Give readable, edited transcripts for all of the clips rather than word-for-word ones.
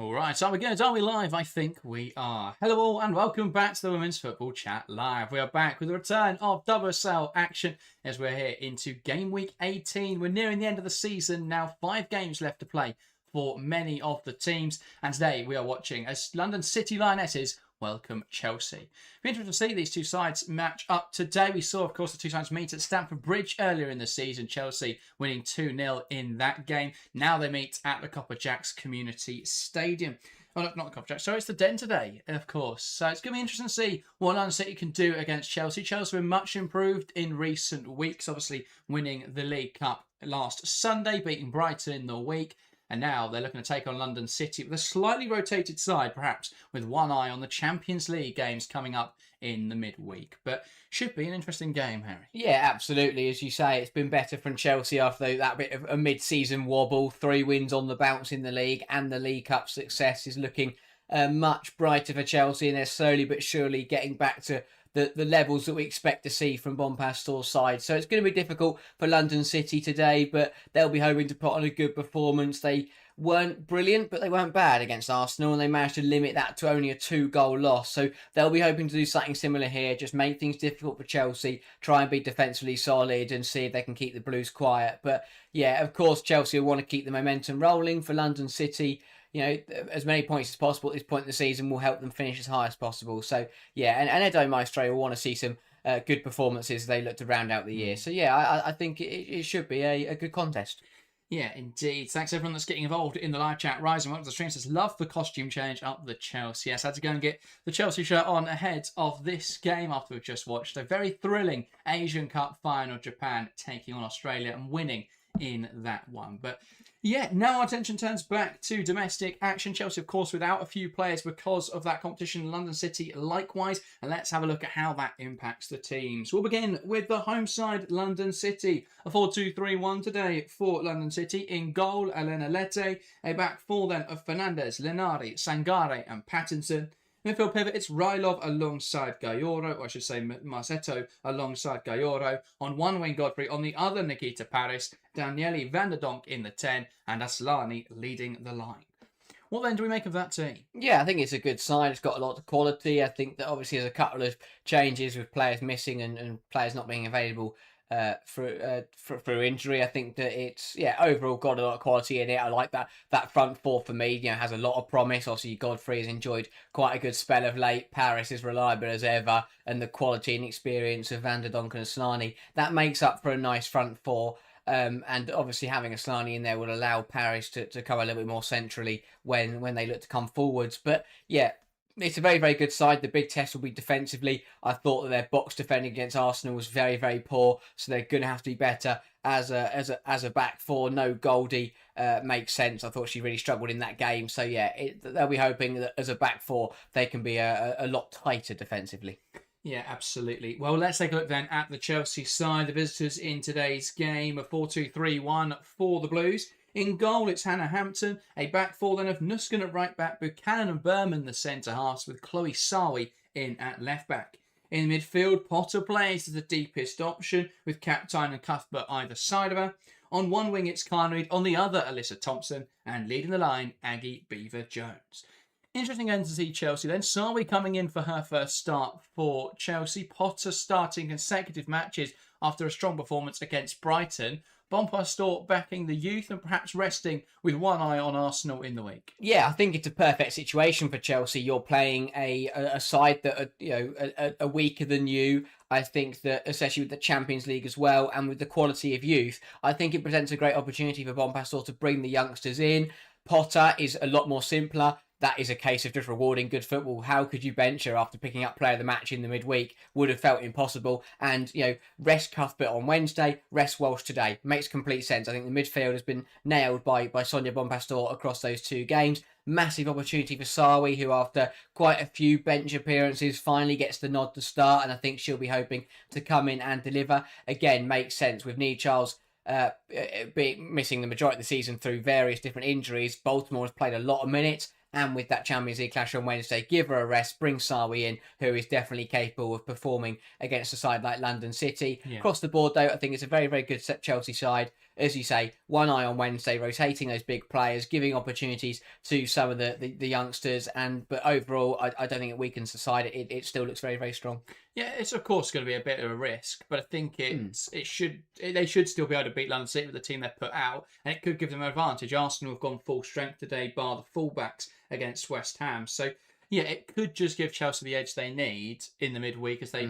All right, so we're good. Are we live? I think we are. Hello all and welcome back to the Women's Football Chat Live. We are back with the return of WSL action as we're here into game week 18. We're nearing the end of the season now, 5 games left to play for many of the teams. And today we are watching as London City Lionesses welcome Chelsea. It'll be interesting to see these two sides match up today. We saw, of course, the two sides meet at Stamford Bridge earlier in the season. Chelsea winning 2-0 in that game. Now they meet at the Copper Jacks Community Stadium. Oh, not the Copper Jacks. Sorry, it's the Den today, of course. So it's going to be interesting to see what London City can do against Chelsea. Chelsea have been much improved in recent weeks, obviously winning the League Cup last Sunday, beating Brighton in the week. And now they're looking to take on London City with a slightly rotated side, perhaps with one eye on the Champions League games coming up in the midweek. But should be an interesting game, Harry. Yeah, absolutely. As you say, it's been better from Chelsea after that bit of a mid-season wobble. 3 wins on the bounce in the league, and the League Cup success is looking much brighter for Chelsea, and they're slowly but surely getting back to the levels that we expect to see from Bonpastour's side. So it's going to be difficult for London City today, but they'll be hoping to put on a good performance. They weren't brilliant, but they weren't bad against Arsenal, and they managed to limit that to only a 2-goal loss. So they'll be hoping to do something similar here, just make things difficult for Chelsea, try and be defensively solid and see if they can keep the Blues quiet. But yeah, of course, Chelsea will want to keep the momentum rolling. For London City, you know, as many points as possible at this point in the season will help them finish as high as possible. So, yeah, and Eder Maestre will want to see some good performances as they look to round out the year. So, yeah, I think it should be a good contest. Yeah, indeed. Thanks everyone that's getting involved in the live chat. Rising welcome to the stream says, love the costume change up the Chelsea. Yes, I had to go and get the Chelsea shirt on ahead of this game after we've just watched a very thrilling Asian Cup final. Japan taking on Australia and winning in that one. But yeah, now our attention turns back to domestic action. Chelsea, of course, without a few players because of that competition. London City likewise. And let's have a look at how that impacts the teams. We'll begin with the home side, London City. A 4-2-3-1 today for London City. In goal, Elena Lete. A back four then of Fernandez, Lenari, Sangare and Pattinson. Midfield pivot, it's Rylov alongside Gayoro, or I should say Marzetto alongside Gayoro. On one wing, Godfrey. On the other, Nikita Paris. Daniele van der Donk in the 10. And Aslani leading the line. What then do we make of that team? Yeah, I think it's a good side. It's got a lot of quality. I think that obviously there's a couple of changes with players missing and players not being available through injury. I think that it's overall got a lot of quality in it. I like that front four for me. Has a lot of promise. Obviously, Godfrey has enjoyed quite a good spell of late. Paris is reliable as ever, and the quality and experience of Van der Donk and Aslani that makes up for a nice front four. And obviously having Aslani in there will allow Paris to come a little bit more centrally when they look to come forwards. But yeah, it's a very, very good side. The big test will be defensively. I thought that their box defending against Arsenal was very, very poor, so they're going to have to be better as a back four. No Goldie makes sense. I thought she really struggled in that game. So yeah, they'll be hoping that as a back four they can be a lot tighter defensively. Yeah, absolutely. Well, let's take a look then at the Chelsea side. The visitors in today's game, a 4-2-3-1 for the Blues. In goal, it's Hannah Hampton. A back four then of Nuskin at right back, Buchanan and Berman the centre halves, with Chloe Sawi in at left back. In midfield, Potter plays as the deepest option, with Captain and Cuthbert either side of her. On one wing, it's Carnreid. On the other, Alyssa Thompson. And leading the line, Aggie Beaver-Jones. Interesting end to see Chelsea then. Sawi coming in for her first start for Chelsea. Potter starting consecutive matches after a strong performance against Brighton. Bonpastour backing the youth and perhaps resting with one eye on Arsenal in the week. Yeah, I think it's a perfect situation for Chelsea. You're playing a side that are weaker than you. I think that, especially with the Champions League as well, and with the quality of youth, I think it presents a great opportunity for Bonpastour to bring the youngsters in. Potter is a lot more simpler. That is a case of just rewarding good football. How could you bench her after picking up player of the match in the midweek? Would have felt impossible. And, rest Cuthbert on Wednesday, rest Walsh today. Makes complete sense. I think the midfield has been nailed by Sonia Bonpastour across those 2 games. Massive opportunity for Sawi, who after quite a few bench appearances finally gets the nod to start. And I think she'll be hoping to come in and deliver. Again, makes sense with Niamh Charles missing the majority of the season through various different injuries. Baltimore has played a lot of minutes. And with that Champions League clash on Wednesday, give her a rest, bring Sawi in, who is definitely capable of performing against a side like London City. Yeah. Across the board, though, I think it's a very, very good Chelsea side. as you say, one eye on Wednesday, rotating those big players, giving opportunities to some of the youngsters. But overall, I don't think it weakens the side. It still looks very, very strong. Yeah, it's of course going to be a bit of a risk, but I think they should still be able to beat London City with the team they've put out, and it could give them an advantage. Arsenal have gone full strength today, bar the fullbacks against West Ham. So yeah, it could just give Chelsea the edge they need in the midweek as they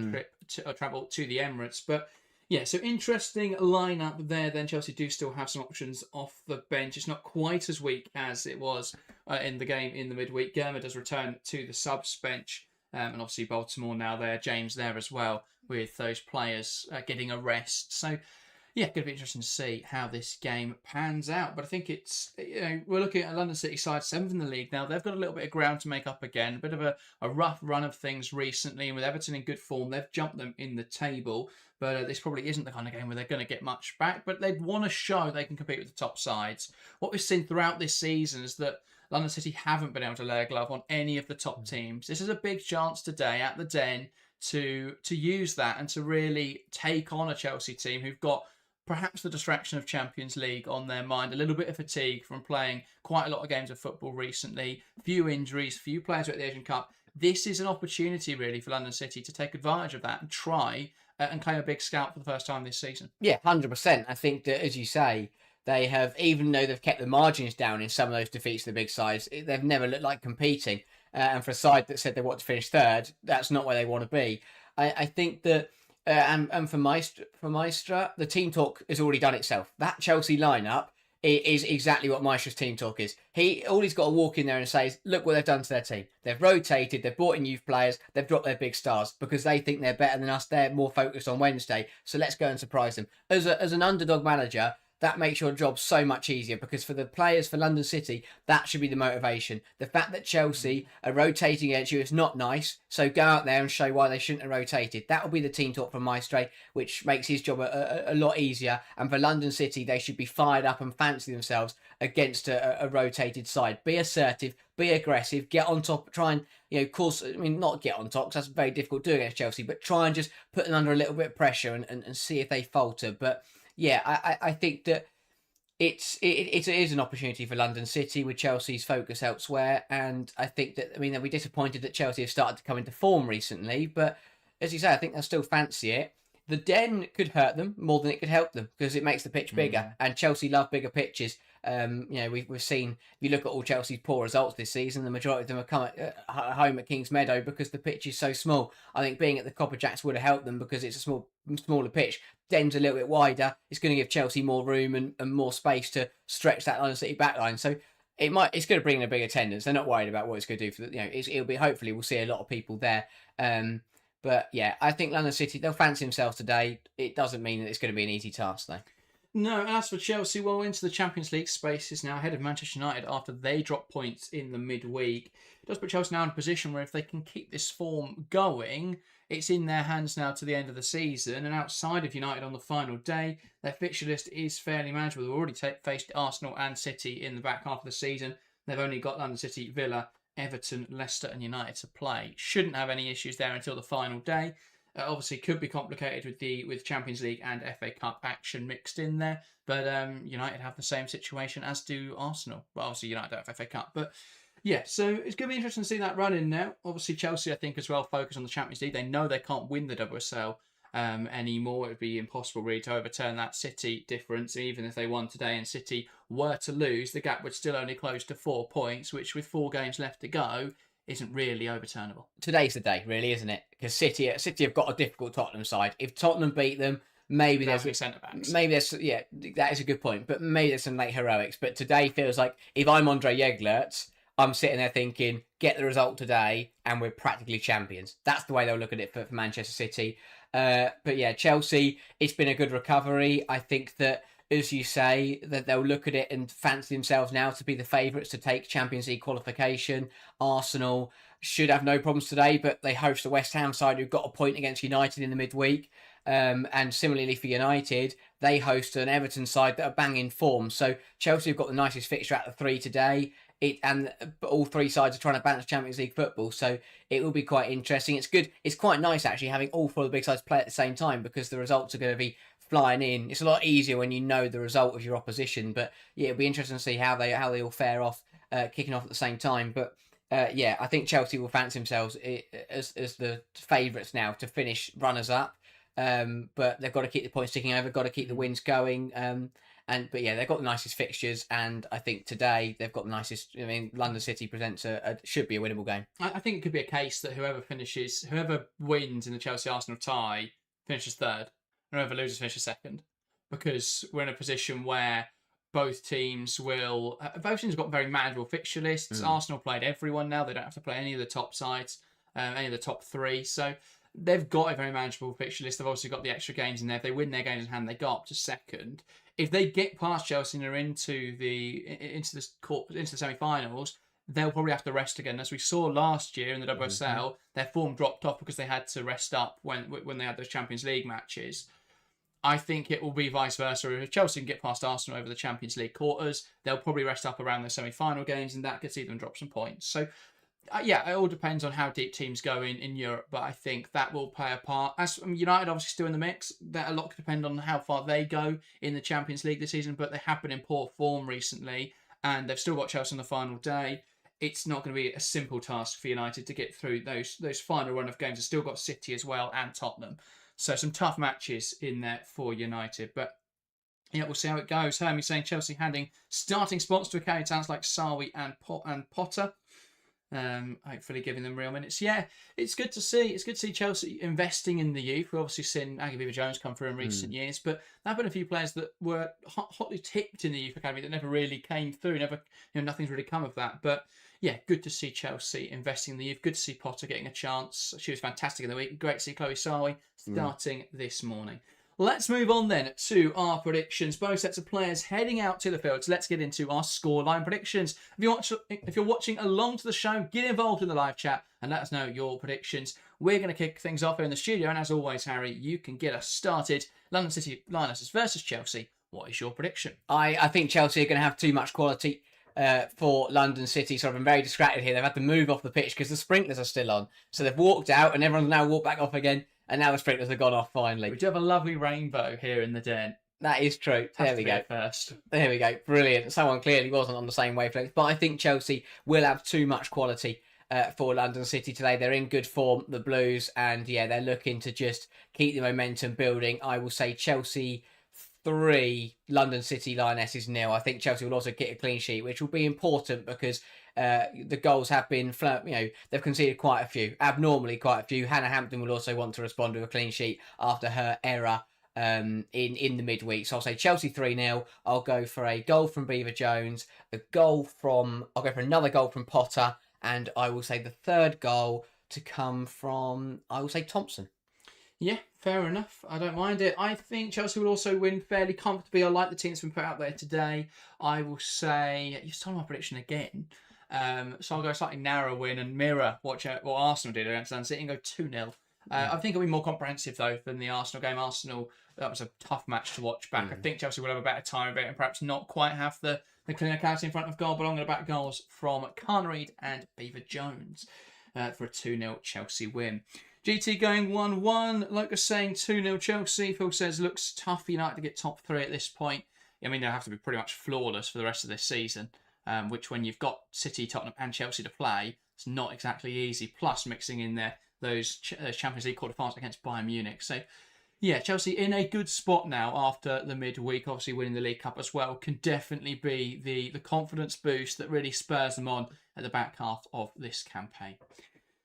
travel to the Emirates. But yeah, so interesting lineup there. Then Chelsea do still have some options off the bench. It's not quite as weak as it was in the game in the midweek. Germa does return to the subs bench. And obviously Baltimore now there, James there as well, with those players getting a rest. So yeah, going to be interesting to see how this game pans out. But I think it's, we're looking at a London City side 7th in the league now. They've got a little bit of ground to make up again. A bit of a rough run of things recently. And with Everton in good form, they've jumped them in the table. But this probably isn't the kind of game where they're going to get much back. But they'd want to show they can compete with the top sides. What we've seen throughout this season is that London City haven't been able to lay a glove on any of the top teams. This is a big chance today at the Den to use that and to really take on a Chelsea team who've got perhaps the distraction of Champions League on their mind, a little bit of fatigue from playing quite a lot of games of football recently, few injuries, few players at the Asian Cup. This is an opportunity really for London City to take advantage of that and try and claim a big scalp for the first time this season. Yeah, 100%. I think that, as you say, they have, even though they've kept the margins down in some of those defeats to the big sides, they've never looked like competing. And for a side that said they want to finish third, that's not where they want to be. I think that, and for Maestre, the team talk has already done itself. That Chelsea lineup is exactly what Maestre's team talk is. All he's got to walk in there and say is, look what they've done to their team. They've rotated, they've brought in youth players, they've dropped their big stars because they think they're better than us. They're more focused on Wednesday, so let's go and surprise them. As an underdog manager, that makes your job so much easier because for the players for London City, that should be the motivation. The fact that Chelsea are rotating against you is not nice, so go out there and show why they shouldn't have rotated. That will be the team talk from Maestre, which makes his job a lot easier. And for London City, they should be fired up and fancy themselves against a rotated side. Be assertive, be aggressive, get on top, try and, not get on top, because that's very difficult to do against Chelsea, but try and just put them under a little bit of pressure and see if they falter. But yeah, I think that it is an opportunity for London City with Chelsea's focus elsewhere. And I think that, they'll be disappointed that Chelsea have started to come into form recently. But as you say, I think they'll still fancy it. The Den could hurt them more than it could help them because it makes the pitch bigger. And Chelsea love bigger pitches. We've seen, if you look at all Chelsea's poor results this season, the majority of them have come home at Kings Meadow because the pitch is so small. I think being at the Copper Jacks would have helped them because it's a smaller pitch. Den's a little bit wider. It's going to give Chelsea more room and more space to stretch that London City backline. So it's going to bring in a big attendance. They're not worried about what it's going to do for it'll be, hopefully we'll see a lot of people there. But yeah, I think London City, they'll fancy themselves today. It doesn't mean that it's going to be an easy task though. No, as for Chelsea, well, into the Champions League spaces now, ahead of Manchester United after they dropped points in the midweek. It does put Chelsea now in a position where if they can keep this form going, it's in their hands now to the end of the season. And outside of United on the final day, their fixture list is fairly manageable. They've already faced Arsenal and City in the back half of the season. They've only got London City, Villa, Everton, Leicester and United to play. Shouldn't have any issues there until the final day. Obviously, could be complicated with Champions League and FA Cup action mixed in there. But United have the same situation as do Arsenal. Well, obviously, United don't have FA Cup. But yeah, so it's going to be interesting to see that run in now. Obviously, Chelsea, I think, as well, focus on the Champions League. They know they can't win the WSL anymore. It would be impossible, really, to overturn that City difference. Even if they won today and City were to lose, the gap would still only close to 4 points, which with 4 games left to go, isn't really overturnable. Today's the day, really, isn't it? Because City have got a difficult Tottenham side. If Tottenham beat them, maybe there's centre backs. Maybe there's that is a good point. But maybe there's some late heroics. But today feels like if I'm Andre Yeglert, I'm sitting there thinking, get the result today, and we're practically champions. That's the way they'll look at it for Manchester City. But yeah, Chelsea, it's been a good recovery. I think that, as you say, that they'll look at it and fancy themselves now to be the favourites to take Champions League qualification. Arsenal should have no problems today, but they host the West Ham side who've got a point against United in the midweek. And similarly for United, they host an Everton side that are banging form. So Chelsea have got the nicest fixture out of the 3 today. But all 3 sides are trying to balance Champions League football, so it will be quite interesting. It's good. It's quite nice actually having all 4 of the big sides play at the same time because the results are going to be flying in. It's a lot easier when you know the result of your opposition. But yeah, it'll be interesting to see how they all fare off, kicking off at the same time. But yeah, I think Chelsea will fancy themselves as the favourites now to finish runners up. But they've got to keep the points ticking over, got to keep the wins going. But yeah, they've got the nicest fixtures, and I think today they've got the nicest. I mean, London City presents should be a winnable game. I think it could be a case that whoever wins in the Chelsea Arsenal tie finishes third, and whoever loses finishes second, because we're in a position where both teams have got very manageable fixture lists. Arsenal played everyone now; they don't have to play any of the top sides, any of the top three, so. They've got a very manageable fixture list. They've also got the extra games in there. If they win their games in hand, they go up to second. If they get past Chelsea and are into the semi-finals, they'll probably have to rest again. As we saw last year in the WSL, their form dropped off because they had to rest up when they had those Champions League matches. I think it will be vice versa. If Chelsea can get past Arsenal over the Champions League quarters, they'll probably rest up around the semi-final games, and that could see them drop some points. So. Yeah, it all depends on how deep teams go in Europe, but I think that will play a part. As United obviously still in the mix, that a lot could depend on how far they go in the Champions League this season, but they have been in poor form recently, and they've still got Chelsea on the final day. It's not going to be a simple task for United to get through those final run of games. They've still got City as well and Tottenham. So some tough matches in there for United, but yeah, we'll see how it goes. Hermie saying Chelsea handing starting spots to academy talents like Sarwi and Potter. Hopefully giving them real minutes. Yeah, it's good to see. It's good to see Chelsea investing in the youth. We've obviously seen Eder Jones come through in recent years, but there have been a few players that were hotly tipped in the youth academy that never really came through. Nothing's really come of that. But yeah, good to see Chelsea investing in the youth. Good to see Potter getting a chance. She was fantastic in the week. Great to see Chloe Sarwi starting this morning. Let's move on then to our predictions. Both sets of players heading out to the fields. Let's get into our scoreline predictions. If you're watching along to the show, get involved in the live chat and let us know your predictions. We're going to kick things off here in the studio. And as always, Harry, you can get us started. London City Lionesses versus Chelsea. What is your prediction? I think Chelsea are going to have too much quality for London City. So I've been very distracted here. They've had to move off the pitch because the sprinklers are still on. So they've walked out and everyone's now walked back off again. And now the sprinklers have gone off finally. We do have a lovely rainbow here in the den. That is true. There we go. First. There we go. Brilliant. Someone clearly wasn't on the same wavelength. But I think Chelsea will have too much quality for London City today. They're in good form, the Blues. And yeah, they're looking to just keep the momentum building. I will say Chelsea 3, London City Lionesses 0. I think Chelsea will also get a clean sheet, which will be important because the goals have been, they've conceded quite a few, abnormally quite a few. Hannah Hampton will also want to respond to a clean sheet after her error in the midweek. So I'll say Chelsea 3-0. I'll go for a goal from Eder Jones, I'll go for another goal from Potter, and I will say the third goal to come from, I will say Thompson. Yeah, fair enough. I don't mind it. I think Chelsea will also win fairly comfortably. I like the team that's been put out there today. I will say, you've stolen my prediction again. So I'll go slightly narrow win and mirror what Arsenal did against London City and go 2-0. I think it'll be more comprehensive, though, than the Arsenal game. Arsenal, that was a tough match to watch back. I think Chelsea will have a better time of it and perhaps not quite have the clinicality in front of goal, but I'm going to back goals from Carnereid and Eder Jones for a 2-0 Chelsea win. GT going 1-1. Lucas saying 2-0 Chelsea. Phil says looks tough for United to get top 3 at this point. I mean, they'll have to be pretty much flawless for the rest of this season, which when you've got City, Tottenham and Chelsea to play, it's not exactly easy. Plus mixing in there those Champions League quarterfinals against Bayern Munich. So, yeah, Chelsea in a good spot now after the midweek, obviously winning the League Cup as well, can definitely be the confidence boost that really spurs them on at the back half of this campaign.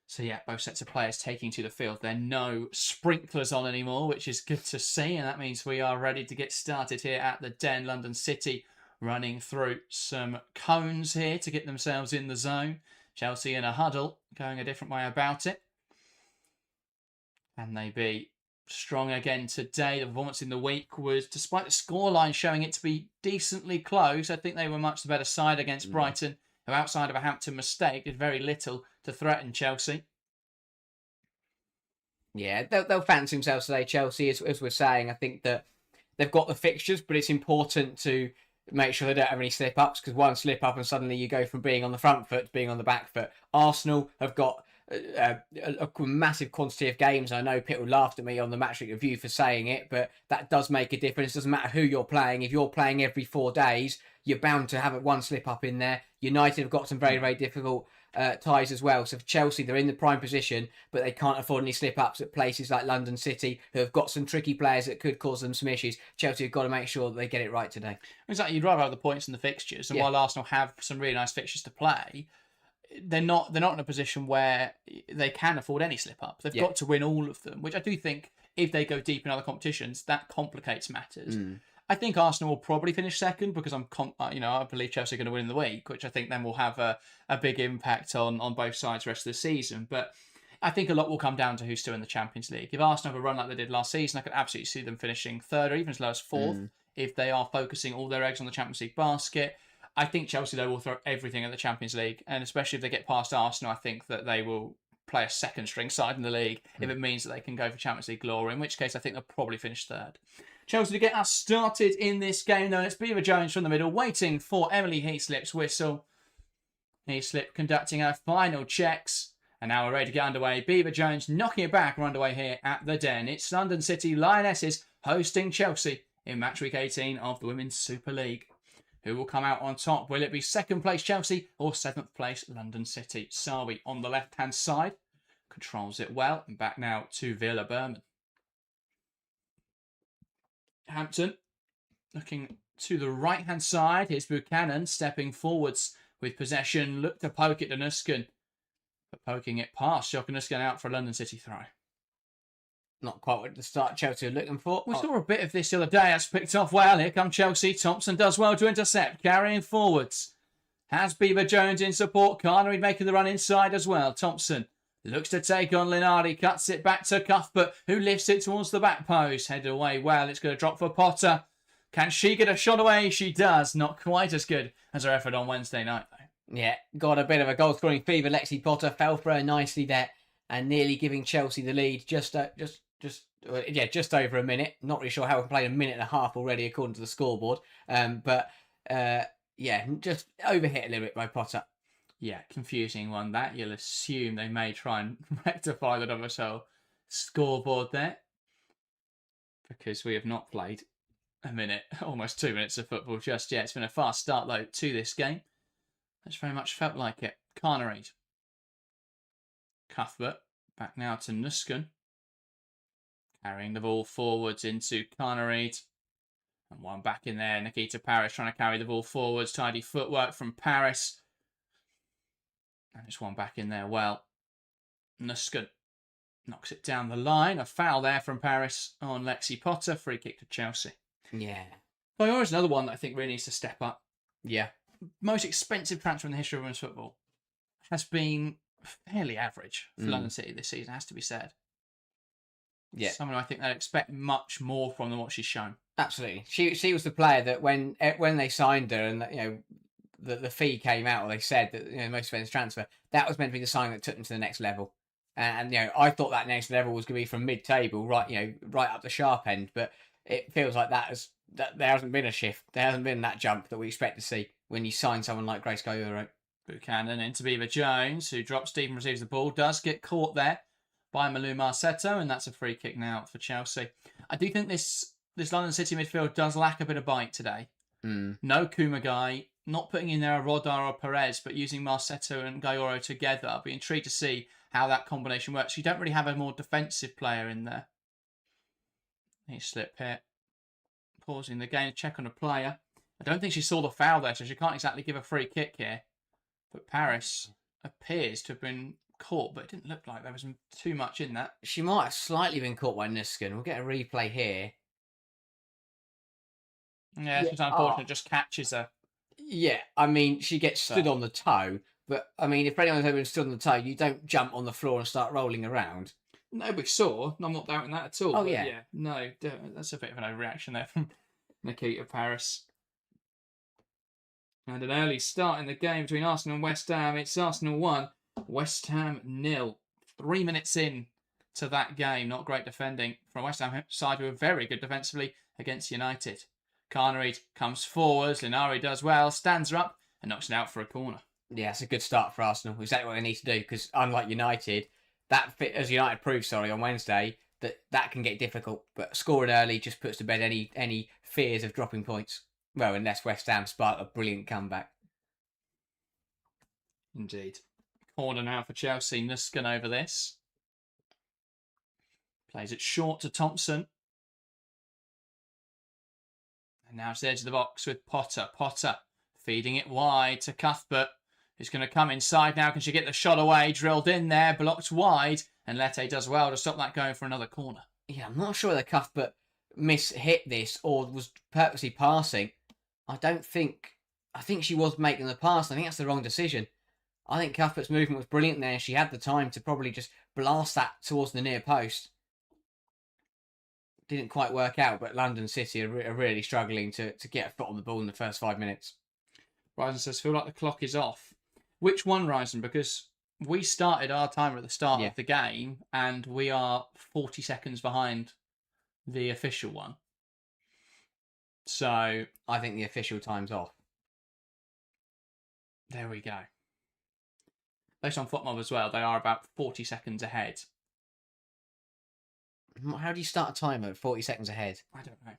So yeah, both sets of players taking to the field. There are no sprinklers on anymore, which is good to see. And that means we are ready to get started here at the Den. London City running through some cones here to get themselves in the zone. Chelsea in a huddle, going a different way about it. Can they be strong again today? The performance in the week was, despite the scoreline showing it to be decently close, I think they were much the better side against Brighton, who outside of a Hampton mistake did very little to threaten Chelsea. Yeah, they'll fancy themselves today, Chelsea, as we're saying. I think that they've got the fixtures, but it's important to make sure they don't have any slip-ups, because one slip-up and suddenly you go from being on the front foot to being on the back foot. Arsenal have got a massive quantity of games. I know people laughed at me on the Matchweek review for saying it, but that does make a difference. It doesn't matter who you're playing. If you're playing every 4 days, you're bound to have one slip up in there. United have got some very, very difficult ties as well. So for Chelsea, they're in the prime position, but they can't afford any slip ups at places like London City, who have got some tricky players that could cause them some issues. Chelsea have got to make sure that they get it right today. Exactly, you'd rather have the points and the fixtures, and while Arsenal have some really nice fixtures to play, they're not in a position where they can afford any slip ups. They've got to win all of them, which I do think if they go deep in other competitions, that complicates matters. I think Arsenal will probably finish second because I believe Chelsea are going to win in the week, which I think then will have a big impact on both sides the rest of the season. But I think a lot will come down to who's still in the Champions League. If Arsenal have a run like they did last season, I could absolutely see them finishing third or even as low as fourth if they are focusing all their eggs on the Champions League basket. I think Chelsea, though, will throw everything at the Champions League, and especially if they get past Arsenal, I think that they will play a second-string side in the league if it means that they can go for Champions League glory, in which case I think they'll probably finish third. Chelsea to get us started in this game, though. It's Beaver Jones from the middle, waiting for Emily Heaslip's whistle. Heaslip conducting her final checks, and now we're ready to get underway. Beaver Jones knocking it back. We're underway here at the Den. It's London City Lionesses hosting Chelsea in Matchweek 18 of the Women's Super League. Who will come out on top? Will it be second place Chelsea or 7th place London City? Sarwi on the left-hand side. Controls it well. And back now to Villa Berman. Hampton looking to the right-hand side. Here's Buchanan stepping forwards with possession. Look to poke it to Nusken. But poking it past. Nusken out for a London City throw. Not quite what the start Chelsea are looking for. We saw a bit of this the other day. That's picked off well. Here come Chelsea. Thompson does well to intercept. Carrying forwards. Has Beaver Jones in support. Carnery making the run inside as well. Thompson looks to take on Linardi. Cuts it back to Cuthbert, who lifts it towards the back post. Headed away well. It's going to drop for Potter. Can she get a shot away? She does. Not quite as good as her effort on Wednesday night, though. Yeah, got a bit of a goal-scoring fever. Lexi Potter fell for her nicely there and nearly giving Chelsea the lead. Just over a minute. Not really sure how we played a minute and a half already according to the scoreboard. Just overhit a little bit by Potter. Yeah, confusing one that. You'll assume they may try and rectify the WSL scoreboard there. Because we have not played a minute, almost 2 minutes of football just yet. It's been a fast start, though, to this game. That's very much felt like it. Carnery. Cuthbert. Back now to Nusken. Carrying the ball forwards into Carnery. And one back in there. Nikita Paris trying to carry the ball forwards. Tidy footwork from Paris. And just one back in there. Well, Nusken knocks it down the line. A foul there from Paris on Lexi Potter. Free kick to Chelsea. Yeah. Bayora is another one that I think really needs to step up. Yeah. Most expensive transfer in the history of women's football. Has been fairly average for London City this season, has to be said. Yeah. Someone I think they'd expect much more from than what she's shown. Absolutely. She was the player that when they signed her and the fee came out, or they said that most expensive transfer, that was meant to be the sign that took them to the next level. And I thought that next level was going to be from mid-table, right up the sharp end. But it feels like that there hasn't been a shift. There hasn't been that jump that we expect to see when you sign someone like Grace Gayuro. Buchanan into Beaver Jones, who drops deep and receives the ball, does get caught there by Malou Marsetto, and that's a free kick now for Chelsea. I do think this London City midfield does lack a bit of bite today. No Kumagai, not putting in there a Rodar or Perez, but using Marsetto and Gayoro together. I'll be intrigued to see how that combination works. You don't really have a more defensive player in there. He slipped here. Pausing the game to check on a player. I don't think she saw the foul there, so she can't exactly give a free kick here. But Paris appears to have been caught, but it didn't look like there was too much in that. She might have slightly been caught by Nusken. We'll get a replay here. Yeah, it's unfortunate. Just catches her. Yeah, I mean, she gets stood on the toe, but I mean, if anyone's ever been stood on the toe, you don't jump on the floor and start rolling around. No, we saw. I'm not doubting that at all. Oh, yeah. No, that's a bit of an overreaction there from Nikita Paris. And an early start in the game between Arsenal and West Ham. It's Arsenal 1, West Ham 0. 3 minutes in to that game. Not great defending from West Ham side, who are very good defensively against United. Carnery comes forwards. Linari does well, stands her up and knocks it out for a corner. Yeah, it's a good start for Arsenal. Exactly what they need to do, because unlike United, as United proved, on Wednesday, that can get difficult. But scoring early just puts to bed any fears of dropping points. Well, unless West Ham spark a brilliant comeback. Indeed. Corner now for Chelsea. Nuskin over this. Plays it short to Thompson. And now it's the edge of the box with Potter. Potter feeding it wide to Cuthbert, who's going to come inside now. Can she get the shot away? Drilled in there, blocked wide. And Lete does well to stop that going for another corner. Yeah, I'm not sure whether Cuthbert mishit this or was purposely passing. I think she was making the pass. I think that's the wrong decision. I think Cuthbert's movement was brilliant there. She had the time to probably just blast that towards the near post. Didn't quite work out, but London City are really struggling to get a foot on the ball in the first 5 minutes. Ryzen says, feel like the clock is off. Which one, Ryzen? Because we started our timer at the start of the game, and we are 40 seconds behind the official one. So I think the official time's off. There we go. Based on FootMob as well, they are about 40 seconds ahead. How do you start a timer at 40 seconds ahead? I don't know.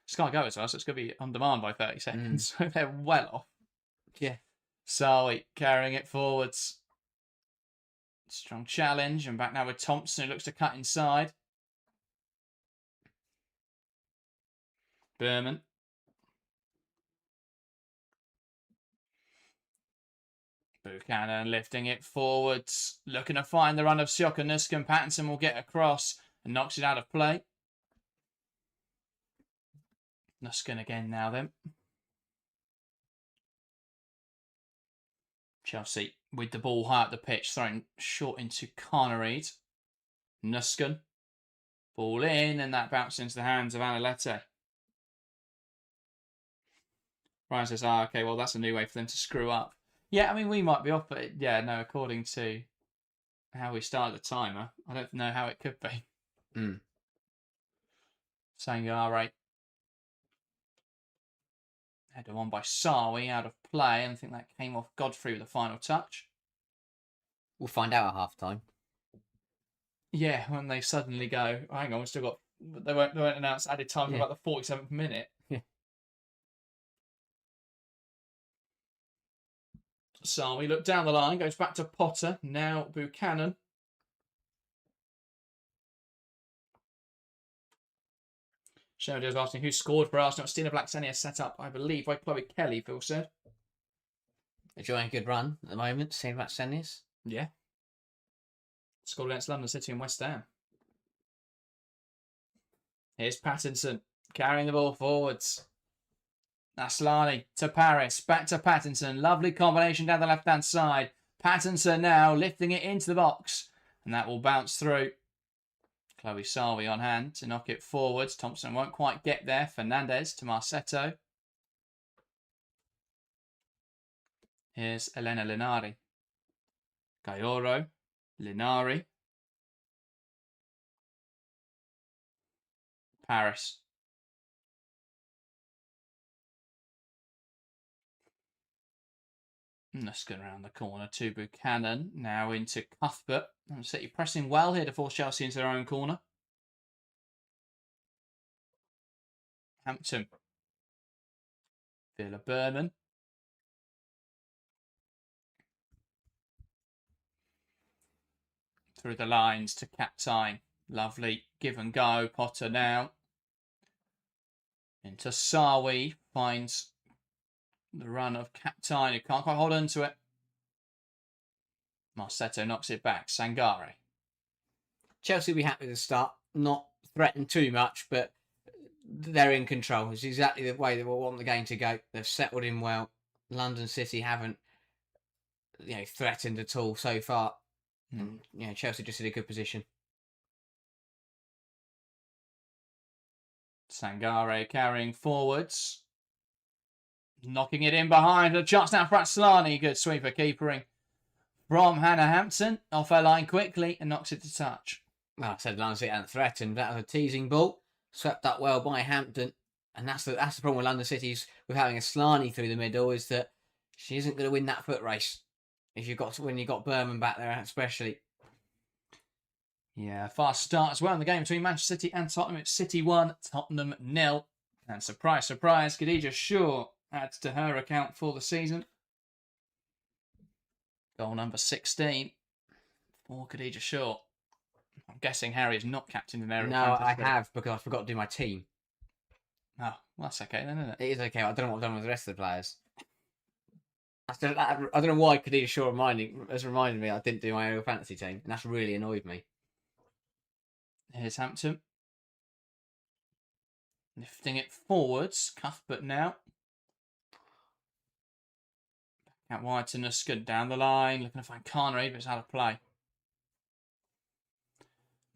Sky Go as well, so it's going to be on demand by 30 seconds. So they're well off. Yeah. Sarwi carrying it forwards. Strong challenge. And back now with Thompson, who looks to cut inside. Berman. Buchanan lifting it forwards. Looking to find the run of Sioka Nuskin. Pattinson will get across and knocks it out of play. Nuskin again now then. Chelsea with the ball high up the pitch, throwing short into Carnereid. Nuskin. Ball in, and that bounced into the hands of Analete. Ryan says, okay, well, that's a new way for them to screw up. Yeah, I mean, we might be off, but yeah, no, according to how we started the timer, I don't know how it could be. Sangare. Header on by Sarwi, out of play, and I think that came off Godfrey with the final touch. We'll find out at half-time. Yeah, when they suddenly go, oh, hang on, we've still got... They won't announce added time for about the 47th minute. Yeah. Sarwi look down the line, goes back to Potter, now Buchanan. Showdo's asking who scored for Arsenal. Stina Blacksania set up, I believe, by Chloe Kelly, Phil said. Enjoying a good run at the moment, Stina Blacksania's. Yeah. Scored against London City and West Ham. Here's Pattinson carrying the ball forwards. Aslani to Paris, back to Pattinson. Lovely combination down the left-hand side. Pattinson now lifting it into the box. And that will bounce through. Chloe Sarwi on hand to knock it forwards. Thompson won't quite get there. Fernandez to Marsetto. Here's Elena Linari. Gaioro. Linari. Paris. Nuskin around the corner to Buchanan. Now into Cuthbert. City pressing well here to force Chelsea into their own corner. Hampton. Villa Berman. Through the lines to Captain. Lovely give and go. Potter now. Into Sarwi. Finds the run of Captain, who can't quite hold on to it. Marsetto knocks it back. Sangare. Chelsea will be happy to start. Not threatened too much, but they're in control. It's exactly the way they will want the game to go. They've settled in well. London City haven't, threatened at all so far. And, Chelsea just in a good position. Sangare carrying forwards. Knocking it in behind. A chance now for Aslani. Good sweeper keepering from Hannah Hampton. Off her line quickly and knocks it to touch. Well, I said London City hadn't threatened. That was a teasing ball. Swept up well by Hampton. And that's the problem with London City's with having Aslani through the middle, is that She isn't going to win that foot race. When you got Berman back there, especially. Yeah, fast start as well in the game between Manchester City and Tottenham. It's City 1, Tottenham 0. And surprise, surprise, Khadija Shaw adds to her account for the season. Goal number 16 for Khadija Shaw. I'm guessing Harry is not captain in there. No, I have, because I forgot to do my team. Oh, well, that's okay then, isn't it? It is okay. I don't know what I've done with the rest of the players. I don't know why Khadija Shaw has reminded me I didn't do my aerial fantasy team, and that's really annoyed me. Here's Hampton. Lifting it forwards. Cuthbert now. Back out wide to Nuskin. Down the line. Looking to find Carnery, but it's out of play.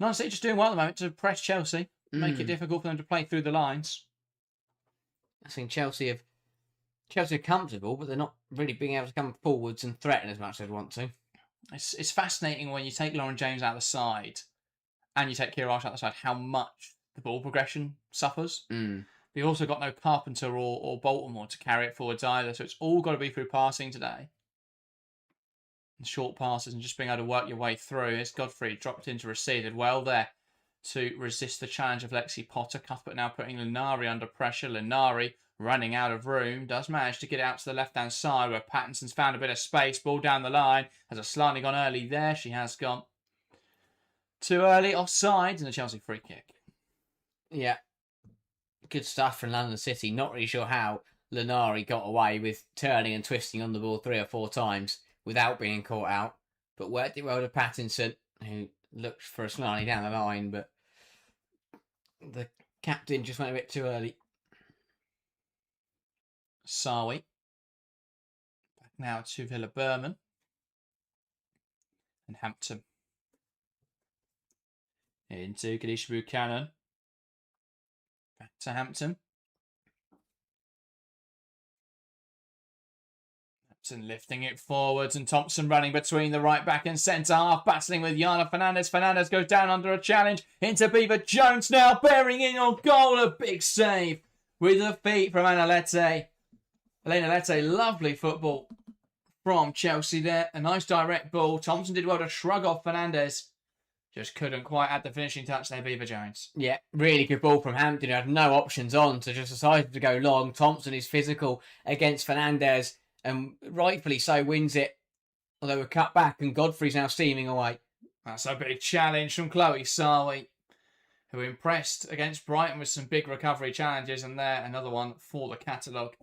London City just doing well at the moment to press Chelsea. Make it difficult for them to play through the lines. I think Chelsea are comfortable, but they're not really being able to come forwards and threaten as much as they'd want to. It's fascinating when you take Lauren James out the side and you take Kira Arch out the side, how much the ball progression suffers. But you also got no Carpenter or Baltimore to carry it forwards either, so it's all got to be through passing today. And short passes and just being able to work your way through. It's Godfrey dropped in to receive. Did well there to resist the challenge of Lexi Potter. Cuthbert now putting Linari under pressure. Linari running out of room. Does manage to get out to the left-hand side where Pattinson's found a bit of space. Ball down the line. Has a slightly gone early there. She has gone too early. Offside and a Chelsea free kick. Yeah. Good stuff from London City. Not really sure how Linari got away with turning and twisting on the ball 3 or 4 times without being caught out. But worked it well to Pattinson, who looked for a slightly down the line, but the captain just went a bit too early. Sawi. Back now to Villa Berman. And Hampton. Into Kadisha Buchanan. Back to Hampton. Hampton lifting it forwards and Thompson running between the right back and centre half, battling with Yana Fernandez. Fernandez goes down under a challenge into Beaver Jones now, bearing in on goal. A big save with the feet from Elena Lette, lovely football from Chelsea there. A nice direct ball. Thompson did well to shrug off Fernandez. Just couldn't quite add the finishing touch there, Beaver Jones. Yeah, really good ball from Hampton, who had no options on, so just decided to go long. Thompson is physical against Fernandez, and rightfully so wins it. Although we're cut back, and Godfrey's now steaming away. That's a big challenge from Chloe Sawi, who impressed against Brighton with some big recovery challenges, and there another one for the catalogue.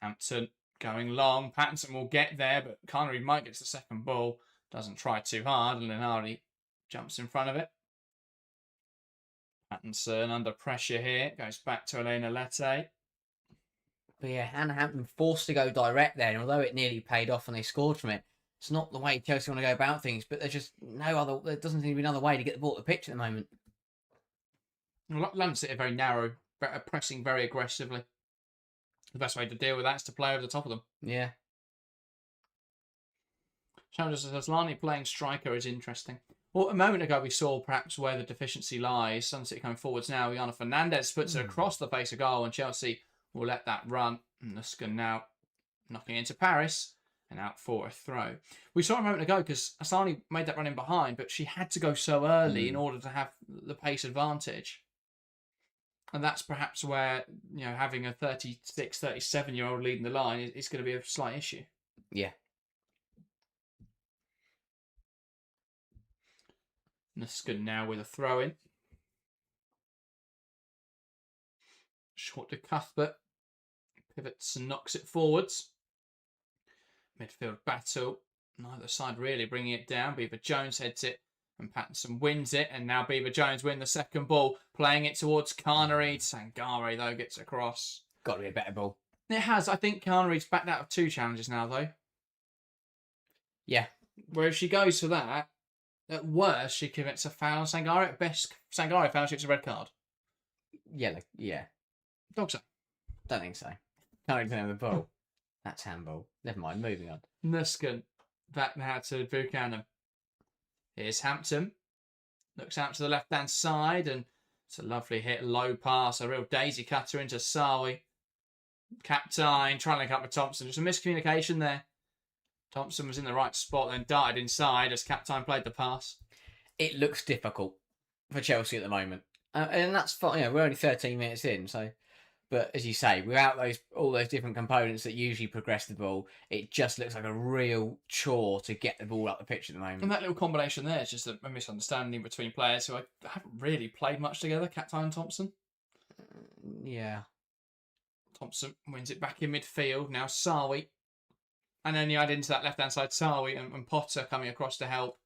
Hampton going long. Pattinson will get there, but Carnery might get to the second ball. Doesn't try too hard, and Linari jumps in front of it. Pattinson under pressure here. Goes back to Elena Lette. But yeah, Hannah Hampton forced to go direct there, and although it nearly paid off and they scored from it, it's not the way Chelsea want to go about things, but there's just no other, there doesn't seem to be another way to get the ball to the pitch at the moment. London City are very narrow, pressing very aggressively. The best way to deal with that is to play over the top of them. Yeah. Challenges Aslani playing striker is interesting. Well, a moment ago we saw perhaps where the deficiency lies. London City coming forwards now. Yana Fernandez puts it across the face of goal, and Chelsea will let that run. Nuskin now knocking into Paris and out for a throw. We saw a moment ago because Aslani made that run in behind, but she had to go so early in order to have the pace advantage. And that's perhaps where, having a 36, 37-year-old leading the line is going to be a slight issue. Yeah. Nuskin now with a throw-in. Short to Cuthbert. Pivots and knocks it forwards. Midfield battle. Neither side really bringing it down. Beaver Jones heads it and Pattinson wins it. And now Beaver Jones win the second ball. Playing it towards Carnery. Sangare, though, gets across. Got to be a better ball. It has. I think Carnery's backed out of 2 challenges now, though. Yeah. Where if she goes for that, at worst, she commits a foul on Sangare. At best, Sangare fouls, she gets a red card. Yeah, yeah. Dog say. Don't think so. Can't even have the ball. That's handball. Never mind, moving on. Nuskin back now to Buchanan. Here's Hampton. Looks out to the left-hand side, and it's a lovely hit, low pass, a real daisy cutter into Sawi. Captain trying to link up with Thompson. Just a miscommunication there. Thompson was in the right spot, then darted inside as Captain played the pass. It looks difficult for Chelsea at the moment, and that's fine. You know, we're only 13 minutes in, so. But as you say, without all those different components that usually progress the ball, it just looks like a real chore to get the ball up the pitch at the moment. And that little combination there is just a misunderstanding between players who haven't really played much together, Captain and Thompson. Yeah. Thompson wins it back in midfield. Now Sarwi. And then you add into that left-hand side Sarwi and Potter coming across to help,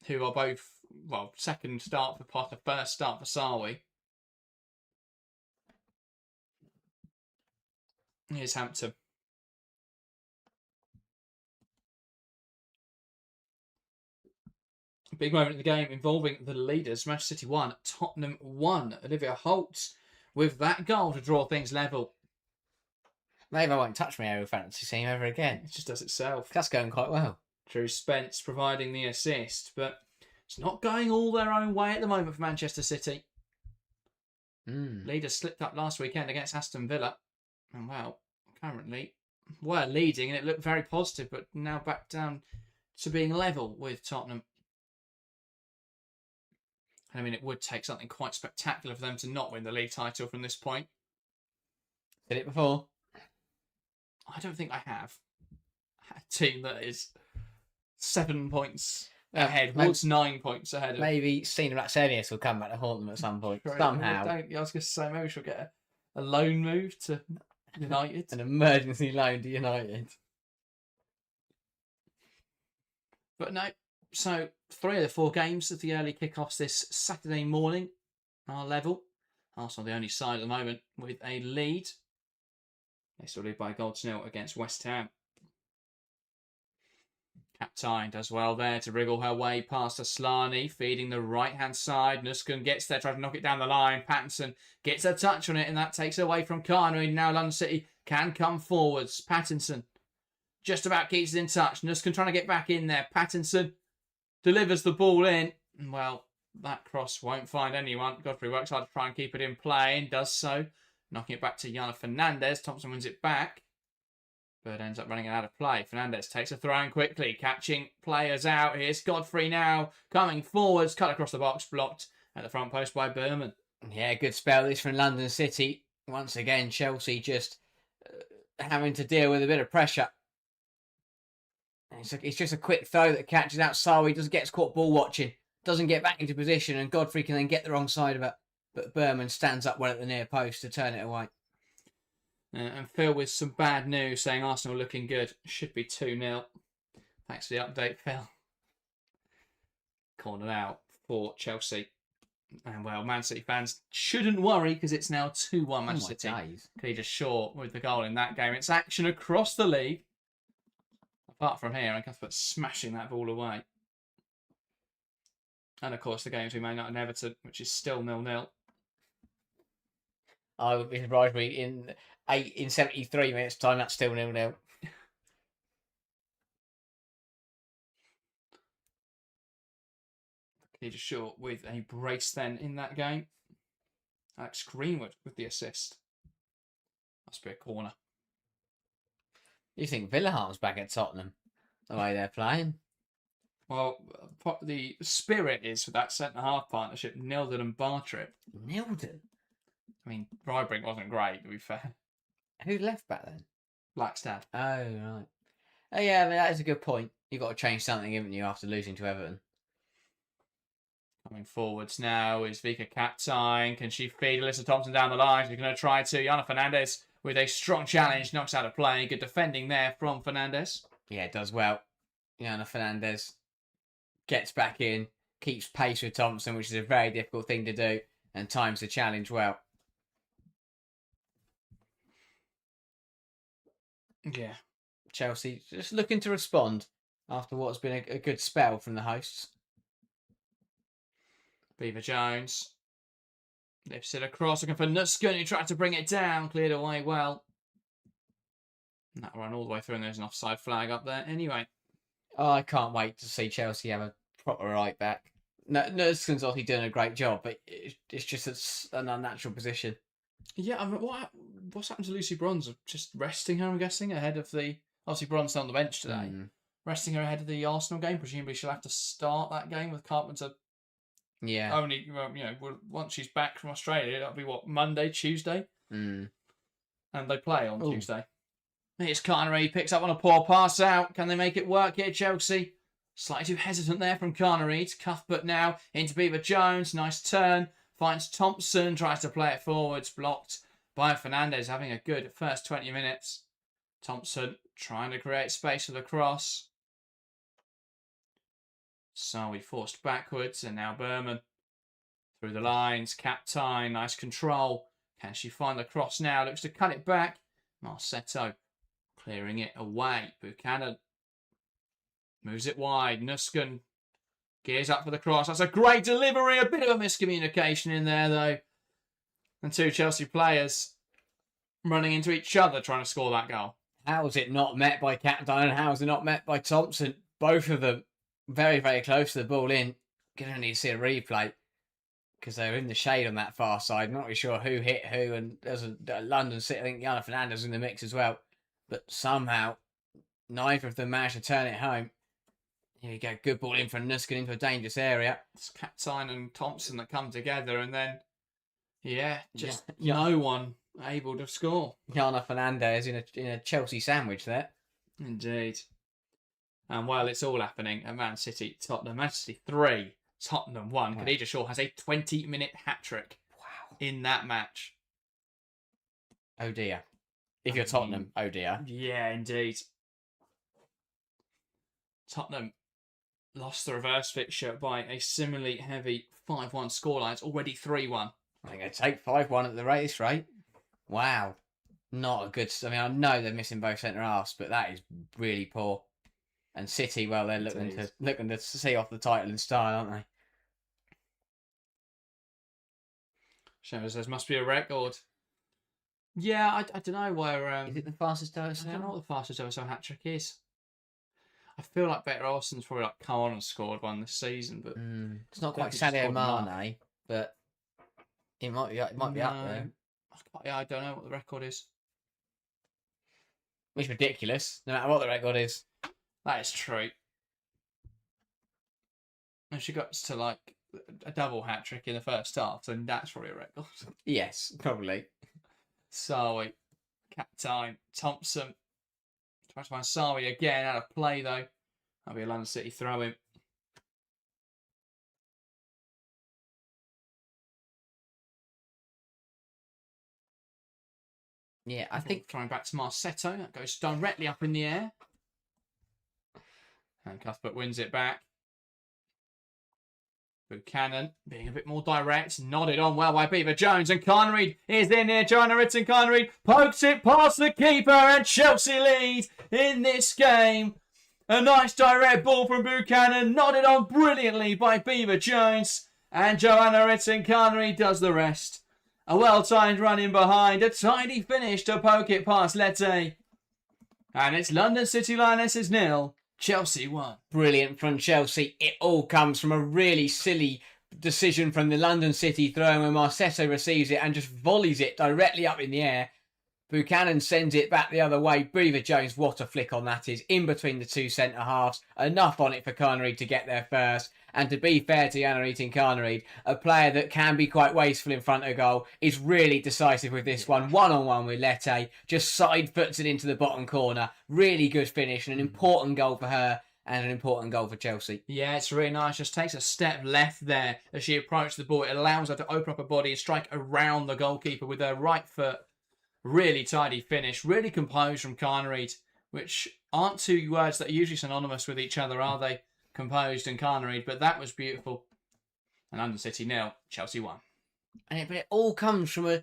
who are both, well, second start for Potter, first start for Sarwi. Here's Hampton. Big moment in the game involving the leaders. Manchester City 1, Tottenham 1. Olivia Holt with that goal to draw things level. Maybe I won't touch my aerial fantasy team ever again. It just does itself. That's going quite well. Drew Spence providing the assist, but it's not going all their own way at the moment for Manchester City. Leaders slipped up last weekend against Aston Villa. And well, currently were leading and it looked very positive, but now back down to being level with Tottenham. I mean, it would take something quite spectacular for them to not win the league title from this point. Did it before? I don't think I have. A team that is 7 points ahead. What's 9 points ahead? Maybe Sina Blacksenius will come back to haunt them at some point. Somehow. I was going to say, maybe she'll get a loan move to United. An emergency loan to United. But no. So, 3 of the 4 games of the early kickoffs this Saturday morning are level. Arsenal the only side at the moment with a lead. They still lead by a goal to 0 against West Ham. Captain does well there to wriggle her way past Aslani, feeding the right-hand side. Nuskin gets there, tries to knock it down the line. Pattinson gets a touch on it, and that takes away from Carney. Now London City can come forwards. Pattinson just about keeps it in touch. Nuskin trying to get back in there. Pattinson delivers the ball in. Well, that cross won't find anyone. Godfrey works hard to try and keep it in play and does so. Knocking it back to Yana Fernandez. Thompson wins it back. But ends up running it out of play. Fernandez takes a throw in quickly. Catching players out. Here's Godfrey now. Coming forwards. Cut across the box. Blocked at the front post by Berman. Yeah, good spell this from London City. Once again, Chelsea just having to deal with a bit of pressure. It's just a quick throw that catches out Sarwi. Gets caught ball watching. Doesn't get back into position. And Godfrey can then get the wrong side of it. But Berman stands up well at the near post to turn it away. And Phil with some bad news saying Arsenal looking good. Should be 2-0. Thanks for the update, Phil. Cornered out for Chelsea. And well, Man City fans shouldn't worry because it's now 2-1 Manchester City. Cleared short with the goal in that game. It's action across the league. Apart from here, and Cuthbert smashing that ball away. And of course, the game between Man United and Everton, which is still 0-0. I would be surprised in 73 minutes time that's still 0-0. Cleared short with a brace then in that game. Alex Greenwood with the assist. Must be a corner. You think Villahart's back at Tottenham, the way they're playing? Well, the spirit is for that centre-half partnership, Nilden and Bartrip. Nilden? I mean, Rybrink wasn't great, to be fair. Who left back then? Blackstad. Oh, right. Oh, yeah, I mean, that is a good point. You've got to change something, haven't you, after losing to Everton? Coming forwards now is Vika Captain. Can she feed Alyssa Thompson down the line? She's going to try to. Yana Fernandez with a strong challenge. Knocks out of play. Good defending there from Fernandez. Yeah, it does well. Yana Fernandez gets back in, keeps pace with Thompson, which is a very difficult thing to do, and times the challenge well. Yeah. Chelsea just looking to respond after what's been a good spell from the hosts. Beaver Jones lifts it across, looking for Nuskin, who tried to bring it down, cleared away well. And that run all the way through, and there's an offside flag up there anyway. Oh, I can't wait to see Chelsea have a proper right back. Nuskin's obviously doing a great job, but it's just an unnatural position. Yeah, I mean, what's happened to Lucy Bronze? Just resting her, I'm guessing, ahead of the... Obviously, Bronze on the bench today. Resting her ahead of the Arsenal game. Presumably, she'll have to start that game with Carpenter. Yeah. Only, once she's back from Australia, that'll be, Monday, Tuesday? Mm. And they play on Tuesday. It's Carnery, picks up on a poor pass out. Can they make it work here, Chelsea? Slightly too hesitant there from Carnery. Cuthbert now into Beaver Jones. Nice turn. Finds Thompson, tries to play it forwards. Blocked by Fernandez, having a good first 20 minutes. Thompson trying to create space for the cross. Sarwi forced backwards, and now Berman through the lines. Captain, nice control. Can she find the cross now? Looks to cut it back. Marsetto clearing it away. Buchanan moves it wide. Nusken gears up for the cross. That's a great delivery. A bit of a miscommunication in there, though. And two Chelsea players running into each other trying to score that goal. How was it not met by Captain and how was it not met by Thompson? Both of them very, very close to the ball in. Going to need to see a replay because they were in the shade on that far side. Not really sure who hit who. And there's a London City, I think Yana Fernandez in the mix as well. But somehow, neither of them managed to turn it home. Here we go. Good ball in from Nusken into a dangerous area. It's Captain and Thompson that come together and then, no one able to score. Yana Fernandez in a Chelsea sandwich there. Indeed. And while it's all happening at Man City, Tottenham, Man City 3, Tottenham 1. Wow. Khadija Shaw has a 20-minute hat-trick in that match. Oh dear. If you're Tottenham, oh dear. Yeah, indeed. Tottenham lost the reverse fixture by a similarly heavy 5-1 scoreline. It's already 3-1. I think they take 5-1 at the latest rate. Wow. Not a good... I mean, I know they're missing both centre-halves, but that is really poor. And City, well, they're looking to see off the title in style, aren't they? Shows there must be a record. Yeah, I don't know where... is it the fastest WSL? I don't know what the fastest WSL hat-trick is. I feel like Better Olsen's probably come on and scored one this season, but... It's not quite Sadio Mane, but it might be up there. Yeah, I don't know what the record is. It's ridiculous, no matter what the record is. That is true. If she got to like a double hat trick in the first half, then that's probably a record. Yes, probably. Sarwi, Captain, Thompson. Tries to find Sarwi again, out of play though. That'll be a London City throw-in. Yeah, I think throwing back to Marsetto. That goes directly up in the air. And Cuthbert wins it back. Buchanan being a bit more direct. Nodded on well by Beaver Jones. And Carnery is in there. Joanna Ritson Carnery pokes it past the keeper. And Chelsea lead in this game. A nice direct ball from Buchanan. Nodded on brilliantly by Beaver Jones. And Joanna Ritson Carnery does the rest. A well-timed run in behind. A tidy finish to poke it past Lette. And it's London City Lionesses 0. Chelsea 1. Brilliant from Chelsea. It all comes from a really silly decision from the London City throw when Marsetto receives it and just volleys it directly up in the air. Buchanan sends it back the other way. Beaver Jones, what a flick on that is. In between the two centre-halves. Enough on it for Carnery to get there first. And to be fair to Janaritin Carnery, a player that can be quite wasteful in front of goal, is really decisive with this one. One-on-one with Lette. Just side-foots it into the bottom corner. Really good finish and an important goal for her and an important goal for Chelsea. Yeah, it's really nice. Just takes a step left there as she approaches the ball. It allows her to open up her body and strike around the goalkeeper with her right foot. Really tidy finish. Really composed from Carnery, which aren't two words that are usually synonymous with each other, are they? Composed and Carnery, but that was beautiful. And London City 0, Chelsea 1. But it all comes from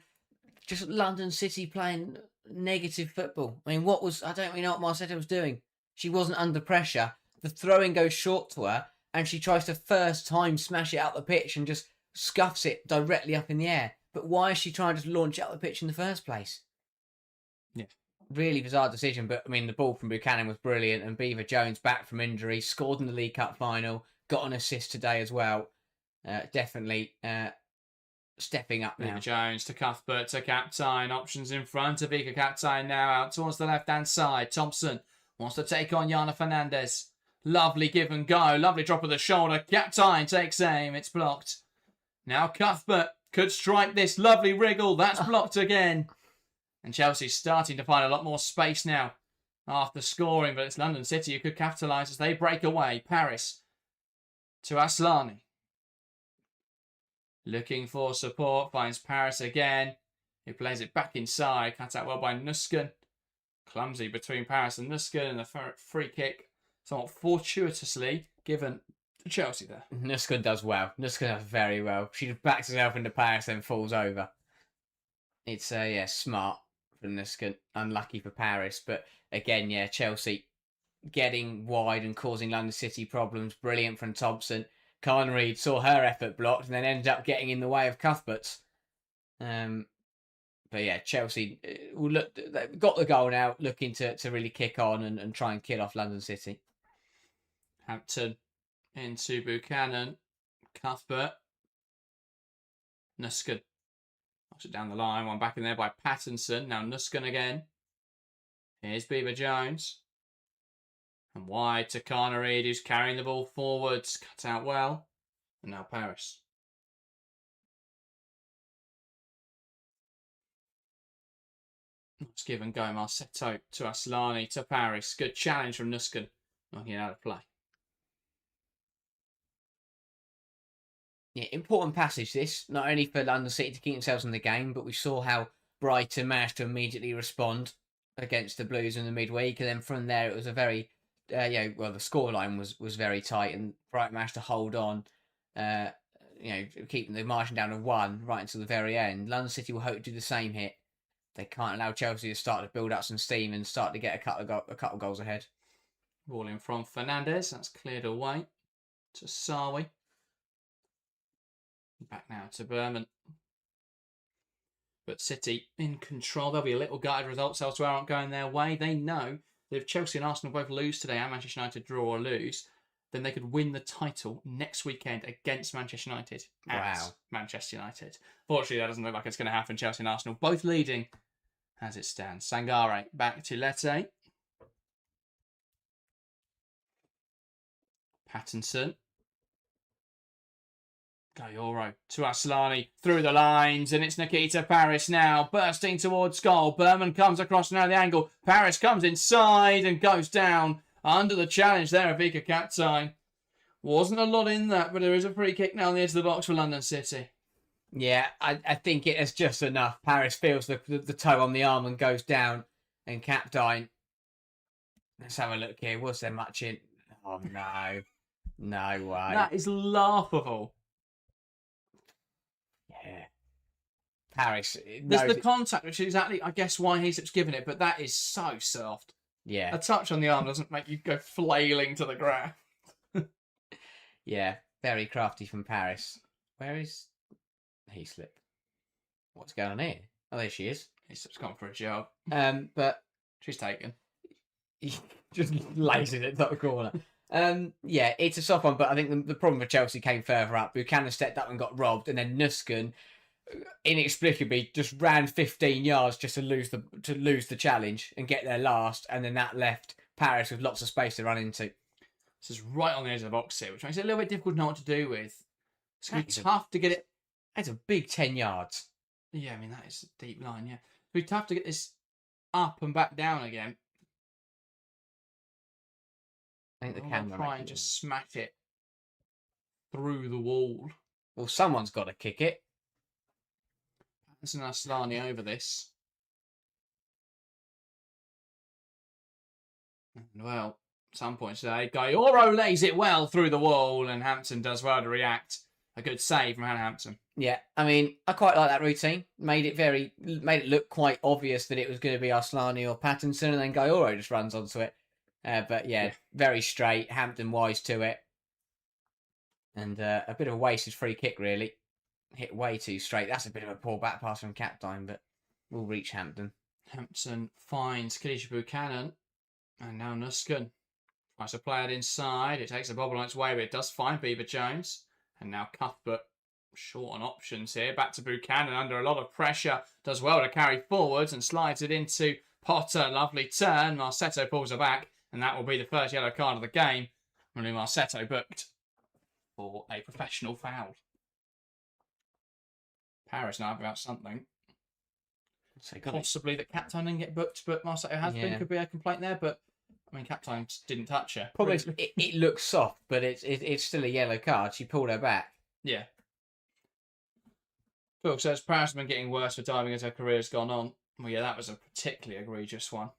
just London City playing negative football. I mean, I don't really know what Marsetto was doing. She wasn't under pressure. The throw-in goes short to her, and she tries to first time smash it out the pitch and just scuffs it directly up in the air. But why is she trying to launch it out the pitch in the first place? Yeah. Really bizarre decision, but I mean, the ball from Buchanan was brilliant, and Beaver Jones back from injury, scored in the League Cup final, got an assist today as well. Definitely stepping up now. Beaver Jones to Cuthbert to Captain. Options in front of Ika Captain now out towards the left-hand side. Thompson wants to take on Yana Fernandez. Lovely give and go. Lovely drop of the shoulder. Captain takes aim. It's blocked. Now Cuthbert could strike this. Lovely wriggle. That's blocked again. And Chelsea's starting to find a lot more space now after scoring. But it's London City who could capitalise as they break away. Paris to Aslani. Looking for support, finds Paris again. He plays it back inside, cut out well by Nusken. Clumsy between Paris and Nusken, and the free kick somewhat fortuitously given to Chelsea there. Nusken does well. Nusken does very well. She just backs herself into Paris and falls over. It's smart from Nusken. Unlucky for Paris, but again, Chelsea getting wide and causing London City problems. Brilliant from Thompson. Karen Reid saw her effort blocked and then ended up getting in the way of Cuthbert's. But Chelsea they've got the goal now, looking to really kick on and try and kill off London City. Hampton into Buchanan. Cuthbert. Nusken. Knocks it down the line. One back in there by Pattinson. Now Nusken again. Here's Beaver Jones. And wide to Carnereid, who's carrying the ball forwards. Cut out well. And now Paris. Let's give and go. Marsetto to Aslani to Paris. Good challenge from Nusken. Knocking it out of play. Yeah, important passage this. Not only for London City to keep themselves in the game, but we saw how Brighton managed to immediately respond against the Blues in the midweek. And then from there, it was a very... the scoreline was very tight, and Brighton managed to hold on, keeping the margin down to 1 right until the very end. London City will hope to do the same here. They can't allow Chelsea to start to build up some steam and start to get a couple goals ahead. Ball in from Fernandez. That's cleared away to Sarwi. Back now to Berman. But City in control. There'll be a little gutted. Results elsewhere aren't going their way. They know that if Chelsea and Arsenal both lose today and Manchester United draw or lose, then they could win the title next weekend against Manchester United. Manchester United. Fortunately, that doesn't look like it's going to happen. Chelsea and Arsenal both leading as it stands. Sangare back to Lete. Pattinson. Gayoro to Aslani through the lines, and it's Nikita Paris now bursting towards goal. Berman comes across now the angle. Paris comes inside and goes down under the challenge there of Ika Captain. Wasn't a lot in that, but there is a free kick now on the edge of the box for London City. Yeah, I think it is just enough. Paris feels the toe on the arm and goes down, and Captain. Let's have a look here. Was there much in? Oh no, no way. That is laughable. Yeah. Paris. There's the contact, which is exactly, I guess, why Heesup's given it, but that is so soft. Yeah. A touch on the arm doesn't make you go flailing to the ground. Yeah, very crafty from Paris. Where is Heeslip? What's going on here? Oh, there she is. Heesup's gone for a job. But she's taken. He just lays it at the corner. It's a soft one, but I think the problem for Chelsea came further up. Buchanan stepped up and got robbed, and then Nusken inexplicably just ran 15 yards just to lose the challenge and get there last, and then that left Paris with lots of space to run into. This is right on the edge of the box here, which makes it a little bit difficult to know what to do with. It's going to be tough to get it. That's a big 10 yards. Yeah, I mean, that is a deep line, yeah. It'll be tough to get this up and back down again. I think the camera try and just smack it through the wall. Well, someone's got to kick it. That's an Aslani over this. And well, at some point today, Gayoro lays it well through the wall, and Hampton does well to react. A good save from Hannah Hampton. Yeah, I mean, I quite like that routine. Made it look quite obvious that it was going to be Aslani or Pattinson, and then Gayoro just runs onto it. But very straight. Hampton wise to it. And a bit of a wasted free kick, really. Hit way too straight. That's a bit of a poor back pass from Captain, but we'll reach Hampton. Hampton finds Khadija Buchanan. And now Nusken tries to play it inside. It takes a bobble on its way, but it does find Beaver Jones. And now Cuthbert Short on options here. Back to Buchanan under a lot of pressure. Does well to carry forwards and slides it into Potter. Lovely turn. Marsetto pulls her back, and that will be the first yellow card of the game. Really, Marsetto booked for a professional foul. Paris now about something. Possibly that Captain didn't get booked, but Marsetto has been. Could be a complaint there, but I mean, Captain didn't touch her. Probably it looks soft, but it's still a yellow card. She pulled her back. Yeah. Phil says Paris has been getting worse for diving as her career has gone on. Well, yeah, that was a particularly egregious one.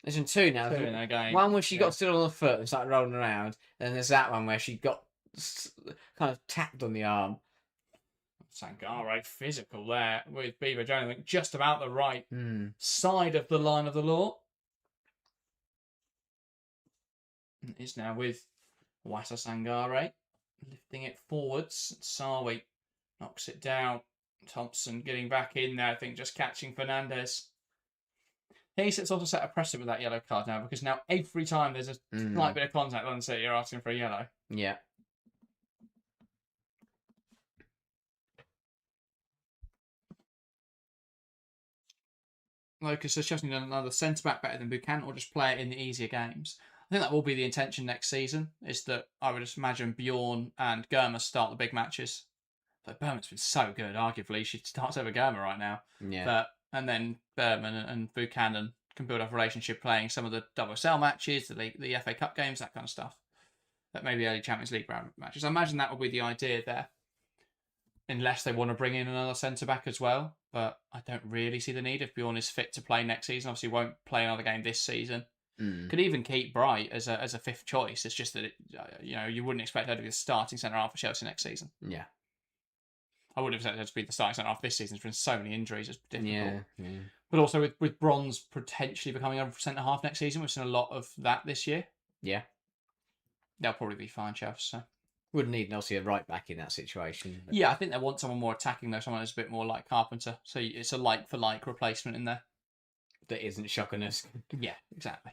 There's two now. Two in their game. One where she got stood on the foot and started rolling around. Then there's that one where she got kind of tapped on the arm. Sangare physical there with Beaver Jones. I think just about the right side of the line of the law. Is now with Wasa Sangare lifting it forwards. Sawi knocks it down. Thompson getting back in there. I think just catching Fernandez. It's also set a precedent with that yellow card now, because now every time there's a slight bit of contact, London City, you're asking for a yellow. Yeah. Lucas has just done another centre-back better than Buchanan, or just play it in the easier games. I think that will be the intention next season, is that I would just imagine Bjorn and Germa start the big matches. But Berman's been so good, arguably. She starts over Germa right now. Yeah. And then Berman and Buchanan can build up a relationship playing some of the WSL matches, the FA Cup games, that kind of stuff. That maybe early Champions League round matches. I imagine that will be the idea there. Unless they want to bring in another centre-back as well. But I don't really see the need if Bjorn is fit to play next season. Obviously, won't play another game this season. Could even keep Bright as a fifth choice. It's just that you wouldn't expect her to be the starting centre-half for Chelsea next season. Yeah. I would have expected her to be the starting centre-half this season. There's been so many injuries. It's difficult. Yeah. But also with Bronze potentially becoming a centre-half next season, we've seen a lot of that this year. Yeah. They'll probably be fine, Chelsea. So. Wouldn't need obviously a right back in that situation. But... Yeah, I think they want someone more attacking though, someone who's a bit more like Carpenter. So it's a like for like replacement in there. That isn't shocking us. Yeah, exactly.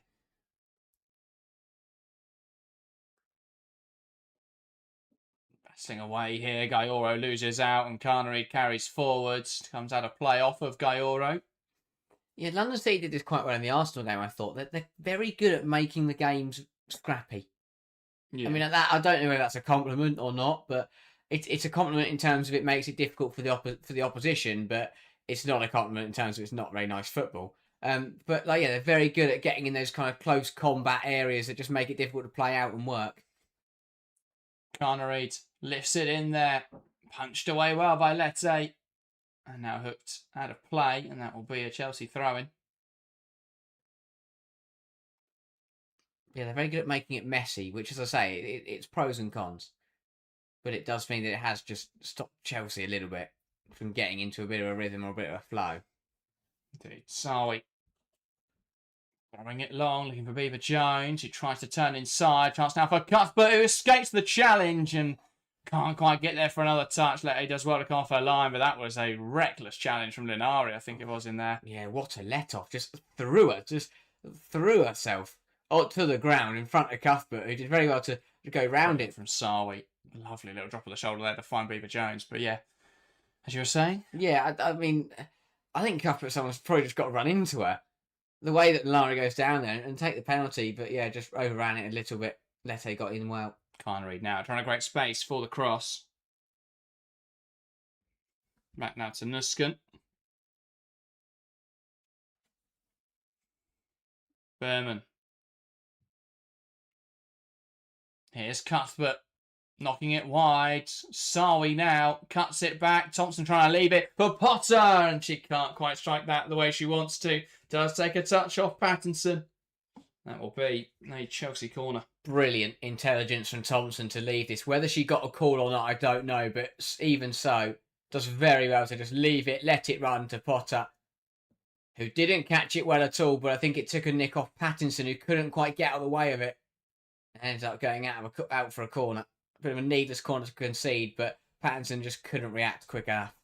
Battling away here, Gaioro loses out and Carnery carries forwards. Comes out of play off of Gaioro. Yeah, London City did this quite well in the Arsenal game, I thought. They're very good at making the games scrappy. Yeah. I mean, I don't know whether that's a compliment or not, but it's a compliment in terms of it makes it difficult for the opposition, but it's not a compliment in terms of it's not very nice football. But they're very good at getting in those kind of close combat areas that just make it difficult to play out and work. Carnery lifts it in there, punched away well by Lette, and now hooked out of play, and that will be a Chelsea throw-in. Yeah, they're very good at making it messy, which, as I say, it's pros and cons. But it does mean that it has just stopped Chelsea a little bit from getting into a bit of a rhythm or a bit of a flow. Indeed. Sawi throwing it long, looking for Beaver Jones. He tries to turn inside. Chance now for Cuthbert, who escapes the challenge and can't quite get there for another touch. Lette does well to come off her line, but that was a reckless challenge from Linari, I think it was in there. Yeah, what a let-off. Just threw herself to the ground in front of Cuthbert, who did very well to go round it. From Sawi. Lovely little drop of the shoulder there to find Beaver Jones. But yeah, as you were saying? Yeah, I mean, I think Cuthbert someone's probably just got to run into her. The way that Lara goes down there and take the penalty, but yeah, just overran it a little bit. Lette got in well. Carnery now trying to create space for the cross. Back now to Nusken. Berman. Here's Cuthbert. Knocking it wide. Sawi now cuts it back. Thompson trying to leave it for Potter. And she can't quite strike that the way she wants to. Does take a touch off Pattinson. That will be a Chelsea corner. Brilliant intelligence from Thompson to leave this. Whether she got a call or not, I don't know. But even so, does very well to just leave it, let it run to Potter, who didn't catch it well at all. But I think it took a nick off Pattinson, who couldn't quite get out of the way of it. And ended up going out for a corner. A bit of a needless corner to concede, but Pattinson just couldn't react quick enough.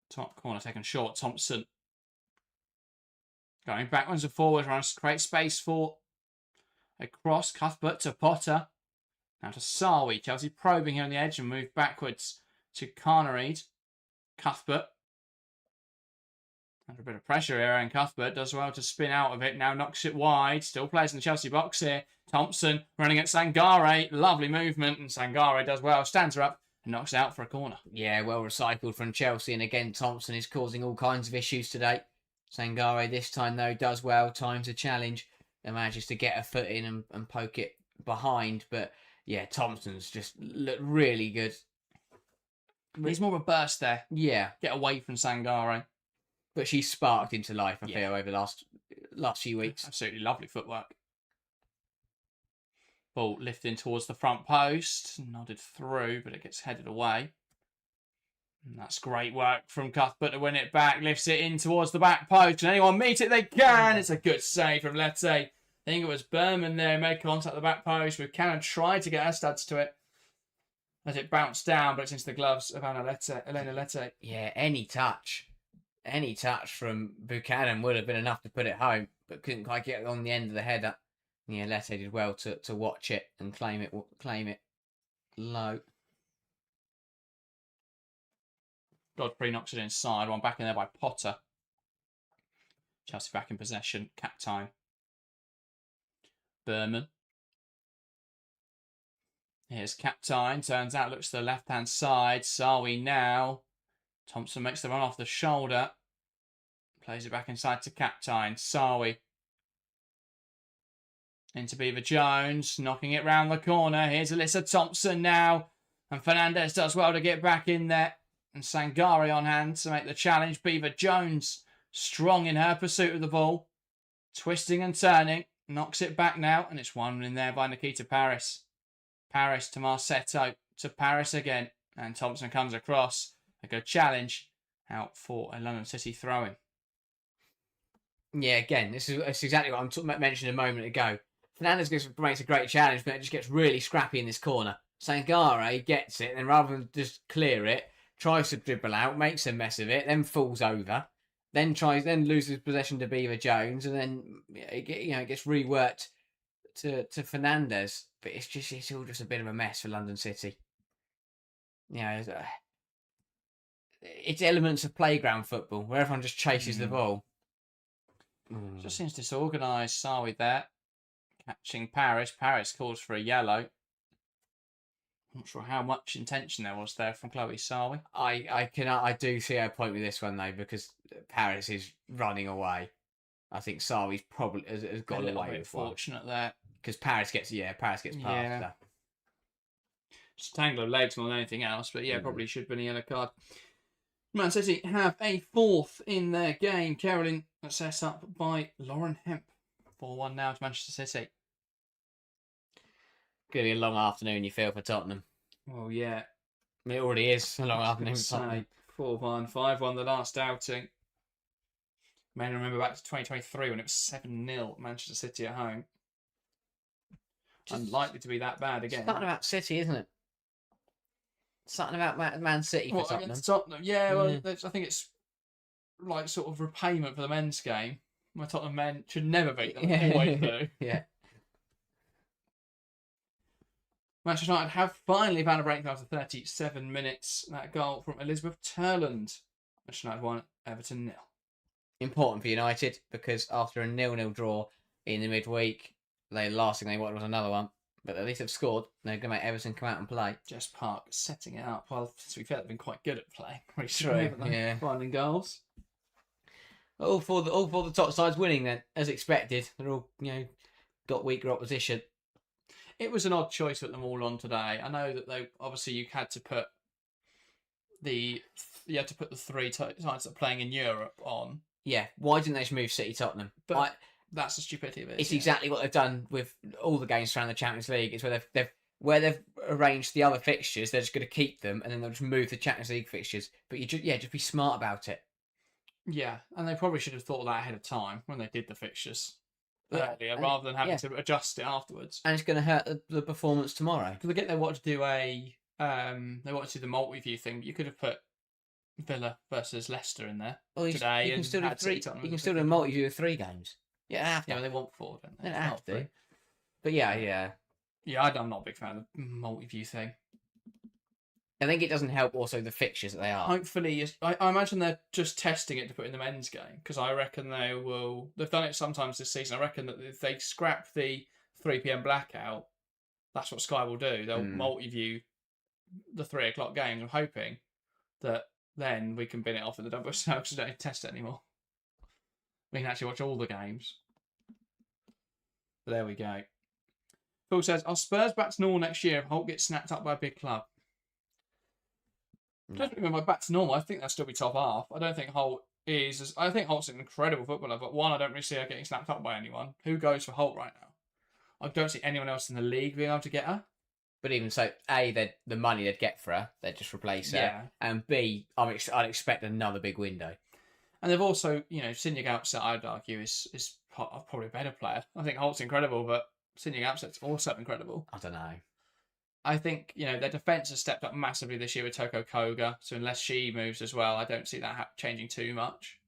Top corner taken short. Thompson going backwards and forwards, trying to create space for Across, Cuthbert to Potter. Now to Sarwi. Chelsea probing here on the edge and move backwards to Carnareed. Cuthbert. Under a bit of pressure here, and Cuthbert does well to spin out of it. Now knocks it wide. Still plays in the Chelsea box here. Thompson running at Sangare. Lovely movement, and Sangare does well. Stands her up and knocks it out for a corner. Yeah, well recycled from Chelsea. And again, Thompson is causing all kinds of issues today. Sangare this time, though, does well. Times a challenge and manages to get a foot in and poke it behind. But yeah, Thompson's just looked really good. He's more of a burst there. Yeah. Get away from Sangare. But she's sparked into life, I feel, over the last few weeks. Absolutely lovely footwork. Ball lifting towards the front post. Nodded through, but it gets headed away. And that's great work from Cuthbert to win it back. Lifts it in towards the back post. Can anyone meet it? They can. It's a good save from Lette. I think it was Berman there who made contact at the back post. With Cannon tried to get her studs to it. As it bounced down, but it's into the gloves of Elena Lette. Yeah, any touch from Buchanan would have been enough to put it home, but couldn't quite get it on the end of the header. Yeah, Lette did well to watch it and claim it low. Godfrey knocks it inside. One back in there by Potter. Chelsea back in possession. Cap time. Berman. Here's Captine. Turns out, looks to the left-hand side. Sarwi now. Thompson makes the run off the shoulder. Plays it back inside to Captine. Sarwi. Into Beaver Jones. Knocking it round the corner. Here's Alyssa Thompson now. And Fernandez does well to get back in there. And Sangare on hand to make the challenge. Beaver Jones strong in her pursuit of the ball. Twisting and turning. Knocks it back now. And it's one in there by Nikita Paris. Paris to Marsetto. To Paris again. And Thompson comes across. A good challenge. Out for a London City throw-in. Yeah, again, this is exactly what I mentioned a moment ago. Fernandez makes a great challenge, but it just gets really scrappy in this corner. Sangare gets it, and then rather than just clear it, tries to dribble out, makes a mess of it, then falls over, then loses possession to Beaver Jones, and then it gets reworked to Fernandez. But it's all just a bit of a mess for London City. It's elements of playground football where everyone just chases the ball. Just seems disorganised. Sarwi there. Catching Paris. Paris calls for a yellow. Not sure how much intention there was there from Chloe Sarwi. I do see her point with this one though, because Paris is running away. I think Sarwi's probably has got away with one. Fortunate there. Because Paris gets past her. Just tangle of legs more than anything else, but probably should have been a yellow card. Man City have a fourth in their game. Caroline set up by Lauren Hemp. 4-1 now to Manchester City. Going to be a long afternoon, you feel, for Tottenham. Well, yeah. It already is a long afternoon for Tottenham. 4-1, 5-1 the last outing. May remember back to 2023 when it was 7-0 Manchester City at home. Unlikely to be that bad again. Something about City, isn't it? Something about Man City for Tottenham. Against Tottenham. Yeah, well, I think it's like sort of repayment for the men's game. My Tottenham men should never beat them all the way through. Yeah. Manchester United have finally found a breakthrough after 37 minutes. That goal from Elizabeth Turland. Manchester United 1, Everton 0. Important for United because after a 0-0 draw in the midweek, the last thing they wanted was another one. But at least they've scored. They're going to make Everton come out and play. Jess Park setting it up. Well, to be fair, they've been quite good at playing recently, haven't they? Yeah. Finding goals. All for the top sides winning then, as expected. They're all got weaker opposition. It was an odd choice with them all on today. I know that you had to put the three sides that are playing in Europe on. Yeah, why didn't they just move City Tottenham? But that's the stupidity of it. It's exactly what they've done with all the games around the Champions League. It's where they've arranged the other fixtures. They're just going to keep them, and then they'll just move the Champions League fixtures. But just be smart about it. Yeah, and they probably should have thought of that ahead of time when they did the fixtures earlier, rather than having to adjust it afterwards. And it's going to hurt the performance tomorrow. Because they want to do the multi-view thing. But you could have put Villa versus Leicester in there today. You can still do multi-view of 3 games. Yeah, but they want 4, don't they? They don't have to. But yeah. Yeah, I'm not a big fan of the multi-view thing. I think it doesn't help also the fixtures that they are. Hopefully, I imagine they're just testing it to put in the men's game, because I reckon they've done it sometimes this season. I reckon that if they scrap the 3 p.m. blackout, that's what Sky will do. They'll multi-view the 3 o'clock games. I'm hoping that then we can bin it off at the double so because we don't test it anymore. We can actually watch all the games. But there we go. Phil says, are Spurs back to normal next year if Holt gets snapped up by a big club? I don't think we're back to normal. I think they'll still be top half. I don't think Holt is. I think Holt's an incredible footballer, but one, I don't really see her getting snapped up by anyone. Who goes for Holt right now? I don't see anyone else in the league being able to get her. But even so, A, the money they'd get for her, they'd just replace her. Yeah. And B, I'd expect another big window. And they've also, Sinja Gaupset, I'd argue, is probably a better player. I think Holt's incredible, but Sinja Gaupset's also incredible. I don't know. I think, their defence has stepped up massively this year with Toko Koga. So unless she moves as well, I don't see that changing too much.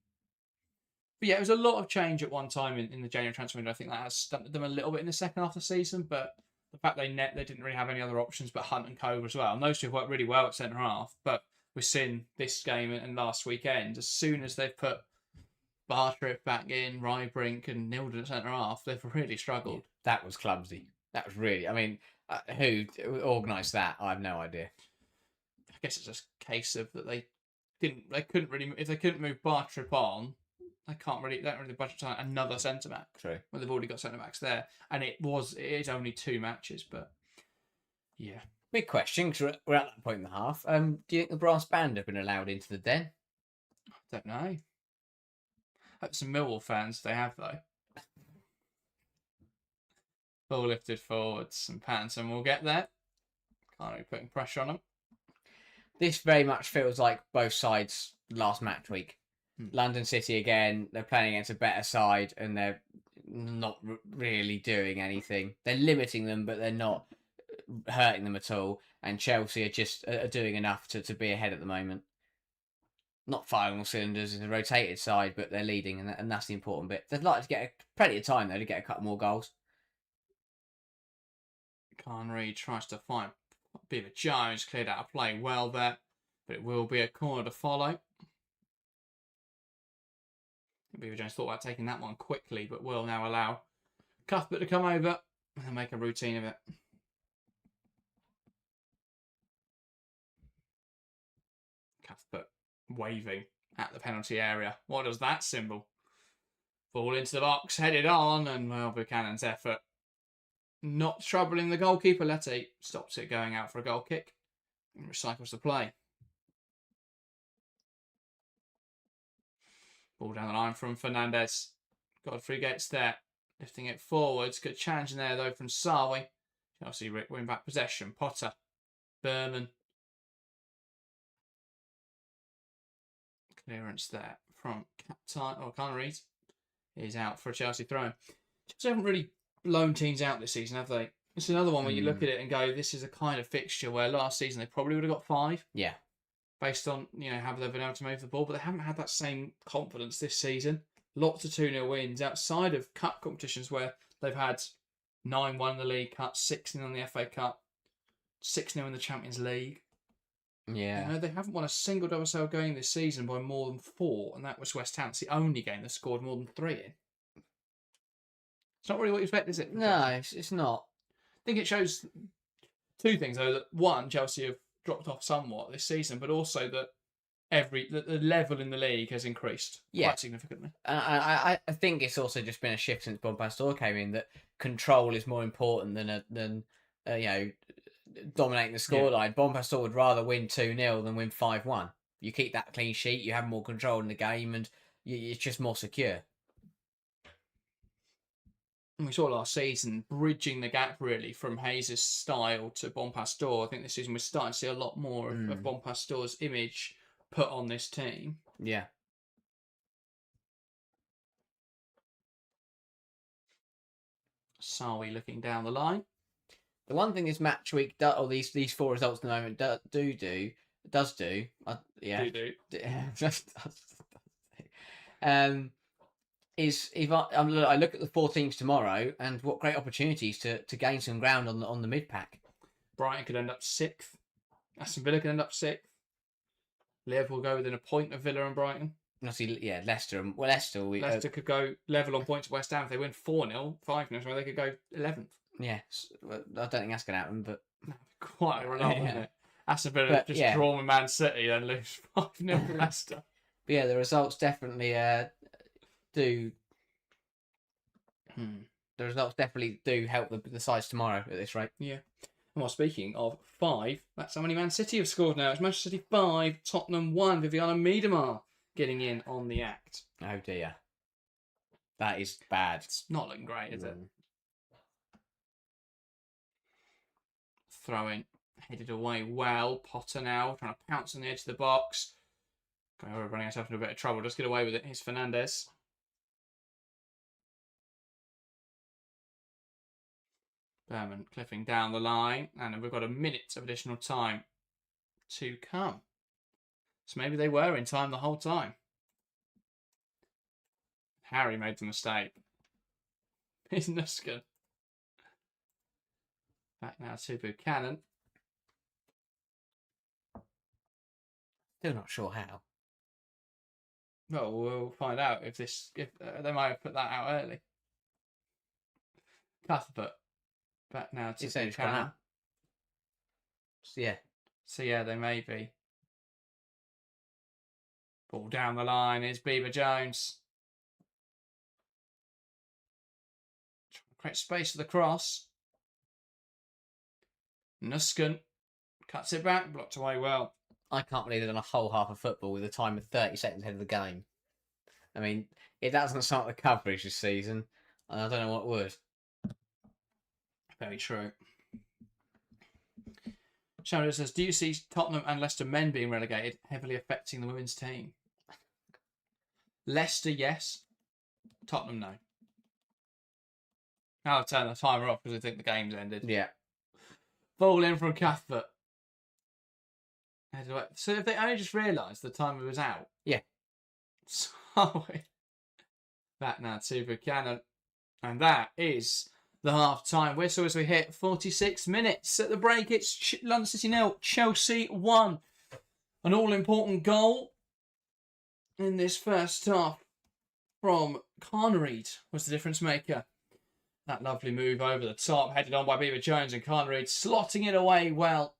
But yeah, it was a lot of change at one time in the January transfer window. I think that has stunted them a little bit in the second half of the season. But the fact they didn't really have any other options but Hunt and Koga as well. And those two have worked really well at centre half. But we've seen this game and last weekend, as soon as they've put Bartrip back in, Rybrink and Nilden at centre half, they've really struggled. That was clumsy. That was really, who organised that? I have no idea. I guess it's just a case of that they couldn't really, if they couldn't move Bartrip on, they don't really budget on another centre back. True. Well, they've already got centre backs there, and it is only 2 matches, but yeah. Big question, because we're at that point in the half. Do you think the brass band have been allowed into the den? I don't know. Hope some Millwall fans they have though. Ball lifted forwards, and Pattinson will get there. Can't really putting pressure on them. This very much feels like both sides last match week. London City again, they're playing against a better side and they're not really doing anything. They're limiting them, but they're not hurting them at all. And Chelsea are just doing enough to be ahead at the moment. Not firing all cylinders, it's a rotated side, but they're leading, and that's the important bit. They'd like to get plenty of time, though, to get a couple more goals. Connery tries to find a bit of Jones, cleared out of play well there, but it will be a corner to follow. Beaver Jones thought about taking that one quickly, but will now allow Cuthbert to come over and make a routine of it. Cuthbert waving at the penalty area. What does that symbol? Ball into the box, headed on, and well, Buchanan's effort not troubling the goalkeeper. Letty stops it going out for a goal kick and recycles the play. Ball down the line from Fernandez. Godfrey gets there, lifting it forwards. Good challenge in there though from Sarwi. Chelsea win back possession. Potter, Berman. Clearance there from Connery is out for a Chelsea throw. Chelsea haven't really blown teams out this season, have they? It's another one where you look at it and go, this is a kind of fixture where last season they probably would have got 5. Yeah. Based on, how they've been able to move the ball, but they haven't had that same confidence this season. Lots of 2-0 wins outside of cup competitions where they've had 9-1 in the League Cup, 6-0 in the FA Cup, 6-0 in the Champions League. Yeah. They haven't won a single double cell game this season by more than 4, and that was West Ham. It's the only game that scored more than 3 in. It's not really what you expect, is it? No, it's not. I think it shows 2 things, though. That one, Chelsea have dropped off somewhat this season, but also that the level in the league has increased quite significantly. I think it's also just been a shift since Bonpastor came in, that control is more important than dominating the scoreline. Bonpastor would rather win 2-0 than win 5-1. You keep that clean sheet, you have more control in the game, and it's just more secure. And we saw last season, bridging the gap really from Hayes' style to Bonpastor. I think this season we're starting to see a lot more of Bonpastor's image put on this team. Yeah. Sarwi looking down the line. The one thing this Matchweek, or these 4 results at the moment does do, is if I look at the 4 teams tomorrow, and what great opportunities to gain some ground on the mid pack. Brighton could end up 6th. Aston Villa could end up 6th. Liverpool will go within a point of Villa and Brighton. Obviously, yeah, Leicester. Leicester could go level on points with West Ham if they win 4-0, 5-0, so they could go 11th. Yeah, I don't think that's going to happen, but quite a result, isn't it? Aston Villa draw with Man City, then lose 5-0 to Leicester. But yeah, the results definitely do. The results definitely do help the sides tomorrow at this rate. Yeah. Well, speaking of 5, that's how many Man City have scored now. It's Manchester City 5, Tottenham 1. Viviana Miedema getting in on the act. Oh dear. That is bad. It's not looking great, is it? Throwing, headed away well. Potter now trying to pounce on the edge of the box. Running ourselves into a bit of trouble. Just get away with it. Here's Fernandez. Berman cliffing down the line. And we've got a minute of additional time to come. So maybe they were in time the whole time. Harry made the mistake. Here's Nuskin. Back now to Buchanan. Still not sure how. Well, we'll find out if they might have put that out early. Cuthbert. Back now to Buchanan. So yeah, they may be. Ball down the line is Bieber Jones. Trying to create space for the cross. Nuskin cuts it back, blocked away well. I can't believe they've done a whole half of football with a time of 30 seconds ahead of the game. I mean, if that doesn't start the coverage this season, I don't know what would. Very true. Shadow says, do you see Tottenham and Leicester men being relegated heavily affecting the women's team? Leicester, yes. Tottenham, no. I'll turn the timer off because I think the game's ended. Yeah. Ball in from Cuthbert. So if they only just realised the timer was out. Yeah. Sorry. Back now to Buchanan. And that is the half-time whistle as we hit 46 minutes. At the break, it's London City 0, Chelsea 1. An all-important goal in this first half from Carnereid was the difference maker. That lovely move over the top, headed on by Bieber Jones, and Carnereid slotting it away well.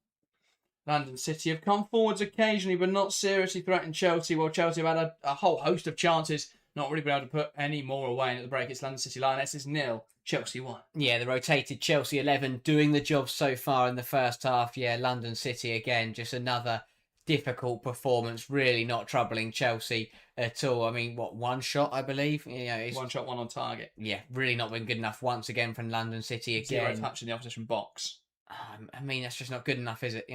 London City have come forwards occasionally, but not seriously threatened Chelsea, while Chelsea have had a whole host of chances, not really been able to put any more away. And at the break, it's London City Lionesses 0, Chelsea 1. Yeah, the rotated Chelsea 11 doing the job so far in the first half. Yeah, London City again, just another difficult performance, really not troubling Chelsea at all. I mean, one shot, I believe? It's, one shot, one on target. Yeah, really not been good enough once again from London City again. 0 touch in the opposition box. I mean, that's just not good enough, is it?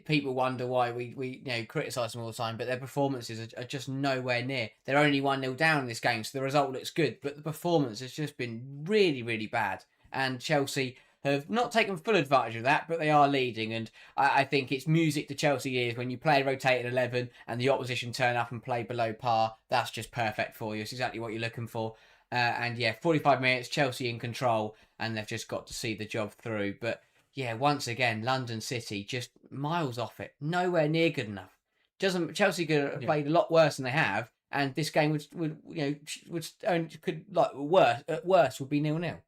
People wonder why we criticise them all the time, but their performances are just nowhere near. They're only 1-0 down in this game, so the result looks good, but the performance has just been really, really bad. And Chelsea have not taken full advantage of that, but they are leading, and I think it's music to Chelsea ears when you play a rotated 11 and the opposition turn up and play below par. That's just perfect for you. It's exactly what you're looking for. And yeah, 45 minutes, Chelsea in control, and they've just got to see the job through. But yeah, once again, London City just miles off it. Nowhere near good enough. Chelsea could have played a lot worse than they have, and this game at worst would be 0-0.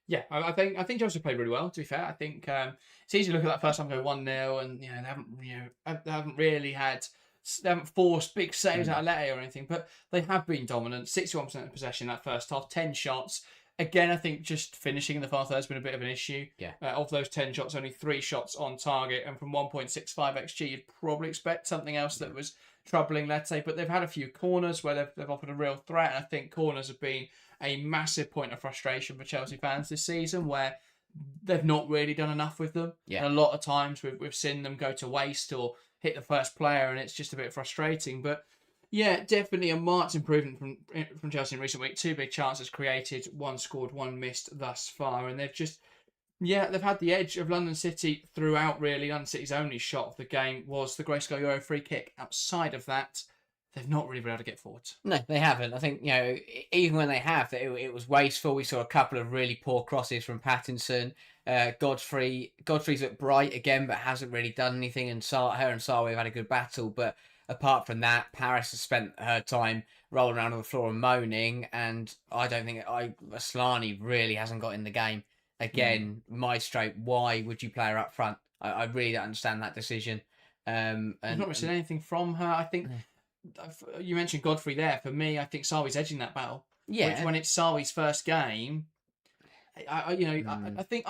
Yeah, I think Chelsea played really well. To be fair, I think it's easy to look at that first time go 1-0, and they haven't forced big saves out of Lette or anything, but they have been dominant. 61% of possession that first half, 10 shots. Again, I think just finishing in the final third has been a bit of an issue. Yeah. Of those 10 shots, only 3 shots on target, and from 1.65 XG, you'd probably expect something else that was troubling Lette. But they've had a few corners where they've offered a real threat, and I think corners have been a massive point of frustration for Chelsea fans this season, where they've not really done enough with them. Yeah. And a lot of times we've seen them go to waste or hit the first player, and it's just a bit frustrating. But yeah, definitely a marked improvement from Chelsea in recent week. 2 big chances created, 1 scored, 1 missed thus far, and they've had the edge of London City throughout. Really, London City's only shot of the game was the Grace Euro free kick. Outside of that, they've not really been able to get forwards. No, they haven't. I think, even when they have, it was wasteful. We saw a couple of really poor crosses from Pattinson. Godfrey's looked bright again, but hasn't really done anything. And her and Sarwe have had a good battle. But apart from that, Paris has spent her time rolling around on the floor and moaning. And I don't think Asllani really hasn't got in the game. Again, Maestre, why would you play her up front? I really don't understand that decision. I've not really seen anything from her. I think you mentioned Godfrey there. For me, I think Sarwe's edging that battle. Yeah. Which, when it's Sarwe's first game, I think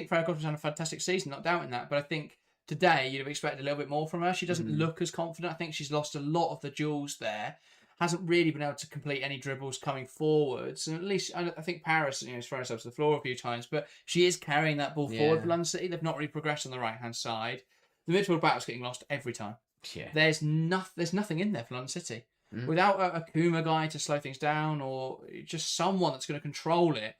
Freya Godfrey's had a fantastic season, not doubting that. But I think today you'd have expected a little bit more from her. She doesn't look as confident. I think she's lost a lot of the duels there. Hasn't really been able to complete any dribbles coming forwards. And at least I think Paris, has thrown herself to the floor a few times, but she is carrying that ball forward for London City. They've not really progressed on the right hand side. The midfield battle's getting lost every time. Yeah. There's nothing in there for London City. Without a Kuma guy to slow things down, or just someone that's going to control it.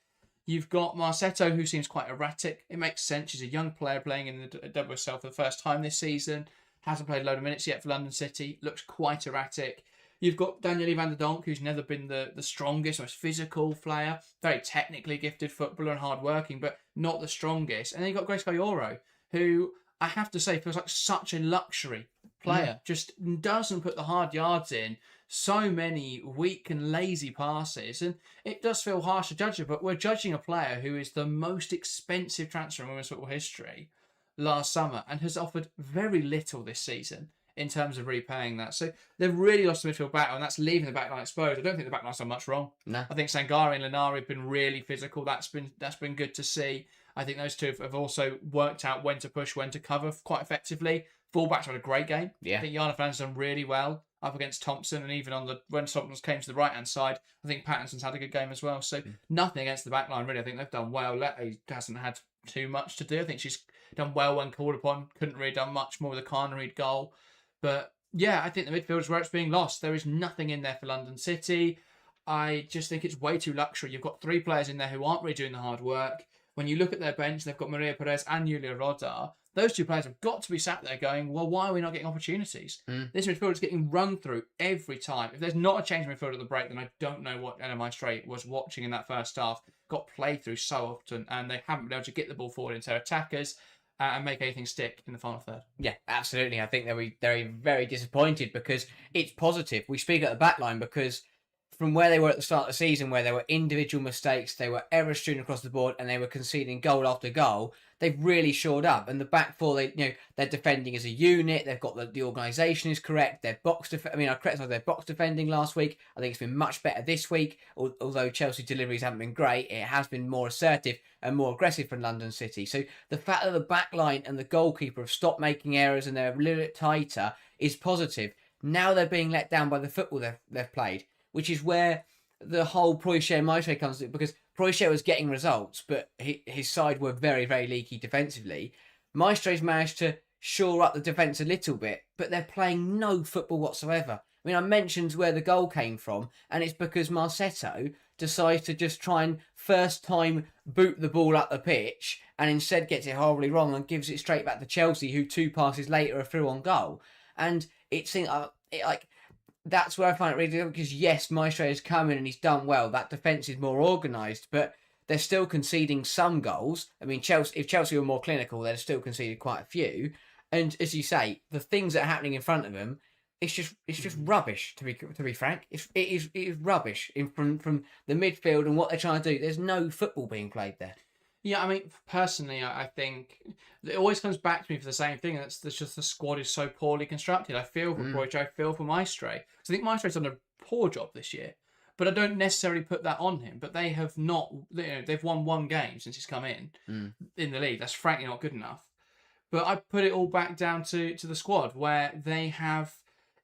You've got Marsetto, who seems quite erratic. It makes sense. She's a young player playing in the WSL for the first time this season. Hasn't played a load of minutes yet for London City. Looks quite erratic. You've got Danielle van der Donk, who's never been the strongest, most physical player. Very technically gifted footballer and hard-working, but not the strongest. And then you've got Grace Bayoro, who I have to say feels like such a luxury player. Just doesn't put the hard yards in. So many weak and lazy passes. And it does feel harsh to judge her, but we're judging a player who is the most expensive transfer in women's football history last summer and has offered very little this season in terms of repaying that. So they've really lost the midfield battle, and that's leaving the backline exposed. I don't think the backline's done much wrong. No. I think Sangari and Linari have been really physical. That's been good to see. I think those two have also worked out when to push, when to cover quite effectively. Fullbacks had a great game. Yeah. I think Jana Fernandez done really well up against Thompson, and even when Thompson came to the right-hand side, I think Pattinson's had a good game as well. So nothing against the backline, really. I think they've done well. Lette hasn't had too much to do. I think she's done well when called upon. Couldn't really done much more with a Carnerie goal. But yeah, I think the midfield is where it's being lost. There is nothing in there for London City. I just think it's way too luxury. You've got three players in there who aren't really doing the hard work. When you look at their bench, they've got Maria Perez and Julia Rodar. Those two players have got to be sat there going, well, why are we not getting opportunities? This midfield is getting run through every time. If there's not a change in midfield at the break, then I don't know what Eder Maestre was watching in that first half. Got played through so often, and they haven't been able to get the ball forward into attackers and make anything stick in the final third. Yeah, absolutely. I think they're very, very disappointed because it's positive. We speak at the back line because from where they were at the start of the season, where there were individual mistakes, they were errors strewn across the board, and they were conceding goal after goal, they've really shored up. And the back four, they're defending as a unit. They've got the organisation is correct. Their I criticised their box defending last week. I think it's been much better this week. Although Chelsea deliveries haven't been great, it has been more assertive and more aggressive from London City. So the fact that the back line and the goalkeeper have stopped making errors and they're a little bit tighter is positive. Now they're being let down by the football they've played, which is where the whole Proichet-Maestre comes to, because Proichet was getting results, but his side were very, very leaky defensively. Maestre's managed to shore up the defence a little bit, but they're playing no football whatsoever. I mean, I mentioned where the goal came from, and it's because Marsetto decides to just try and first time boot the ball up the pitch, and instead gets it horribly wrong and gives it straight back to Chelsea, who 2 passes later are through on goal. And that's where I find it really difficult, because yes, Maestre has come in and he's done well. That defence is more organised, but they're still conceding some goals. I mean, if Chelsea were more clinical, they'd still conceded quite a few. And as you say, the things that are happening in front of them, it's just rubbish. To be frank, it is rubbish from the midfield and what they're trying to do. There's no football being played there. Yeah, I mean, personally, I think it always comes back to me for the same thing. That's just the squad is so poorly constructed. I feel for Proichet, I feel for Maestre. So I think Maestre's done a poor job this year, but I don't necessarily put that on him. But they have not, they've won 1 game since he's come in the league. That's frankly not good enough. But I put it all back down to the squad, where they have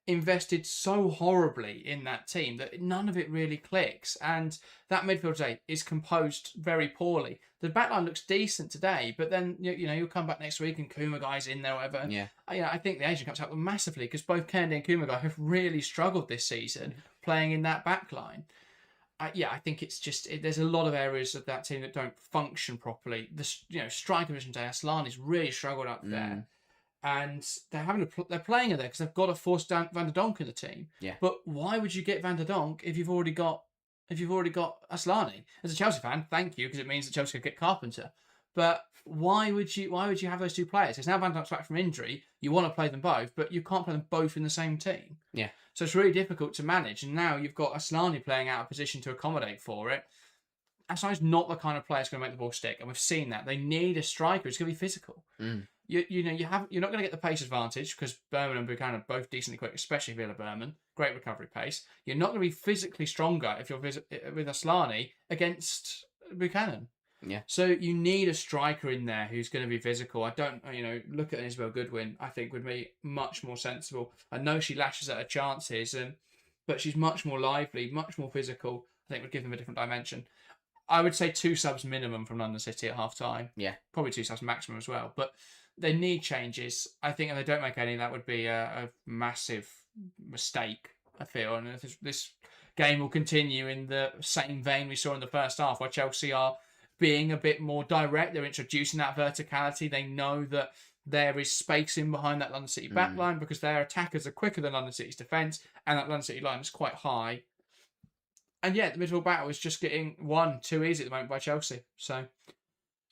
invested so horribly in that team that none of it really clicks, and that midfield today is composed very poorly. The backline looks decent today, but then you'll come back next week and Kumagai's in there or whatever. Yeah. I think the Asian Cup's helped them massively, because both Kennedy and Kumagai have really struggled this season playing in that backline. I think it's just there's a lot of areas of that team that don't function properly. The striker position today, Asllani's really struggled up there. and they're playing her there because they've got to force Van der Donk in the team. Yeah. But why would you get Van der Donk if you've already got Aslani? As a Chelsea fan, thank you, because it means that Chelsea could get Carpenter. But why would you have those two players? Because now Van der Donk's back from injury, you want to play them both, but you can't play them both in the same team. Yeah. So it's really difficult to manage. And now you've got Aslani playing out of position to accommodate for it. Aslani's not the kind of player that's going to make the ball stick, and we've seen that. They need a striker who's going to be physical. You're not going to get the pace advantage because Berman and Buchanan are both decently quick, especially Villa Berman. Great recovery pace. You're not going to be physically stronger if you're with Aslani against Buchanan. Yeah. So you need a striker in there who's going to be physical. I don't, look at Isabel Goodwin. I think would be much more sensible. I know she lashes at her chances, but she's much more lively, much more physical. I think would give them a different dimension. I would say 2 subs minimum from London City at half time. Yeah. Probably 2 subs maximum as well. But they need changes. I think if they don't make any, that would be a massive mistake, I feel. And this game will continue in the same vein we saw in the first half, where Chelsea are being a bit more direct. They're introducing that verticality. They know that there is space in behind that London City backline because their attackers are quicker than London City's defence, and that London City line is quite high. And yeah, the midfield battle is just getting too easy at the moment by Chelsea. So,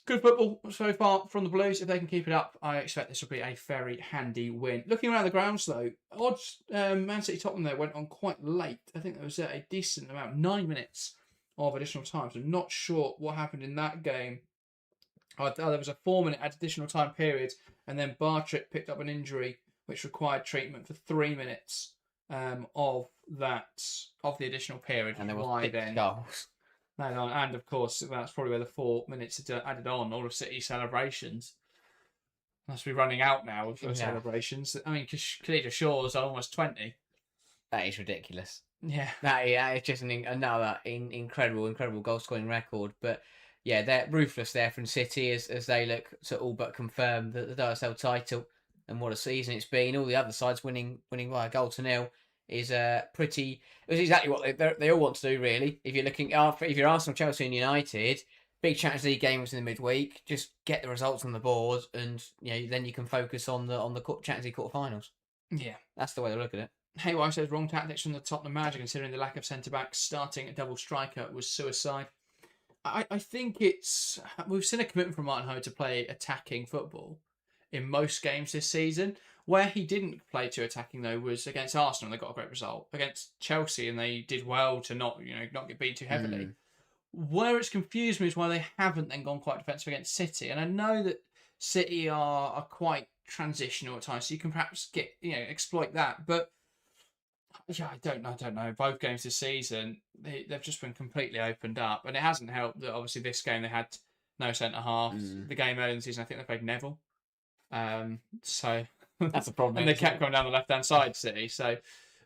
good football so far from the Blues. If they can keep it up, I expect this will be a very handy win. Looking around the grounds, though, odds Man City Tottenham there went on quite late. I think there was a decent amount, 9 minutes of additional time. So, not sure what happened in that game. There was a 4-minute additional time period, and then Bartrick picked up an injury which required treatment for 3 minutes of the additional period. And there were 6 goals. And of course, that's probably where the 4 minutes added on. All of City celebrations must be running out now of those celebrations. I mean, Khadija Shaw's are almost 20. That is ridiculous. Yeah. That is just another incredible goal scoring record. But yeah, they're ruthless there from City as they look to all but confirm the WSL title. And what a season it's been. All the other sides winning by a 1-0 is pretty. It was exactly what they all want to do, really. If you're Arsenal, Chelsea, and United, big Champions League games in the midweek, just get the results on the board, and then you can focus on the Champions League quarterfinals. Yeah, that's the way to look at it. Haywire says wrong tactics from the Tottenham manager, considering the lack of centre backs. Starting a double striker was suicide. I think we've seen a commitment from Martin Ho to play attacking football in most games this season. Where he didn't play too attacking, though, was against Arsenal, and they got a great result. Against Chelsea, and they did well to not get beat too heavily. Where it's confused me is why they haven't then gone quite defensive against City. And I know that City are quite transitional at times, so you can perhaps exploit that. But yeah, I don't know. Both games this season, they've just been completely opened up, and it hasn't helped that obviously this game they had no centre halves. The game earlier in the season, I think they played Neville. So that's a problem. And they kept going down the left-hand side, City. So,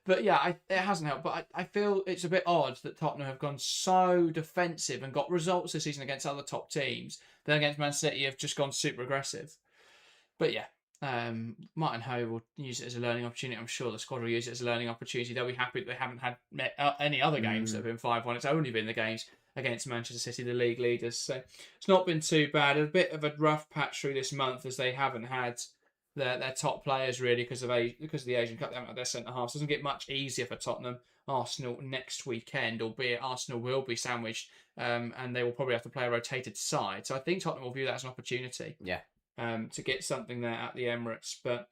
but yeah, it hasn't helped. But I feel it's a bit odd that Tottenham have gone so defensive and got results this season against other top teams. Then against Man City have just gone super aggressive. But yeah, Martin Ho will use it as a learning opportunity. I'm sure the squad will use it as a learning opportunity. They'll be happy that they haven't had any other games that have been 5-1. It's only been the games against Manchester City, the league leaders. So it's not been too bad. A bit of a rough patch through this month as they haven't had their top players really because of the Asian Cup. They haven't had their centre halves. Doesn't get much easier for Tottenham. Arsenal next weekend, albeit Arsenal will be sandwiched, and they will probably have to play a rotated side. So I think Tottenham will view that as an opportunity. Yeah. To get something there at the Emirates, but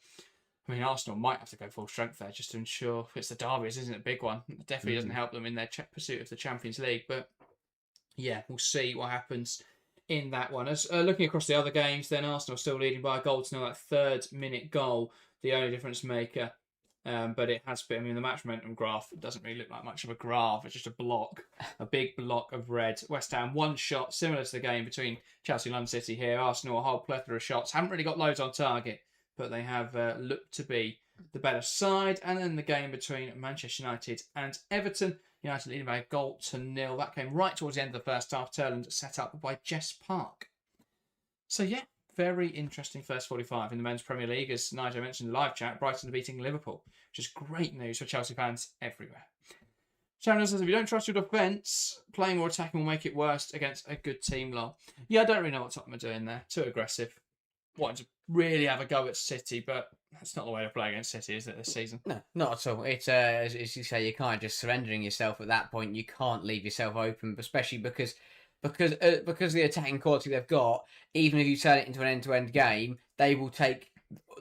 I mean Arsenal might have to go full strength there just to ensure it's the derbies, isn't it? A big one. It definitely doesn't help them in their pursuit of the Champions League, but yeah, we'll see what happens in that one. As looking across the other games, then Arsenal still leading by a goal to that 3rd-minute goal, the only difference maker. But it has been, I mean, the match momentum graph doesn't really look like much of a graph. It's just a block, a big block of red. West Ham, one shot, similar to the game between Chelsea and London City here. Arsenal, a whole plethora of shots. Haven't really got loads on target, but they have looked to be the better side. And then the game between Manchester United and Everton. United leading by a 1-0. That came right towards the end of the first half. Turland set up by Jess Park. So, yeah, very interesting first 45 in the Men's Premier League. As Nigel mentioned in the live chat, Brighton are beating Liverpool, which is great news for Chelsea fans everywhere. Sharon says, if you don't trust your defence, playing more attacking will make it worse against a good team, lol. Yeah, I don't really know what Tottenham are doing there. Too aggressive. wanting to really have a go at City, but that's not the way to play against City, is it, this season? No, not at all. It's as you say, you're kind of just surrendering yourself at that point. You can't leave yourself open, especially because the attacking quality they've got. Even if you turn it into an end-to-end game, they will take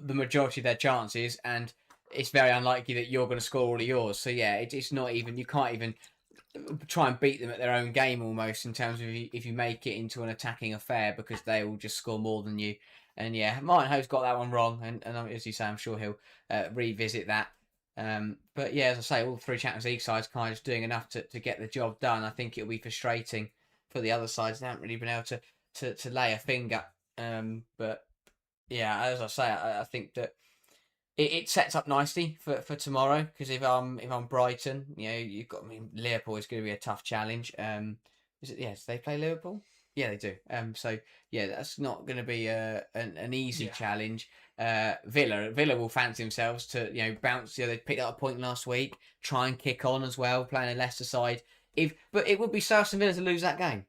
the majority of their chances, and it's very unlikely that you're going to score all of yours. So yeah, it's not even, you can't even try and beat them at their own game almost, in terms of if you make it into an attacking affair, because they will just score more than you. And yeah, Martin Ho's got that one wrong, and as you say, I'm sure he'll revisit that. But yeah, as I say, all three Champions League sides kind of just doing enough to get the job done. I think it'll be frustrating for the other sides. They haven't really been able to lay a finger. But yeah, as I say, I think that it sets up nicely for tomorrow, because if I'm Brighton, you've got, I mean, Liverpool is going to be a tough challenge. Is it? Yes, they play Liverpool. Yeah, they do. So yeah, that's not going to be an easy challenge. Villa will fancy themselves to bounce. They picked up a point last week. Try and kick on as well, playing a Leicester side. But it would be Aston Villa to lose that game,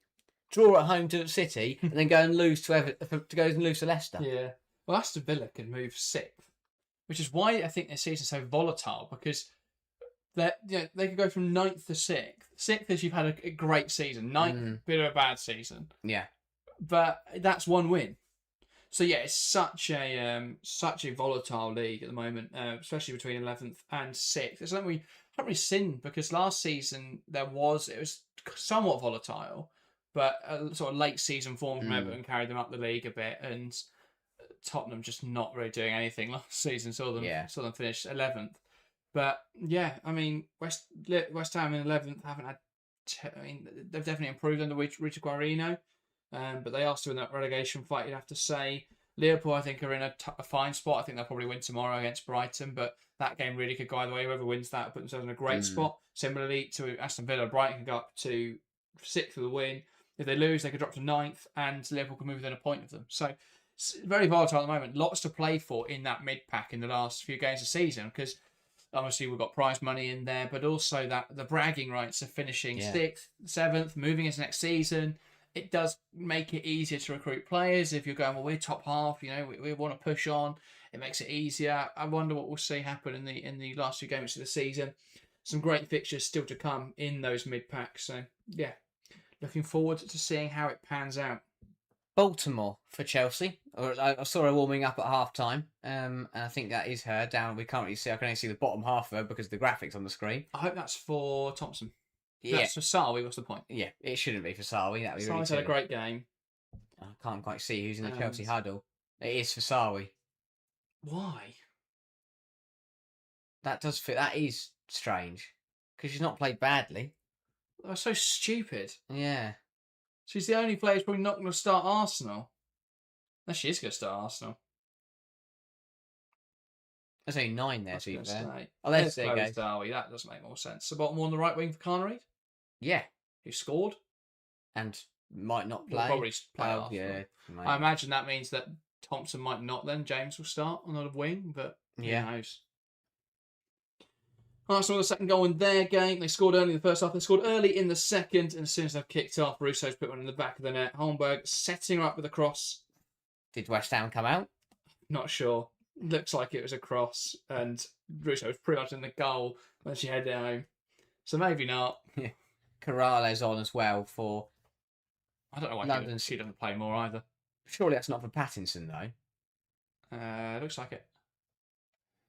draw at home to City, and then go and lose to Leicester. Yeah. Well, Aston Villa can move sixth, which is why I think this season's so volatile, because they could go from 9th to 6th. 6th is you've had a great season. 9th, bit of a bad season. Yeah. But that's one win. So yeah, it's such a volatile league at the moment, especially between 11th and 6th. It's something we haven't really seen, because last season it was somewhat volatile, but a sort of late season form from Everton carried them up the league a bit, and Tottenham just not really doing anything last season. Saw them finish 11th. But yeah, I mean, West Ham in 11th haven't had. They've definitely improved under Rita Guarino, but they are still in that relegation fight, you'd have to say. Liverpool, I think, are in a fine spot. I think they'll probably win tomorrow against Brighton, but that game really could go either way. Whoever wins that will put themselves in a great spot. Similarly to Aston Villa, Brighton can go up to 6th with a win. If they lose, they could drop to 9th, and Liverpool can move within a point of them. So it's very volatile at the moment. Lots to play for in that mid-pack in the last few games of the season, because obviously we've got prize money in there, but also that the bragging rights of finishing 6th, 7th, moving into next season. It does make it easier to recruit players. If you're going, well, we're top half, we want to push on. It makes it easier. I wonder what we'll see happen in the last few games of the season. Some great fixtures still to come in those mid-packs. So, yeah, looking forward to seeing how it pans out. Baltimore for Chelsea. I saw her warming up at half time, and I think that is her down. We can't really see. I can only see the bottom half of her because of the graphics on the screen. I hope that's for Thompson. Yeah. That's for Sarwi. What's the point? Yeah, it shouldn't be for Sarwi. That'd be Sarwi's really had a great game. I can't quite see who's in the Chelsea huddle. It is for Sarwi. Why? That does fit. That is strange, because she's not played badly. That's so stupid. Yeah. She's the only player who's probably not going to start Arsenal. No, she is going to start Arsenal. There's only 9 there, to be fair. Oh, there you go. Darby. That does make more sense. So bottom on the right wing for Carnery? Yeah. Who scored? And might not play. Will probably play after. Yeah. I imagine that means that Thompson might not then. James will start on the wing, but who knows? Arsenal with the second goal in their game. They scored early in the first half. They scored early in the second, and as soon as they've kicked off, Russo's put one in the back of the net. Holmberg setting her up with a cross. Did West Ham come out? Not sure. Looks like it was a cross, and Russo was pretty much in the goal when she headed home. So maybe not. Yeah. Corrales on as well for. I don't know why she doesn't play more either. Surely that's not for Pattinson though. Looks like it.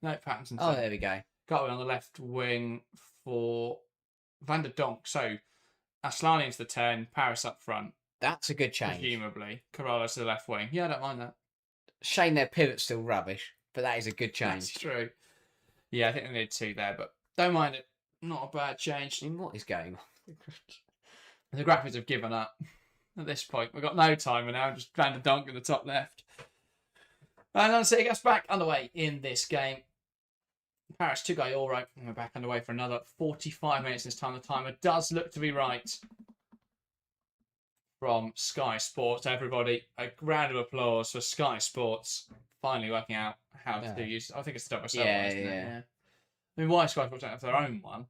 No, Pattinson. Oh, there we go. Got one on the left wing for Van der Donk. So Aslani into the 10, Paris up front. That's a good change. Presumably. Corrales to the left wing. Yeah, I don't mind that. Shame their pivot's still rubbish, but that is a good change. That's true. Yeah, I think they need 2 there, but don't mind it. Not a bad change. I mean, what is going on? The graphics have given up at this point. We've got no timer now, just Van der Donk in the top left. And London City gets back underway in this game. Paris 2 go all right, and we're back underway for another 45 minutes this time. The timer does look to be right. From Sky Sports, everybody, a round of applause for Sky Sports finally working out how to use. I think it's the WSL, isn't it? Yeah. I mean, why Sky Sports don't have their own one?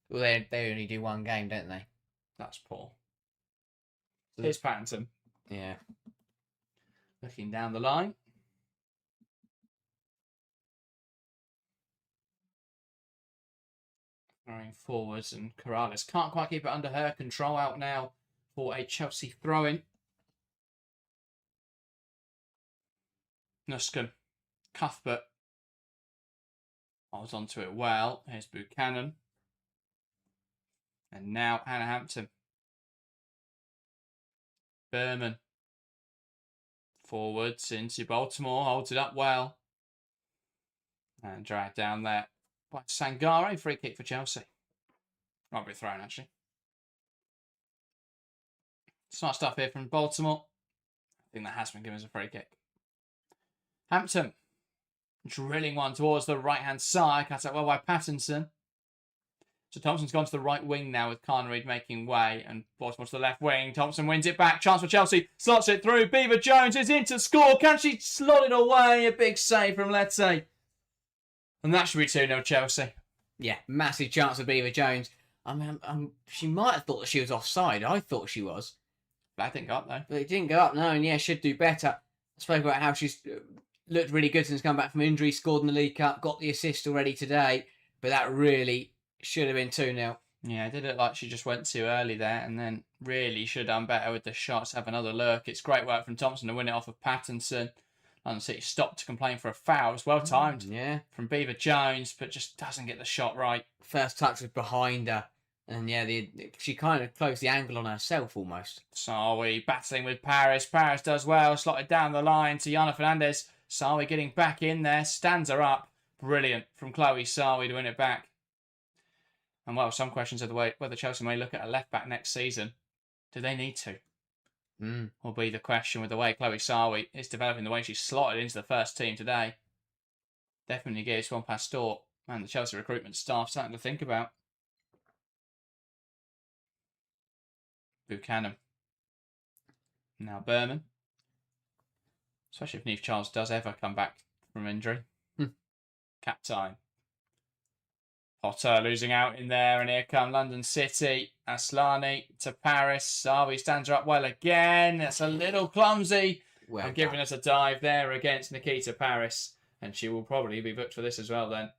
Well, they only do one game, don't they? That's poor. Here's Pattinson. Yeah. Looking down the line. Throwing forwards, and Corrales can't quite keep it under her control. Out now for a Chelsea throw-in. Nuskin, Cuthbert holds onto it well. Here's Buchanan. And now Hannah Hampton. Berman. Forwards into Baltimore. Holds it up well. And dragged down there by Sangare. Free kick for Chelsea. Might be thrown, actually. Smart stuff here from Baltimore. I think that has been given as a free kick. Hampton. Drilling one towards the right-hand side. Cut out well by Pattinson. So Thompson's gone to the right wing now with Carnreid making way. And Baltimore to the left wing. Thompson wins it back. Chance for Chelsea. Slots it through. Beaver Jones is in to score. Can she slot it away? A big save from Letty. And that should be 2-0 Chelsea. Yeah, massive chance of Beaver Jones. I mean, she might have thought that she was offside. I thought she was. That didn't go up, though. But it didn't go up, no. And yeah, should do better. I spoke about how she's looked really good since come back from injury. Scored in the League Cup. Got the assist already today. But that really should have been 2-0. Yeah, it did look like she just went too early there and then really should have done better with the shots. Have another look. It's great work from Thompson to win it off of Pattinson. London City stopped to complain for a foul. It's well timed from Beaver Jones, but just doesn't get the shot right. First touch was behind her. And yeah, she kind of closed the angle on herself almost. Sawi battling with Paris. Paris does well. Slotted down the line to Yana Fernandez. Sawi getting back in there. Stands her up. Brilliant from Chloe Sawi to win it back. And well, some questions of the way whether Chelsea may look at a left back next season. Do they need to? Will be the question with the way Chloe Sawi is developing, the way she's slotted into the first team today. Definitely gives Juan Pastor and the Chelsea recruitment staff something to think about. Buchanan. Now Berman. Especially if Neve Charles does ever come back from injury. Cap time. Potter losing out in there, and here come London City. Aslani to Paris. Sawi stands her up well again. That's a little clumsy. Well I'm giving us a dive there against Nikita Paris, and she will probably be booked for this as well then.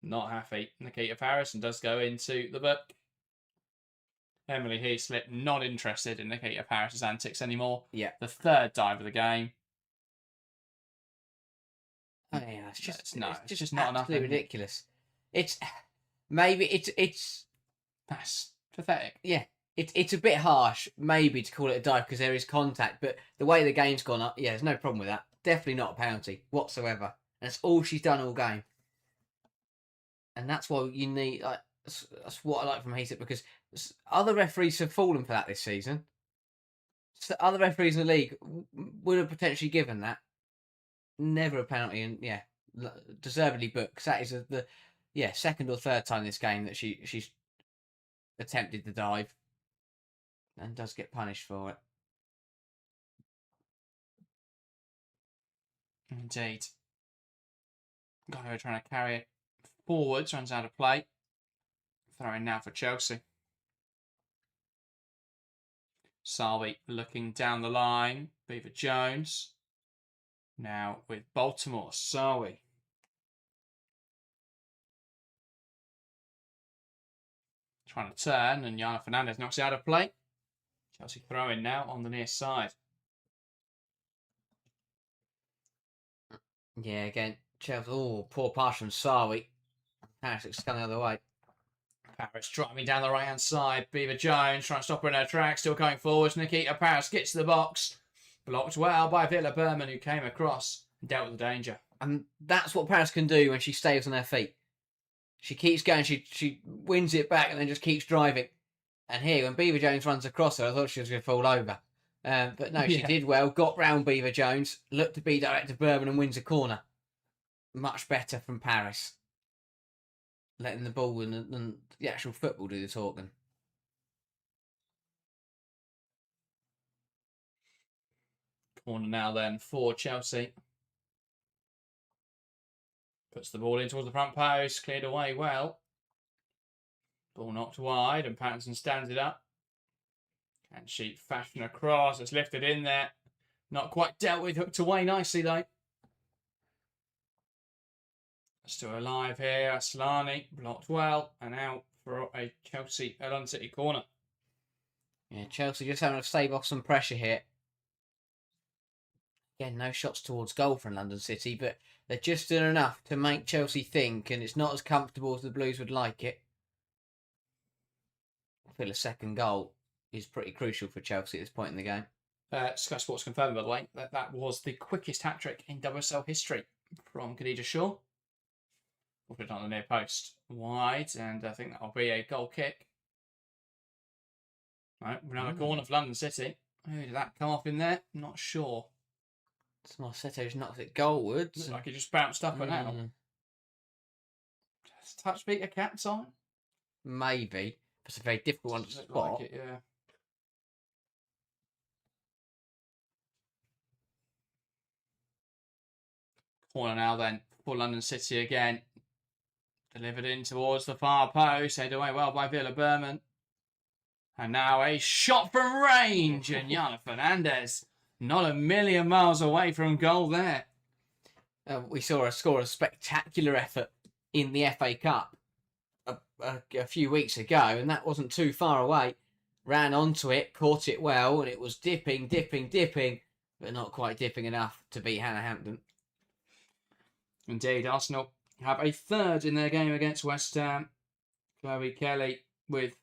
Not happy. Nikita Paris, and does go into the book. Emily Heaslip not interested in Nikita Paris' antics anymore. Yeah. The third dive of the game. Oh yeah, it's just not enough. Absolutely ridiculous. It's that's pathetic. Yeah, it's a bit harsh maybe to call it a dive because there is contact, but the way the game's gone up, yeah, there's no problem with that. Definitely not a penalty whatsoever. And that's all she's done all game. And that's why you need that's what I like from Heath because other referees have fallen for that this season. So other referees in the league would have potentially given that. Never a penalty, and yeah, deservedly booked. Cause that is the second or third time this game that she's attempted the dive, and does get punished for it. Indeed. Guy trying to carry it forwards, runs out of play. Throwing now for Chelsea. Sawi looking down the line. Beaver Jones. Now with Baltimore, Sawi. Trying to turn, and Yana Fernandez knocks it out of play. Chelsea throwing now on the near side. Yeah, again, Chelsea. Oh, poor pass from Sawi. Paris looks coming the other way. Paris driving down the right-hand side. Beaver Jones trying to stop her in her track. Still going forwards. Nikita Paris gets to the box. Blocked well by Villa Berman, who came across and dealt with the danger. And that's what Paris can do when she stays on her feet. She keeps going. She wins it back and then just keeps driving. And here, when Beaver Jones runs across her, I thought she was going to fall over. But no, she did well. Got round Beaver Jones. Looked to be direct to Berman and wins a corner. Much better from Paris. Letting the ball and the actual football do the talking. Corner now then for Chelsea. Puts the ball in towards the front post. Cleared away well. Ball knocked wide and Pattinson stands it up. Can she fashion a cross? It's lifted in there. Not quite dealt with. Hooked away nicely though. Still alive here. Aslani blocked well and out for a London City corner. Yeah, Chelsea just having to stave off some pressure here. Again, no shots towards goal from London City, but they're just doing enough to make Chelsea think, and it's not as comfortable as the Blues would like it. I feel a second goal is pretty crucial for Chelsea at this point in the game. Sky Sports confirmed, by the way, that was the quickest hat-trick in WSL history from Khadija Shaw. We'll put it on the near post. Wide, and I think that'll be a goal kick. Right, another corner for London City. Who did that come off in there? Not sure. Marsetto's knocked it goalwards. Looks like he just bounced up and out. Touch beat a cat's on? Maybe. It's a very difficult one to spot. Like it, yeah. Corner now then for London City again. Delivered in towards the far post. Headed away well by Villa Berman. And now a shot from range. And Yana Fernandez not a million miles away from goal there. We saw her score a spectacular effort in the FA Cup a few weeks ago, and that wasn't too far away. Ran onto it, caught it well, and it was dipping, but not quite dipping enough to beat Hannah Hampton. Indeed, Arsenal have a third in their game against West Ham. Chloe Kelly with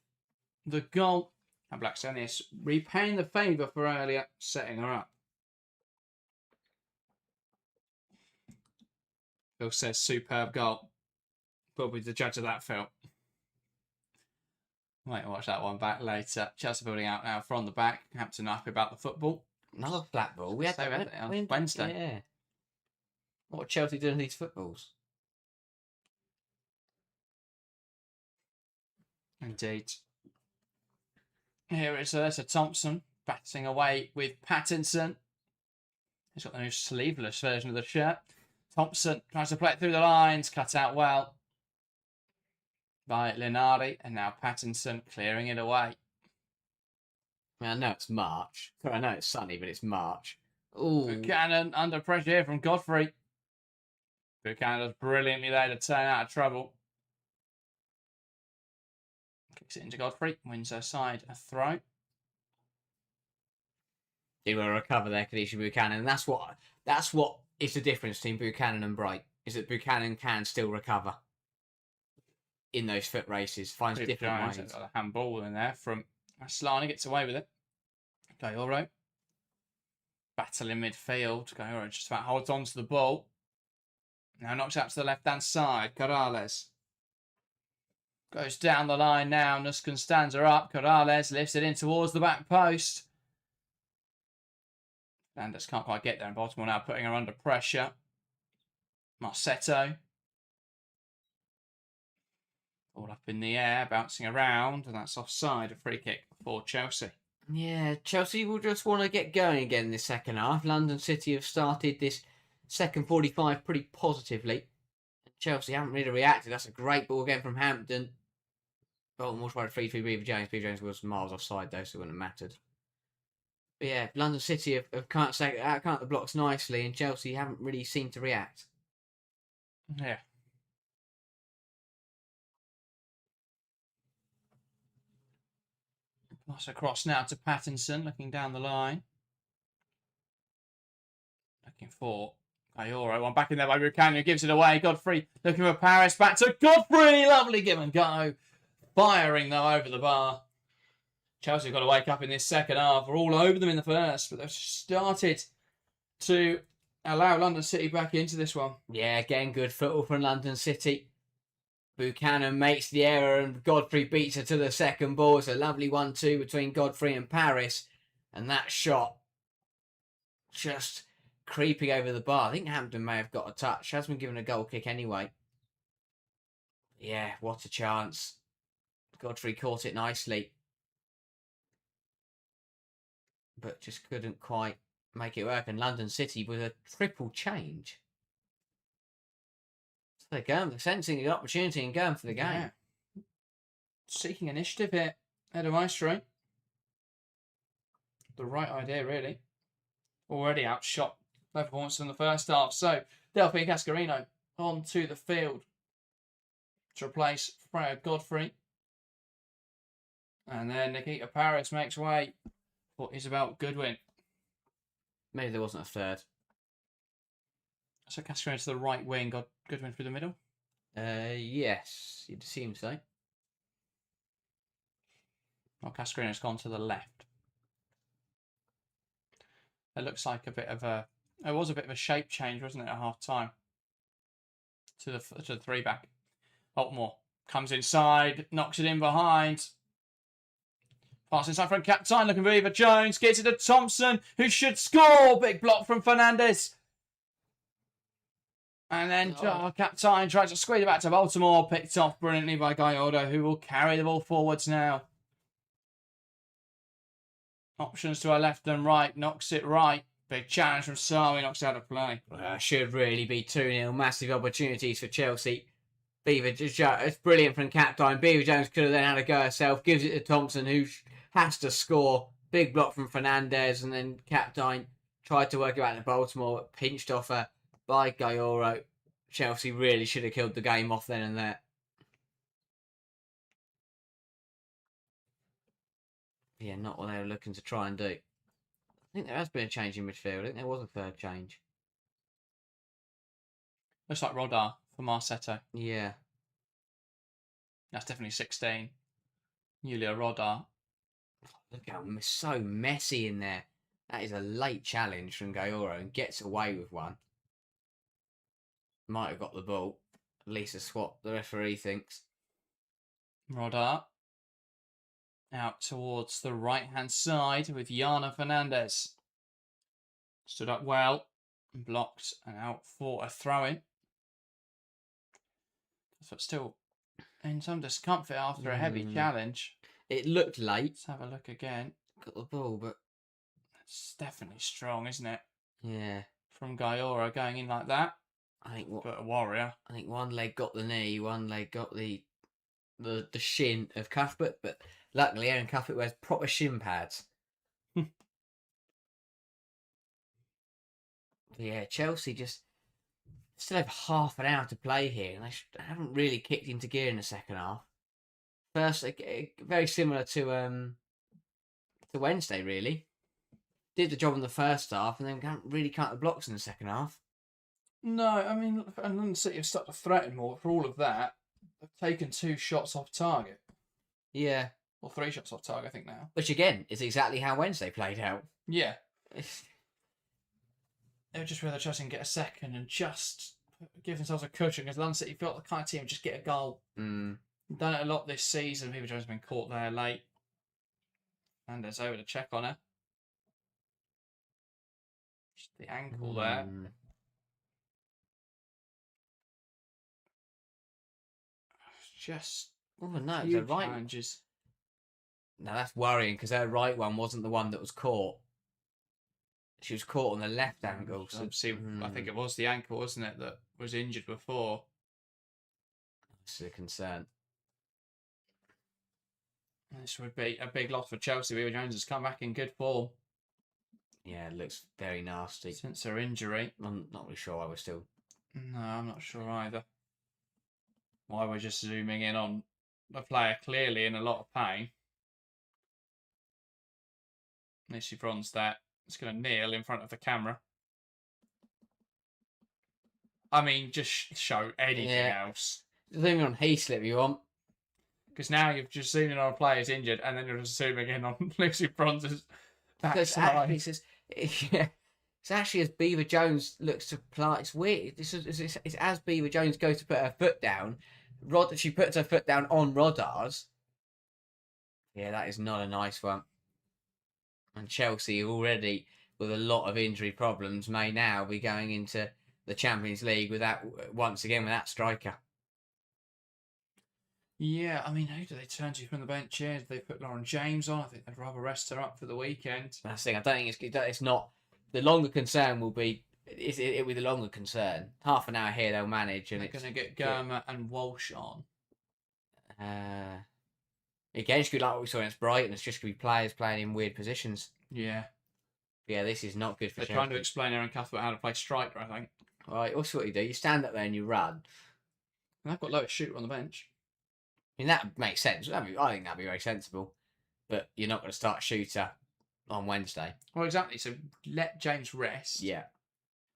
the goal. And Blackstonius repaying the favour for earlier, setting her up. Phil says superb goal. Probably the judge of that, Phil. Might watch that one back later. Chelsea building out now from the back. Hampton happy about the football. Another flat ball. We had that on Wednesday. Yeah. What are Chelsea doing with these footballs? Indeed. Here it's Ursula Thompson batting away with Pattinson. He's got the new sleeveless version of the shirt. Thompson tries to play it through the lines, cut out well by Linari, and now Pattinson clearing it away. I mean, I know it's March. I know it's sunny, but it's March. Ooh. Buchanan under pressure here from Godfrey. Buchanan does brilliantly there to turn out of trouble. Kicks it into Godfrey, wins her side a throw. He will recover there, Kadisha Buchanan. And that's what is the difference between Buchanan and Bright, is that Buchanan can still recover in those foot races, finds different ways. Got a handball in there from Aslani, gets away with it. Gayoro. Battle in midfield. Gayoro just about holds on to the ball. Now knocks out to the left-hand side. Corrales. Goes down the line now. Nuskan stands her up. Corrales lifts it in towards the back post. Fernandez can't quite get there, and Baltimore now putting her under pressure. Marsetto. All up in the air, bouncing around, and that's offside. A free kick for Chelsea. Yeah, Chelsea will just want to get going again in the second half. London City have started this second 45 pretty positively. Chelsea haven't really reacted. That's a great ball again from Hampton. Baltimore tried to 3-3 Beaver Jones. Beaver Jones was miles offside though, so it wouldn't have mattered. But yeah, London City have can't the blocks nicely, and Chelsea haven't really seemed to react. Yeah. Pass across now to Pattinson, looking down the line. Looking for Gayoro. One back in there by Buchanan, gives it away. Godfrey looking for Paris. Back to Godfrey. Lovely give and go. Firing though over the bar. Chelsea have got to wake up in this second half. We're all over them in the first, but they've started to allow London City back into this one. Yeah, again, good football from London City. Buchanan makes the error and Godfrey beats her to the second ball. It's a lovely 1-2 between Godfrey and Paris. And that shot just creeping over the bar. I think Hampton may have got a touch. She has been given a goal kick anyway. Yeah, what a chance. Godfrey caught it nicely. But just couldn't quite make it work. And London City with a triple change. So they're going, they're sensing the opportunity and going for the game. Yeah. Seeking initiative here. Eder Maestre. The right idea, really. Already outshot their performance in the first half. So, Delphine Cascarino onto the field to replace Freya Godfrey. And then Nikita Paris makes way for Isabel Goodwin. Maybe there wasn't a third. So Cascarino to the right wing, got Goodwin through the middle. Yes, you'd assume so. Well, Cascarino's gone to the left. It looks like a bit of a... It was a bit of a shape change, wasn't it, at half time? To the 3-back. Altmore comes inside, knocks it in behind. Pass inside from Captain, looking for Eva Jones. Gets it to Thompson, who should score. Big block from Fernandez. And then Captain tries to squeeze it back to Baltimore. Picked off brilliantly by Gallardo, who will carry the ball forwards now. Options to our left and right. Knocks it right. Big challenge from Sarwi. Knocks it out of play. Well, should really be 2-0. Massive opportunities for Chelsea. It's brilliant from Captain. Beaver Jones could have then had a go herself. Gives it to Thompson, who has to score. Big block from Fernandez. And then Captain tried to work it out to Baltimore. Pinched off her by Gallardo. Chelsea really should have killed the game off then and there. Yeah, not what they were looking to try and do. I think there has been a change in midfield. I think there was a third change. Looks like Rodar for Marsetto. Yeah. That's definitely 16. Julia Rodar. Look how so messy in there. That is a late challenge from Gallardo and gets away with one. Might have got the ball. At least a swap, the referee thinks. Rodar. Out towards the right-hand side with Yana Fernandez. Stood up well. Blocked and out for a throw-in. But still in some discomfort after a heavy challenge. It looked late. Let's have a look again. Got the ball, but... It's definitely strong, isn't it? Yeah. From Gallardo going in like that. I think but a warrior. I think one leg got the knee, one leg got the shin of Cuthbert, but luckily Aaron Cuthbert wears proper shin pads. Yeah, Chelsea just still have half an hour to play here, and they haven't really kicked into gear in the second half. First, very similar to Wednesday, really. Did the job in the first half, and then can't really cut the blocks in the second half. No, I mean, and London City have started to threaten more. For all of that, they've taken 2 shots off target. Yeah. Or 3 shots off target, I think, now. Which, again, is exactly how Wednesday played out. Yeah. They were just rather Chelsea can get a second and just give themselves a cushion, because London City felt the kind of team just get a goal. Mm. Done it a lot this season. People just been caught there late. And there's over to check on her. Just the ankle there. Just no, the right challenges. No, that's worrying, because her right one wasn't the one that was caught. She was caught on the left ankle. So I think it was the ankle, wasn't it, that was injured before. This is a concern. This would be a big loss for Chelsea. Beaver Jones has come back in good form. Yeah, it looks very nasty. Since her injury. I'm not really sure why we're still... No, I'm not sure either. Why we're just zooming in on a player clearly in a lot of pain. Lucy Bronstedt is going to kneel in front of the camera. I mean, just show anything else. Zoom in on Heaslip if you want. Because now you've just zoomed in on a player who's injured, and then you're just zooming in on Lucy Bronze's backside. It's actually as Beaver Jones looks to play. It's weird. It's as Beaver Jones goes to put her foot down. She puts her foot down on Rodar's. Yeah, that is not a nice one. And Chelsea already, with a lot of injury problems, may now be going into the Champions League once again with that striker. Yeah, I mean, who do they turn to from the bench here? Do they put Lauren James on? I think they'd rather rest her up for the weekend. That's the thing. I don't think it's not. The longer concern will be. It'll be the longer concern. Half an hour here they'll manage, and they're going to get Germa and Walsh on. Again, it's good like what we saw against Brighton. It's just going to be players playing in weird positions. Yeah. Yeah, this is not good for Chelsea. They're trying to explain Aaron Cuthbert how to play striker, I think. All right, what's what you do? You stand up there and you run. And I've got lowest shooter on the bench. I mean, that makes sense. I think that'd be very sensible. But you're not going to start a shooter on Wednesday. Well, exactly. So let James rest. Yeah.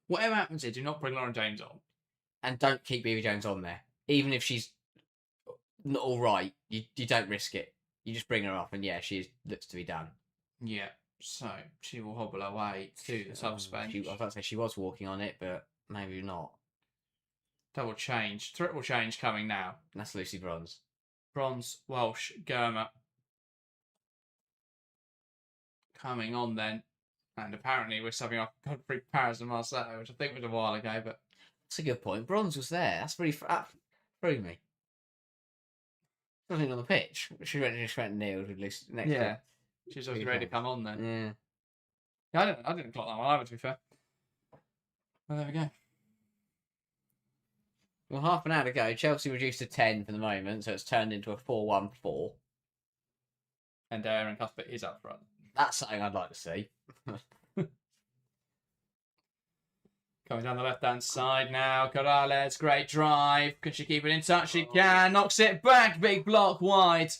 Whatever happens here, do not bring Lauren James on. And don't keep Evie Jones on there. Even if she's not all right, you don't risk it. You just bring her off, and yeah, she looks to be done. Yeah. So she will hobble away to the subs bench. I was about to say she was walking on it, but maybe not. Double change. Triple change coming now. That's Lucy Bronze. Bronze, Welsh, Germa. Coming on then. And apparently we're subbing off Godfrey, Paris and Marcelo, which I think was a while ago, but... That's a good point. Bronze was there. That's very... That threw me. Nothing on the pitch. She just went and kneeled with Lucy next to her. She was obviously ready to come on then. Yeah. I didn't clock that one either, to be fair. Well, there we go. Well, half an hour to go. Chelsea reduced to 10 for the moment, so it's turned into a 4-1-4. And Aaron Cuthbert is up front. That's something I'd like to see. Coming down the left-hand side now. Corrales, great drive. Can she keep it in touch? She can. Knocks it back. Big block wide.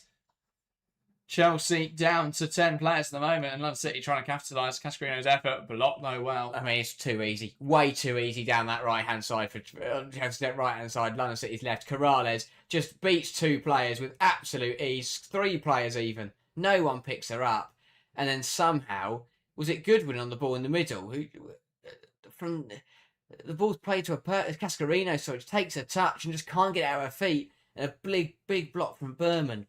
Chelsea down to 10 players at the moment, and London City trying to capitalise. Cascarino's effort, blocked though well. I mean, it's too easy. Way too easy down that right-hand side for Chelsea. Right-hand side, London City's left. Corrales just beats 2 players with absolute ease. 3 players even. No one picks her up. And then somehow, was it Goodwin on the ball in the middle? Who from the ball's played to a Cascarino, so it takes a touch and just can't get it out of her feet. And a big block from Berman.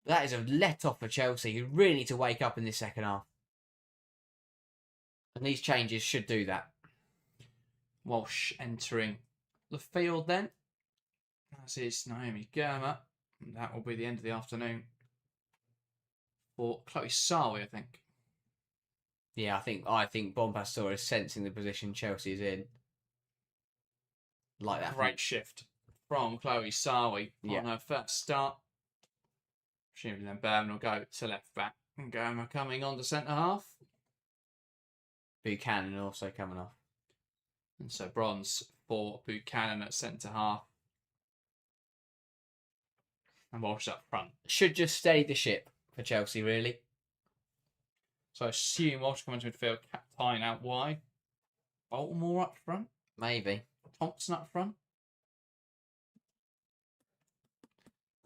That is a let-off for Chelsea, who really need to wake up in this second half. And these changes should do that. Walsh entering the field then. As is Naomi Germa. And that will be the end of the afternoon for Chloe Sarwi, I think. Yeah, I think Bonpastor is sensing the position Chelsea's in. Like that. Great shift from Chloe Sarwi on her first start. Presumably then Berman will go to left back. And Germa coming on to centre half. Buchanan also coming off. And so bronze for Buchanan at centre half. And Walsh up front. Should just steady the ship for Chelsea, really. So I assume Walsh coming to midfield, Tyne out wide. Baltimore up front. Maybe. Thompson up front.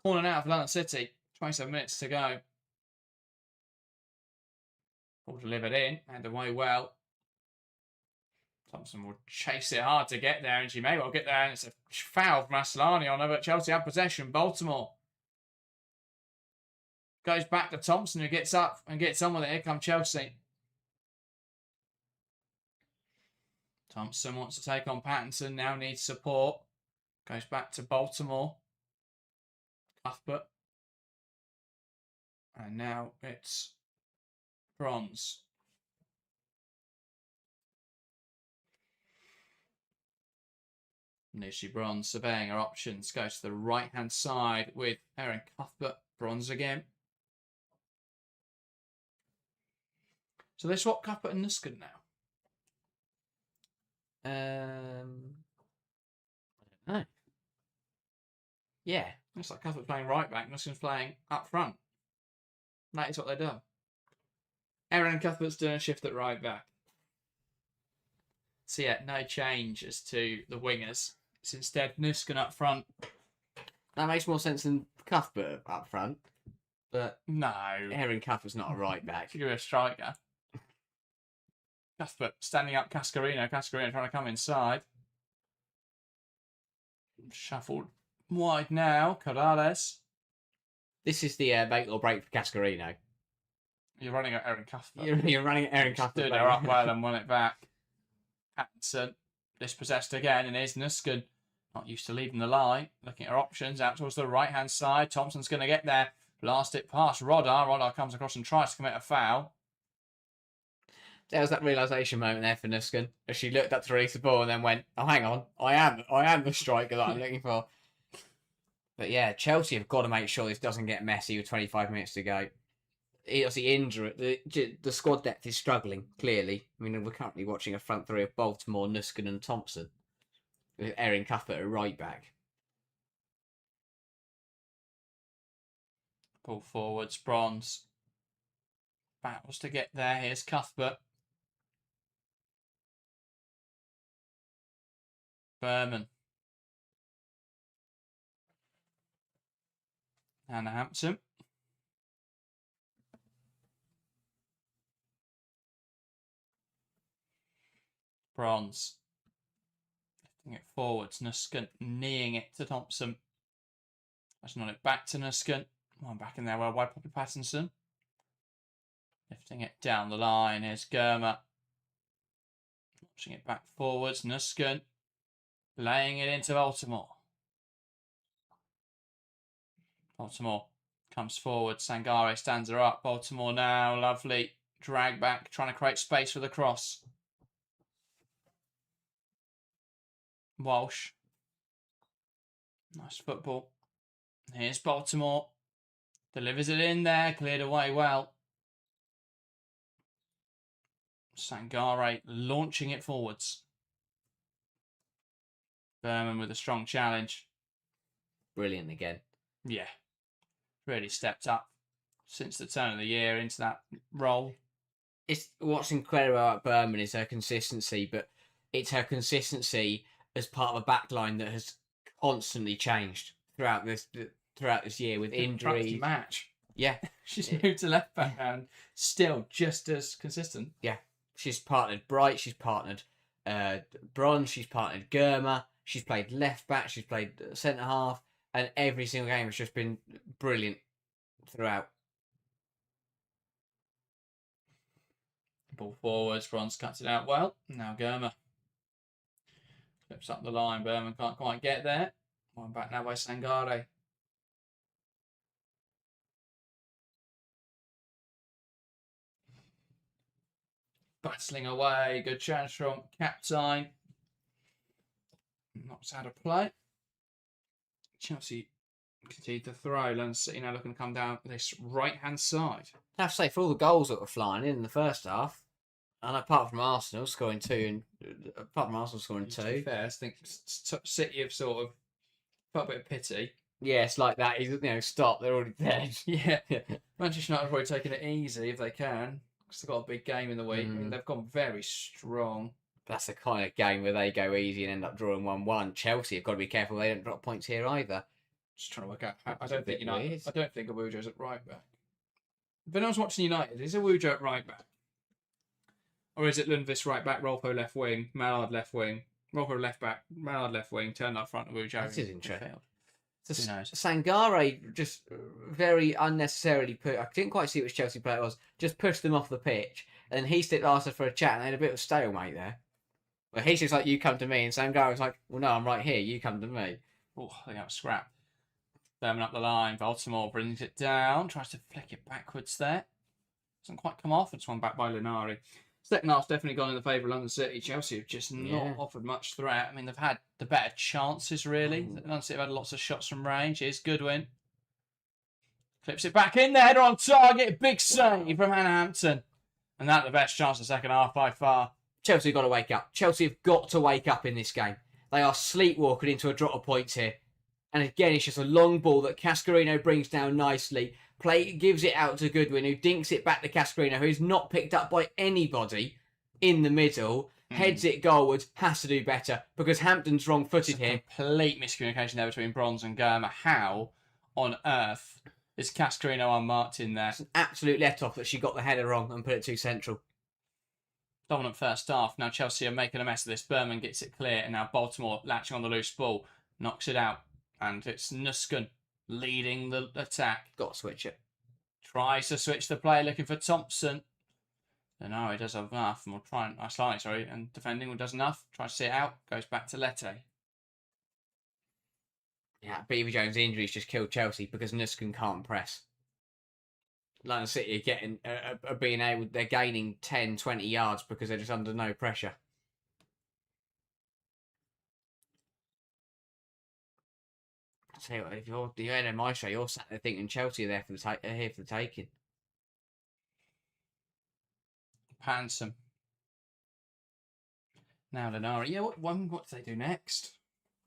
Corner now for London City. 27 minutes to go. All delivered in and away well. Thompson will chase it hard to get there, and she may well get there. And it's a foul from Aslani on her, but Chelsea have possession. Baltimore goes back to Thompson, who gets up and gets on with it. Here come Chelsea. Thompson wants to take on Pattinson, now needs support. Goes back to Baltimore. Cuthbert. And now it's Bronze. Lucy Bronze surveying her options. Goes to the right-hand side with Erin Cuthbert. Bronze again. So they swap Cuthbert and Nuskin now. I don't know. Yeah. It's like Cuthbert playing right back, Nuskin's playing up front. That is what they've done. Erin Cuthbert's doing a shift at right back. So yeah, no change as to the wingers. It's instead Nuskin up front. That makes more sense than Cuthbert up front. But no. Erin Cuthbert's not a right back. You're a striker. Cuthbert standing up Cascarino. Cascarino trying to come inside. Shuffled wide now. Corrales. This is the make or break for Cascarino. You're running at Erin Cuthbert. You're running at Erin Cuthbert. Stood her up well and won it back. Pattinson dispossessed again, and here's Nuskin. Not used to leaving the line. Looking at her options out towards the right-hand side. Thompson's going to get there. Blast it past Rodar. Rodar comes across and tries to commit a foul. There was that realisation moment there for Nuskin as she looked up to release the ball and then went, "Oh, hang on, I am the striker that I'm looking for." But yeah, Chelsea have got to make sure this doesn't get messy with 25 minutes to go. Obviously, injury, the squad depth is struggling, clearly. I mean, we're currently watching a front three of Baltimore, Nuskin and Thompson. with Erin Cuthbert at right back. Ball forwards, Bronze. Battles to get there. Here's Cuthbert. Berman. And Hampton. Bronze. Lifting it forwards. Nusken kneeing it to Thompson. That's not it back to Nusken. One back in there, well wide Poppy Pattinson. Lifting it down the line. Here's Germer. Launching it back forwards. Nusken. Laying it into Baltimore. Baltimore comes forward. Sangare stands her up. Baltimore now. Lovely. Drag back. Trying to create space for the cross. Walsh. Nice football. Here's Baltimore. Delivers it in there. Cleared away well. Sangare launching it forwards. Berman with a strong challenge. Brilliant again. Yeah. Really stepped up since the turn of the year into that role. It's what's incredible about Berman is her consistency, but it's her consistency as part of a backline that has constantly changed throughout this year with injuries. Match. Yeah. She's moved to left back and still just as consistent. Yeah. She's partnered Bright, she's partnered Bronze, she's partnered Germer, she's played left back, she's played centre half, and every single game has just been brilliant throughout. Ball forwards, Bronze cuts it out well. Now Germer. Flips up the line, Berman can't quite get there. One back now by Sangare. Battling away, good chance from Captain. Knocks out of play. Chelsea continue to throw. London City now looking to come down this right-hand side. I have to say, for all the goals that were flying in the first half, and apart from Arsenal scoring two, To be fair, I think City have sort of felt a bit of pity. Yeah, it's like that. Stop. They're already dead. Yeah. Manchester United have probably taken it easy if they can, because they've got a big game in the week. I mean, they've gone very strong. That's the kind of game where they go easy and end up drawing 1-1. Chelsea have got to be careful they don't drop points here either. Just trying to work out. I don't think Awujo's at right back. If anyone's watching United, is Awujo at right back? Or is it Lundqvist right back, Rolfo left wing, Mallard left wing, Rolfo left back, Mallard left wing, turned up front, Awujo. This is interesting. Who knows? Sangare just very unnecessarily I didn't quite see which Chelsea player it was, just pushed them off the pitch. And then he stepped asked her for a chat and they had a bit of a stalemate there. Well, he's just like, you come to me, and Sangare was like, well, no, I'm right here, you come to me. Oh, I think that was scrap. Berman up the line, Baltimore brings it down, tries to flick it backwards there. Doesn't quite come off, it's one back by Linari. Second half's definitely gone in the favour of London City. Chelsea have just not offered much threat. I mean, they've had the better chances, really. London City have had lots of shots from range. Here's Goodwin. Clips it back in there, header on target. Big save from Hannah Hampton. And that's the best chance of the second half by far. Chelsea have got to wake up. Chelsea have got to wake up in this game. They are sleepwalking into a drop of points here. And again, it's just a long ball that Cascarino brings down nicely. Gives it out to Goodwin, who dinks it back to Cascarino, who's not picked up by anybody in the middle. Heads it goalwards, has to do better because Hampton's wrong-footed here. Complete miscommunication there between Bronze and Germer. How on earth is Cascarino unmarked in there? It's an absolute let-off that she got the header wrong and put it too central. Dominant first half. Now Chelsea are making a mess of this. Berman gets it clear, and now Baltimore latching on the loose ball, knocks it out, and it's Nusken leading the attack. Got to switch it. Tries to switch the play, looking for Thompson. No, he does enough. And defending does enough. Tries to see it out. Goes back to Lette. Yeah, Beaver Jones' injuries just killed Chelsea because Nusken can't press. London City they're gaining 10, 20 yards because they're just under no pressure. I tell you what, if you're Eder Maestre, you're sat there thinking Chelsea are here for the taking. Handsome. Now Linari. Yeah, what do they do next?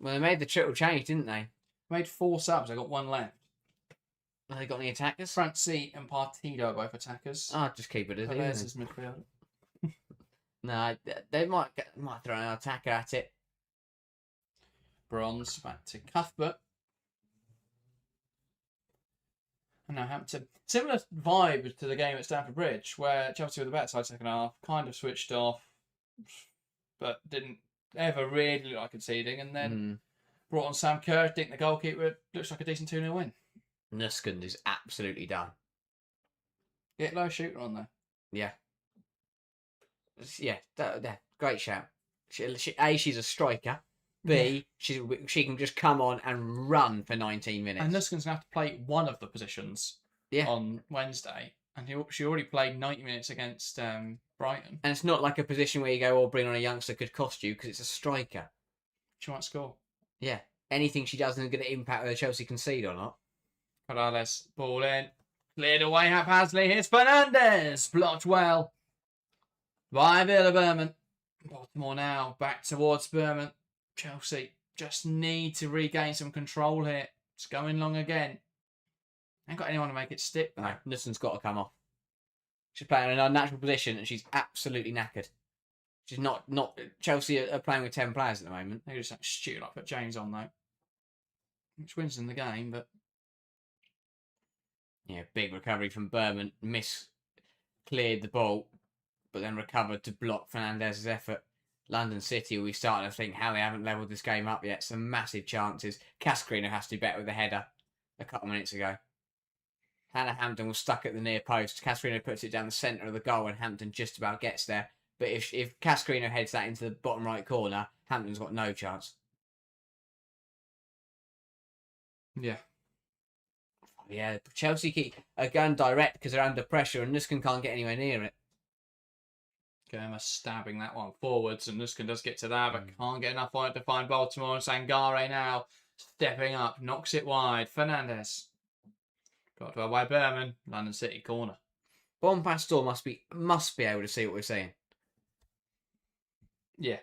Well, they made the triple change, didn't they? Made 4 subs. I got 1 left. Have they got any attackers? Francie and Partido are both attackers. Oh, just keep it as Perez it is midfielder. No, they might throw an attacker at it. Bronze back to Cuthbert. And now Hampton. Similar vibe to the game at Stamford Bridge, where Chelsea were the better side second half, kind of switched off, but didn't ever really look like conceding. And then brought on Sam Kerr. I think the goalkeeper looks like a decent 2-0 win. Nuskund is absolutely done. Get low shooter on there. Yeah. Yeah, great shout. She's a striker. B, she can just come on and run for 19 minutes. And Nuskund's going to have to play one of the positions on Wednesday. And she already played 90 minutes against Brighton. And it's not like a position where you go, bring on a youngster could cost you, because it's a striker. She might score. Yeah. Anything she does isn't going to impact whether Chelsea concede or not. Morales, ball in. Cleared away haphazardly. Here's Fernandez. Blocked well by Villa Berman. Baltimore now back towards Berman. Chelsea just need to regain some control here. It's going long again. Ain't got anyone to make it stick. No, Nisson's got to come off. She's playing in an unnatural position and she's absolutely knackered. She's not. Chelsea are playing with 10 players at the moment. They just stupid like put James on though, which wins in the game. But yeah, big recovery from Berman. Cleared the ball, but then recovered to block Fernandez's effort. London City, we started to think how they haven't levelled this game up yet. Some massive chances. Cascarino has to be better with the header a couple of minutes ago. Hannah Hampton was stuck at the near post. Cascarino puts it down the centre of the goal and Hampton just about gets there. But if Cascarino heads that into the bottom right corner, Hampton's got no chance. Yeah. Yeah, Chelsea are going direct because they're under pressure and Nuskin can't get anywhere near it. Germa stabbing that one forwards, and Nuskin does get to that, but can't get enough on it to find Baltimore. And Sangare now stepping up, knocks it wide. Fernandez got to away Berman. London City corner. Bon Pastor must be able to see what we're saying. Yeah.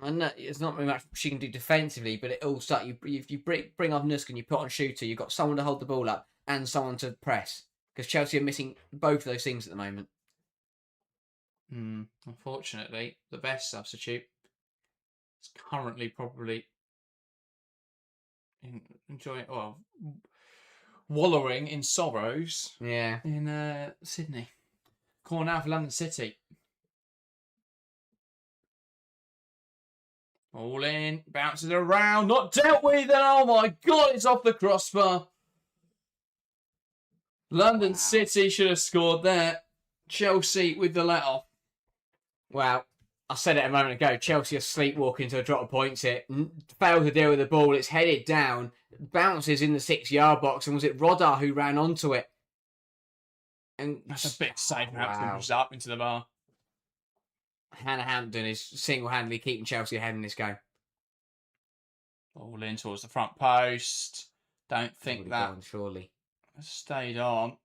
And it's not very much she can do defensively, but it all start. If you bring off Nuskin, you put on Shooter, you've got someone to hold the ball up and someone to press. Because Chelsea are missing both of those things at the moment. Unfortunately, the best substitute is currently probably wallowing in sorrows. Yeah. In Sydney. Corner now for London City. All in, bounces around, not dealt with, and oh my god, it's off the crossbar. London City should have scored there. Chelsea with the let off. Well, I said it a moment ago. Chelsea are sleepwalking to a drop of points here. Failed to deal with the ball. It's headed down. Bounces in the 6-yard box. And was it Rodar who ran onto it? And that's a big save. Hampton pushes up into the bar. Hannah Hampton is single-handedly keeping Chelsea ahead in this game. Ball in towards the front post. Don't think that surely stayed on.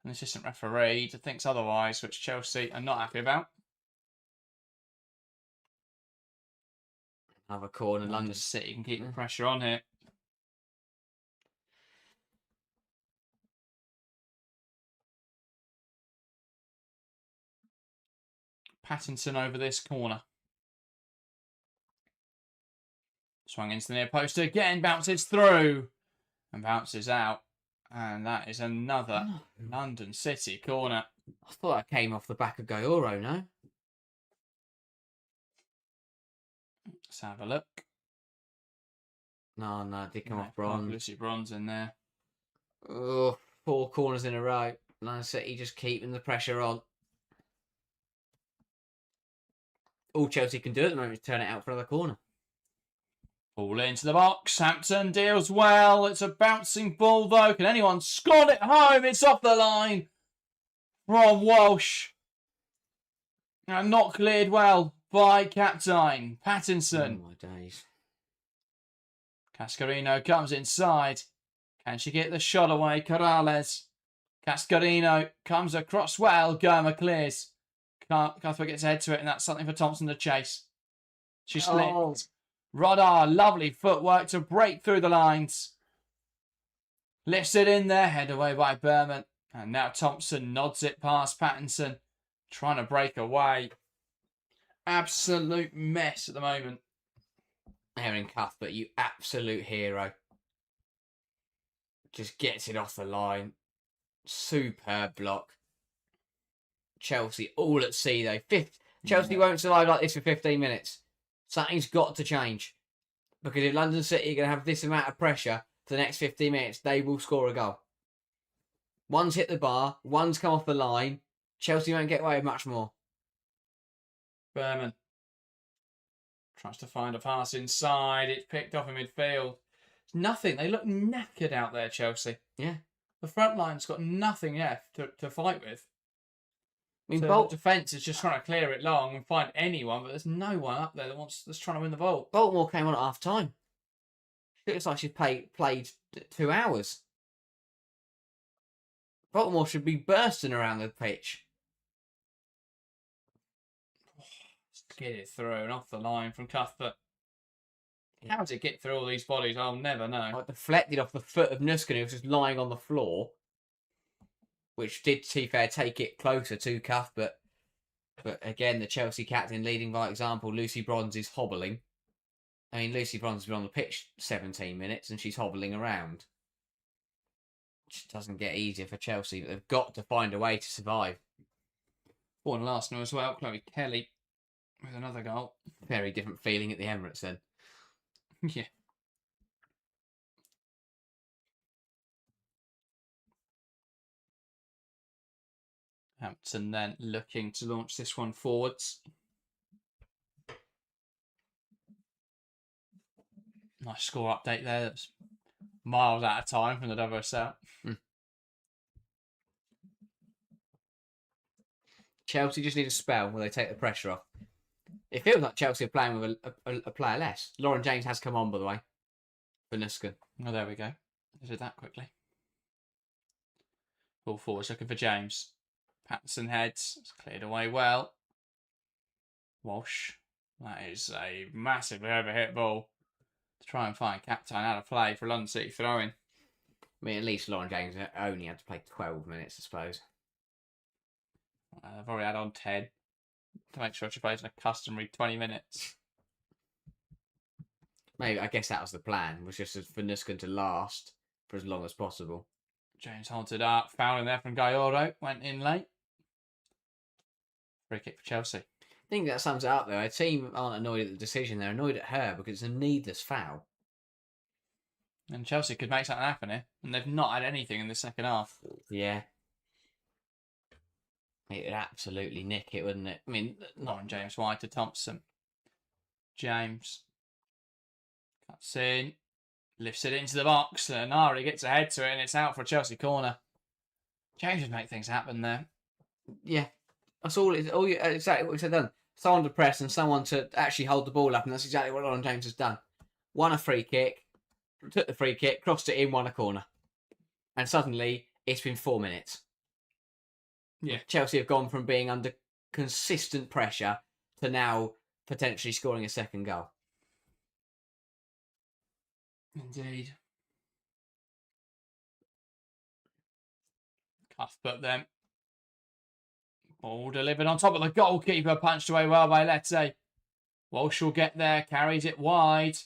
An assistant referee thinks otherwise, which Chelsea are not happy about. Another corner. London City can keep the pressure on here. Pattinson over this corner. Swung into the near post again, bounces through and bounces out. And that is another London City corner. I thought I came off the back of Gayoro, no? Let's have a look. No, it did come off Bronze. Lucy Bronze in there. Oh, 4 corners in a row. London City just keeping the pressure on. All Chelsea can do at the moment is turn it out for another corner. Ball into the box. Hampton deals well. It's a bouncing ball, though. Can anyone score it home? It's off the line from Walsh. And not cleared well by captain Pattinson. Oh, my days. Cascarino comes inside. Can she get the shot away? Corrales. Cascarino comes across well. Goma clears. Cuthbert gets ahead to it, and that's something for Thompson to chase. She slipped. Rodar, lovely footwork to break through the lines. Lifts it in there, head away by Berman. And now Thompson nods it past Pattinson, trying to break away. Absolute mess at the moment. Erin Cuthbert, you absolute hero. Just gets it off the line. Superb block. Chelsea all at sea though. Chelsea won't survive like this for 15 minutes. Something's got to change. Because if London City are going to have this amount of pressure for the next 15 minutes, they will score a goal. One's hit the bar, one's come off the line. Chelsea won't get away with much more. Berman tries to find a pass inside. It's picked off in midfield. It's nothing. They look knackered out there, Chelsea. Yeah. The front line's got nothing left to fight with. I mean, the defence is just trying to clear it long and find anyone, but there's no one up there that's trying to win the ball. Baltimore came on at half time. It looks like she's played 2 hours. Baltimore should be bursting around the pitch. Get it through and off the line from Cuthbert. How does it get through all these bodies? I'll never know. Like deflected off the foot of Nuskin, who was just lying on the floor. Which did, to be fair, take it closer to Cuthbert. But again, the Chelsea captain leading by example. Lucy Bronze is hobbling. I mean, Lucy Bronze has been on the pitch 17 minutes and she's hobbling around. Which doesn't get easier for Chelsea, but they've got to find a way to survive. One Arsenal as well. Chloe Kelly with another goal. Very different feeling at the Emirates then. Yeah. Hampton then looking to launch this one forwards. Nice score update there. That's miles out of time from the WSL. Chelsea just need a spell where they take the pressure off. It feels like Chelsea are playing with a player less. Lauren James has come on, by the way, for Nuskin. Oh, there we go. I did that quickly. Ball forwards looking for James. Pattinson heads. It's cleared away well. Walsh. That is a massively overhit ball to try and find Captain out of play for London City throwing. I mean, at least Lauren James only had to play 12 minutes, I suppose. I've already had on 10 to make sure she plays in a customary 20 minutes. Maybe, I guess that was the plan, was just for Nuskin to last for as long as possible. James haunted up. Foul in there from Gaioro. Went in late. Free kick for Chelsea. I think that sums it up, though. Her team aren't annoyed at the decision. They're annoyed at her because it's a needless foul. And Chelsea could make something happen here. And they've not had anything in the second half. Yeah. It would absolutely nick it, wouldn't it? I mean, Lauren James wide to Thompson. James cuts in. Lifts it into the box. Nari gets ahead to it and it's out for a Chelsea corner. James would make things happen there. Yeah. That's all. Exactly what we said then. Someone to press and someone to actually hold the ball up, and that's exactly what Lauren James has done. Won a free kick, took the free kick, crossed it in, won a corner. And suddenly, it's been 4 minutes. Yeah. Chelsea have gone from being under consistent pressure to now potentially scoring a second goal. Indeed. Cuthbert then. Ball delivered on top of the goalkeeper. Punched away well by Lette. Walsh will get there. Carries it wide.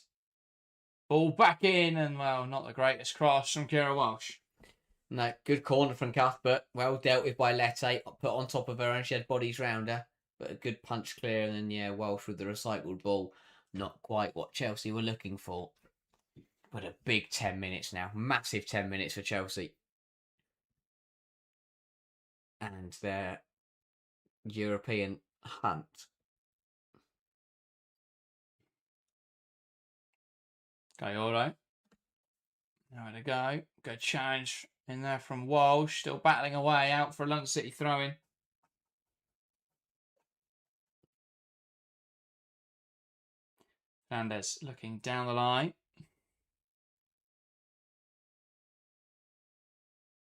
Ball back in. And, well, not the greatest cross from Kira Walsh. No, good corner from Cuthbert. Well dealt with by Lette. Put on top of her and she had bodies round her. But a good punch clear. And then, yeah, Walsh with the recycled ball. Not quite what Chelsea were looking for. But a big 10 minutes now. Massive 10 minutes for Chelsea. And their European hunt. Gaioro. Nowhere to go. Good challenge in there from Walsh. Still battling away out for a London City throw-in. Fernandez looking down the line.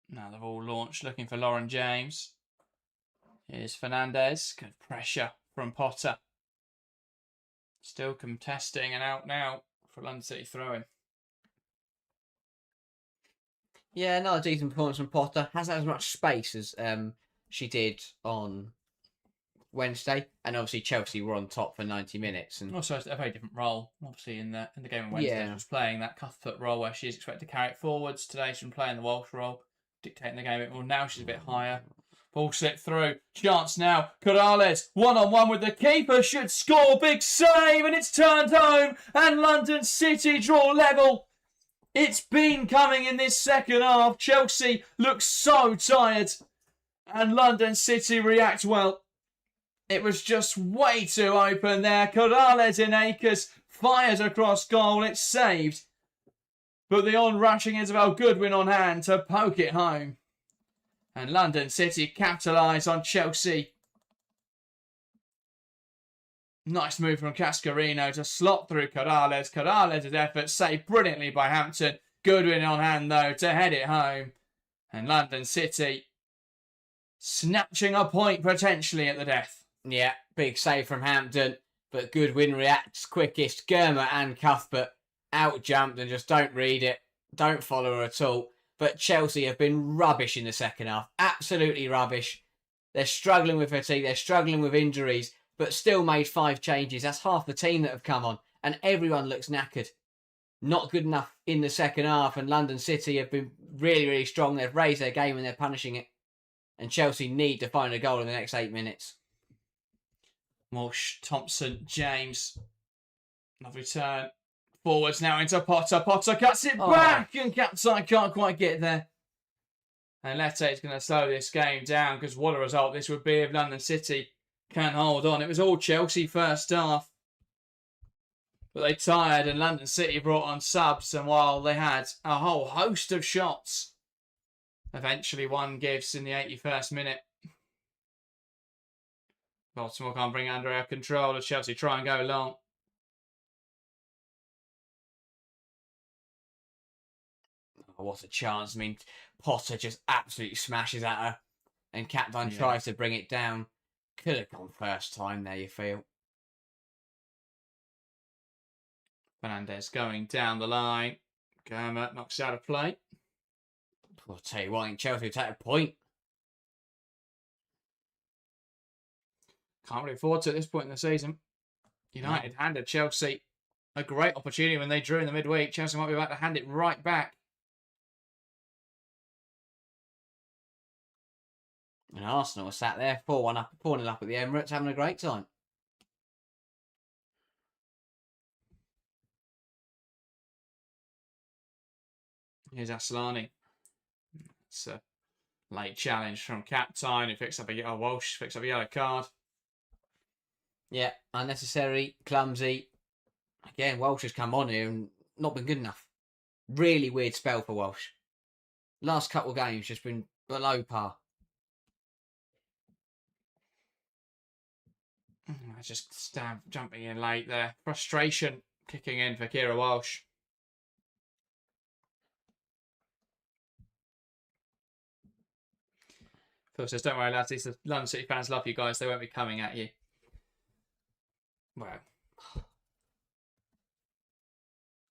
Now they've all launched looking for Lauren James. Here's Fernandez. Good pressure from Potter. Still contesting and out now for London City throwing. Yeah, another decent performance from Potter. Hasn't had as much space as she did on Wednesday, and obviously Chelsea were on top for 90 minutes. And also, it's a very different role, obviously, in the game on Wednesday. She was playing that Cuthbert role where she is expected to carry it forwards. Today she's been playing the Walsh role, dictating the game a bit more. Now she's a bit higher. Ball slipped through. Chance now. Corrales, one-on-one with the keeper, should score. Big save, and it's turned home. And London City draw level. It's been coming in this second half. Chelsea looks so tired. And London City react well. It was just way too open there. Corrales in Acres fires across goal. It's saved. But the on-rushing Isabel Goodwin on hand to poke it home. And London City capitalise on Chelsea. Nice move from Cascarino to slot through Corrales. Corrales' effort saved brilliantly by Hampton. Goodwin on hand, though, to head it home. And London City snatching a point potentially at the death. Yeah, big save from Hampton, but Goodwin reacts quickest. Germer and Cuthbert out-jumped and just don't read it, don't follow her at all. But Chelsea have been rubbish in the second half, absolutely rubbish. They're struggling with fatigue, they're struggling with injuries, but still made 5 changes. That's half the team that have come on, and everyone looks knackered. Not good enough in the second half, and London City have been really, really strong. They've raised their game and they're punishing it. And Chelsea need to find a goal in the next 8 minutes. Walsh, Thompson, James. Lovely turn. Forwards now into Potter. Potter cuts it back and Capside can't quite get there. And Lette is going to slow this game down because what a result this would be if London City can hold on. It was all Chelsea first half. But they tired and London City brought on subs, and while they had a whole host of shots, eventually one gives in the 81st minute. Baltimore can't bring it under our control as Chelsea try and go long. Oh, what a chance. I mean, Potter just absolutely smashes at her. And Captain tries to bring it down. Could have gone first time there, you feel. Fernandez going down the line. Germer knocks out of play. I'll tell you what, I think Chelsea will take a point. Can't really afford to at this point in the season. United handed Chelsea a great opportunity when they drew in the midweek. Chelsea might be about to hand it right back. And Arsenal are sat there 4-1 up, 4-0 up at the Emirates, having a great time. Here's Asllani. It's a late challenge from Captain, who picks up Walsh picks up a yellow card. Yeah, unnecessary, clumsy. Again, Walsh has come on here and not been good enough. Really weird spell for Walsh. Last couple of games just been below par. Just jumping in late there. Frustration kicking in for Kira Walsh. Phil says, don't worry, lads. These London City fans love you guys. They won't be coming at you. Well,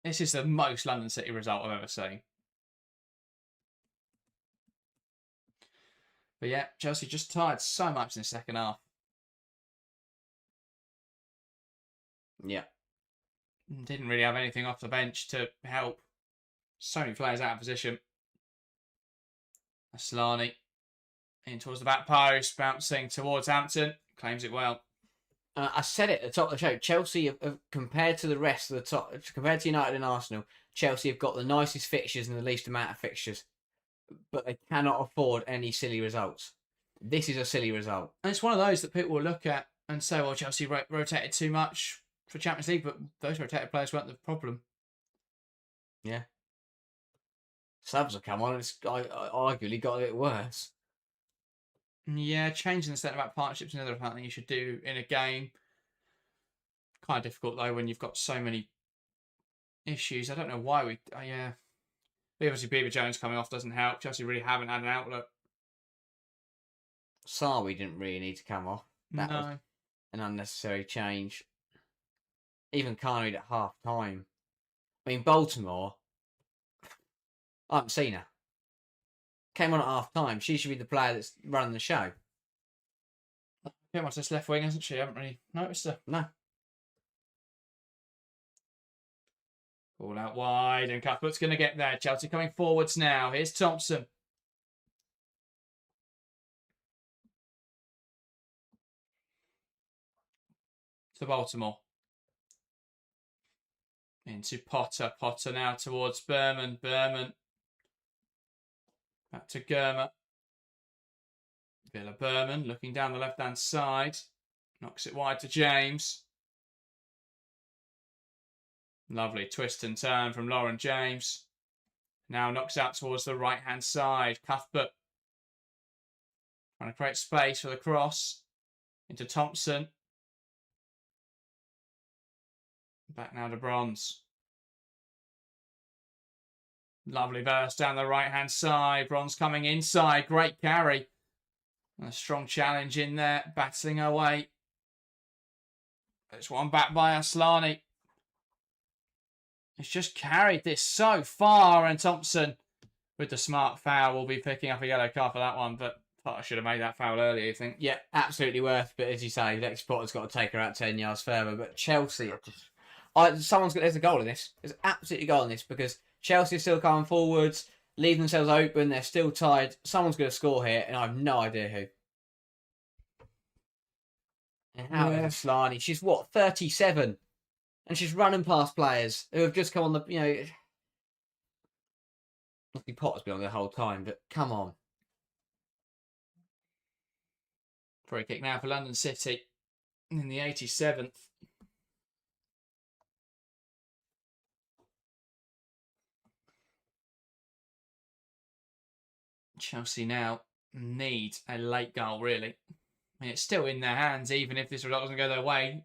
this is the most London City result I've ever seen. But yeah, Chelsea just tired so much in the second half. Yeah. Didn't really have anything off the bench to help. So many players out of position. Asllani in towards the back post, bouncing towards Hampton. Claims it well. I said it at the top of the show. Chelsea, have, compared to the rest of the top, compared to United and Arsenal, Chelsea have got the nicest fixtures and the least amount of fixtures. But they cannot afford any silly results. This is a silly result. And it's one of those that people will look at and say, well, Chelsea rotated too much for Champions League, but those rotated players weren't the problem. Yeah. Subs have come on, it's arguably got a bit worse. Yeah, changing the set about partnerships is another thing you should do in a game. Kind of difficult, though, when you've got so many issues. I don't know why we... yeah. Obviously, Beaver Jones coming off doesn't help. Chelsea really haven't had an outlet. Sarwi didn't really need to come off. That No. was an unnecessary change. Even carried at half time. I mean, Baltimore, I haven't seen her. Came on at half time. She should be the player that's running the show. Pretty much this left wing, hasn't she? I haven't really noticed her. No. Ball out wide, and Cuthbert's going to get there. Chelsea coming forwards now. Here's Thompson. To Baltimore. Into Potter. Potter now towards Berman. Berman. Back to Germer. Villa Berman looking down the left-hand side. Knocks it wide to James. Lovely twist and turn from Lauren James. Now knocks out towards the right-hand side. Cuthbert trying to create space for the cross. Into Thompson. Back now to Bronze. Lovely burst down the right-hand side. Bronze coming inside. Great carry. And a strong challenge in there. Battling away. It's one back by Aslani. He's just carried this so far. And Thompson, with the smart foul, will be picking up a yellow card for that one. But I should have made that foul earlier, you think? Yeah, absolutely worth. But as you say, Lex Potter's got to take her out 10 yards further. But Chelsea, there's a goal in this. There's absolutely a goal in this because Chelsea are still coming forwards, leaving themselves open. They're still tied. Someone's going to score here, and I have no idea who. And how is Aslani? She's 37, and she's running past players who have just come on the. Lucky Potter's been on the whole time, but come on. Free kick now for London City in the 87th. Chelsea now need a late goal, really. I mean, it's still in their hands, even if this result doesn't go their way.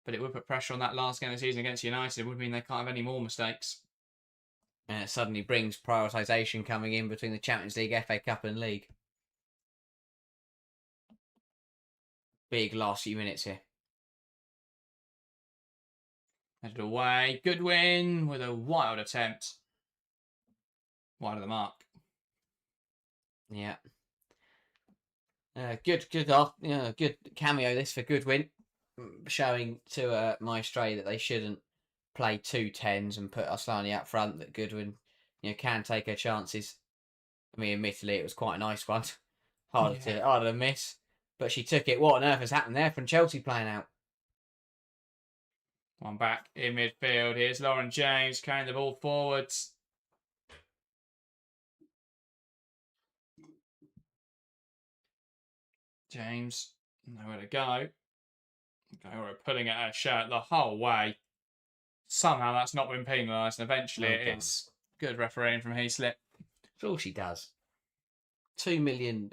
But it would put pressure on that last game of the season against United. It would mean they can't have any more mistakes. And it suddenly brings prioritisation coming in between the Champions League, FA Cup and League. Big last few minutes here. Headed away. Goodwin with a wild attempt. Wide of the mark. Yeah. Good cameo this for Goodwin, showing to Maestre that they shouldn't play 2 10s and put Aslani up front. That Goodwin, can take her chances. I mean, admittedly, it was quite a nice one, harder to miss, but she took it. What on earth has happened there from Chelsea playing out? One back in midfield. Here's Lauren James carrying the ball forwards. James, nowhere to go. Okay, we're pulling at her shirt the whole way. Somehow that's not been penalised, and eventually it is. Good refereeing from Heaslip. That's all she does. €2 million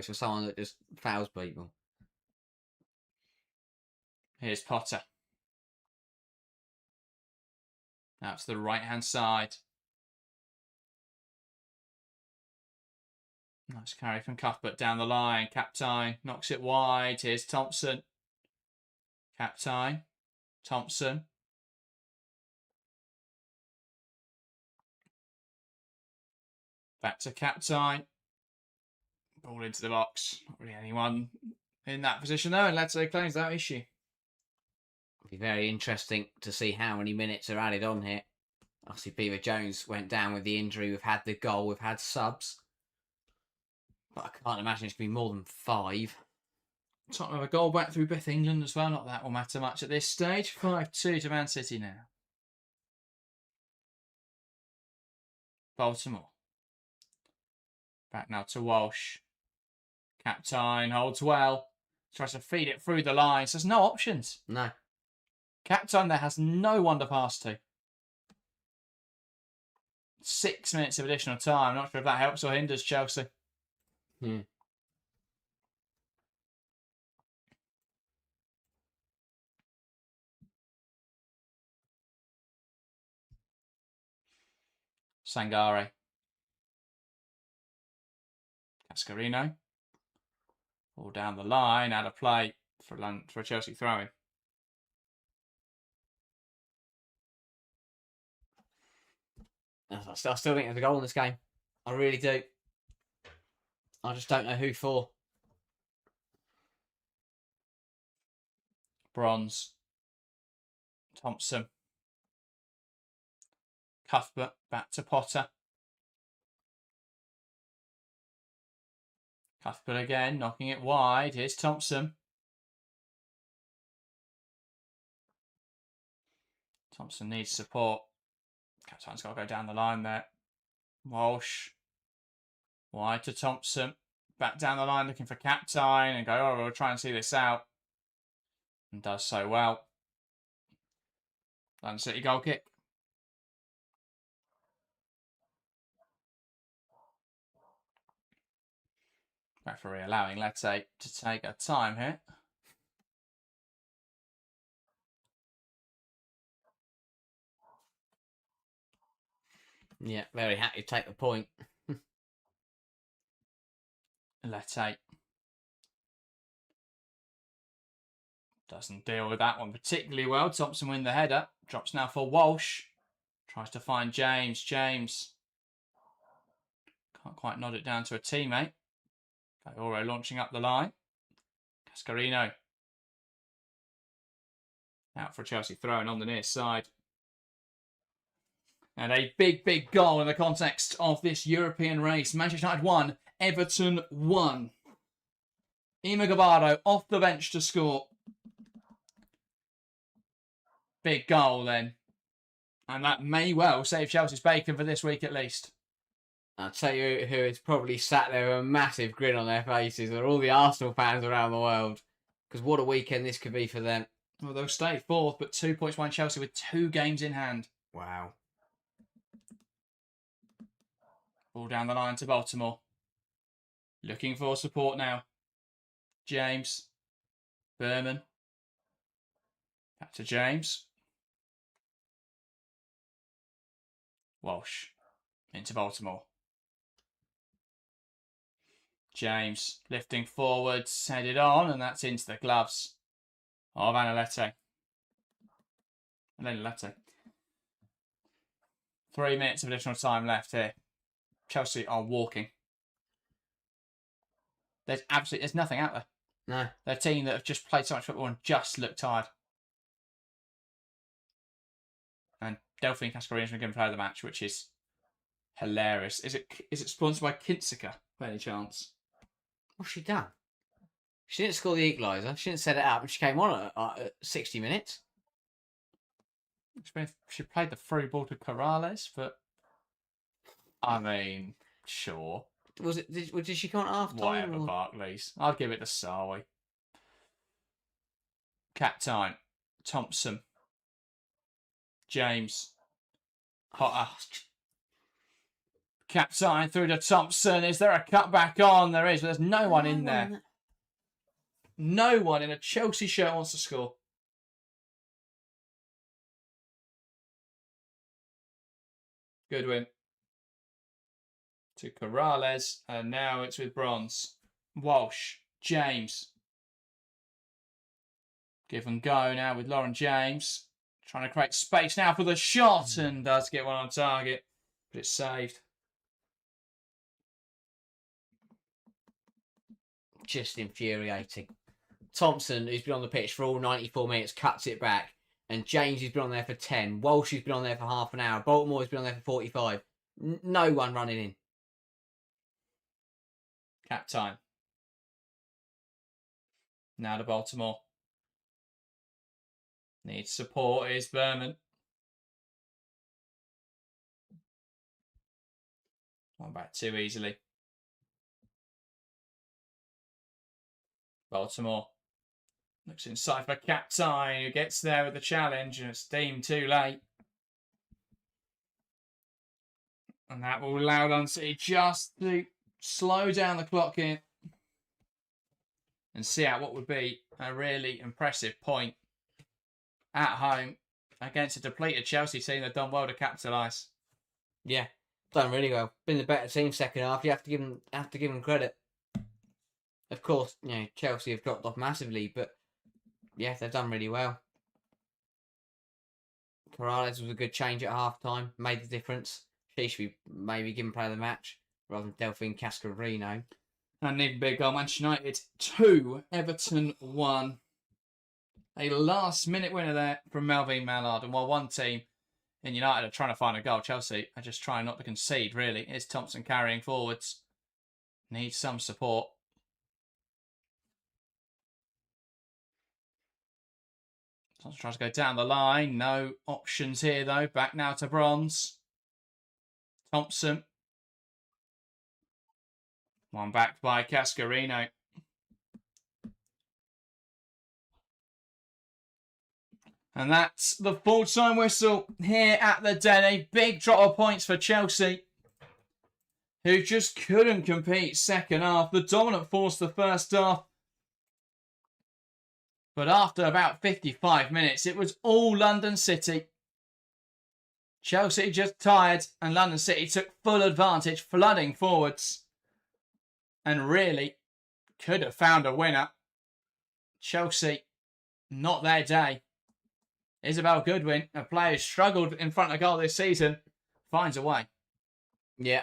for someone that just fouls people. Here's Potter. Now to the right-hand side. Nice carry from Cuthbert down the line. Captain knocks it wide. Here's Thompson. Captain. Thompson. Back to Captain. Ball into the box. Not really anyone in that position though, and Ledso claims that issue. It'll be very interesting to see how many minutes are added on here. Obviously, Beaver Jones went down with the injury. We've had the goal. We've had subs. But I can't imagine it's going to be more than 5. Tottenham have a goal back through Beth England as well. Not that will matter much at this stage. 5-2 to Man City now. Baltimore. Back now to Walsh. Captain holds well. Tries to feed it through the lines. There's no options. No. Captain there has no one to pass to. 6 minutes of additional time. Not sure if that helps or hinders Chelsea. Sangare. Cascarino. All down the line. Out of play for a Chelsea throw-in. I still think there's a goal in this game. I really do. I just don't know who for. Bronze. Thompson. Cuthbert back to Potter. Cuthbert again, knocking it wide. Here's Thompson. Thompson needs support. Captain's got to go down the line there. Walsh. Wide to Thompson. Back down the line looking for Captain and go, oh, we'll try and see this out. And does so well. London City goal kick. Referee allowing Lette to take a time here. Yeah, very happy to take the point. Lette doesn't deal with that one particularly well. Thompson win the header. Drops now for Walsh. Tries to find James. James can't quite nod it down to a teammate. Oro launching up the line. Cascarino. Out for Chelsea, throwing on the near side. And a big, big goal in the context of this European race. Manchester United 1, Everton 1. Ima Gabado off the bench to score. Big goal then. And that may well save Chelsea's bacon for this week at least. I'll tell you who is probably sat there with a massive grin on their faces are all the Arsenal fans around the world. Because what a weekend this could be for them. Well, they'll stay fourth, but 2 points behind Chelsea with 2 games in hand. Wow. Ball down the line to Baltimore. Looking for support now. James. Berman. Back to James. Walsh. Into Baltimore. James lifting forwards, headed on, and that's into the gloves of Lette. 3 minutes of additional time left here. Chelsea are walking. There's nothing out there. No. They're a team that have just played so much football and just look tired. And Delphine Cascarino's been given player of the match, which is hilarious. Is it sponsored by Kinsica by any chance? What's she done? She didn't score the equaliser. She didn't set it up, and she came on at 60 minutes. She played the through ball to Corrales, but I mean, sure. Did she come on half time? Whatever, Barclays. I'd give it to Sarwi. Captain Thompson. James. Potter. Captain through to Thompson. Is there a cutback on? There is, but there's no one in there. No one in a Chelsea shirt wants to score. Good win. To Corrales, and now it's with Bronze. Walsh, James. Give and go now with Lauren James. Trying to create space now for the shot, and does get one on target, but it's saved. Just infuriating. Thompson, who's been on the pitch for all 94 minutes, cuts it back. And James has been on there for 10. Walsh has been on there for half an hour. Baltimore has been on there for 45. No one running in. Cap time. Now to Baltimore. Needs support is Berman. One back too easily. Baltimore looks inside for Captain, who gets there with the challenge, and it's deemed too late. And that will allow London City just to slow down the clock here and see out what would be a really impressive point at home against a depleted Chelsea team that done well to capitalise. Yeah, done really well. Been the better team second half. You have to give them credit. Of course, Chelsea have dropped off massively, but yeah, they've done really well. Corrales was a good change at half time, made the difference. She should be maybe given player of the match rather than Delphine Cascarino. And an even bigger goal, Manchester United 2, Everton 1. A last-minute winner there from Melvin Mallard. And while one team in United are trying to find a goal, Chelsea are just trying not to concede, really. It's Thompson carrying forwards. Needs some support. Thompson tries to go down the line. No options here, though. Back now to Bronze. Thompson. One back by Cascarino. And that's the full-time whistle here at the Den. A big drop of points for Chelsea, who just couldn't compete second half. The dominant force the first half. But after about 55 minutes, it was all London City. Chelsea just tired, and London City took full advantage, flooding forwards. And really could have found a winner. Chelsea, not their day. Isabel Goodwin, a player who struggled in front of goal this season, finds a way. Yeah,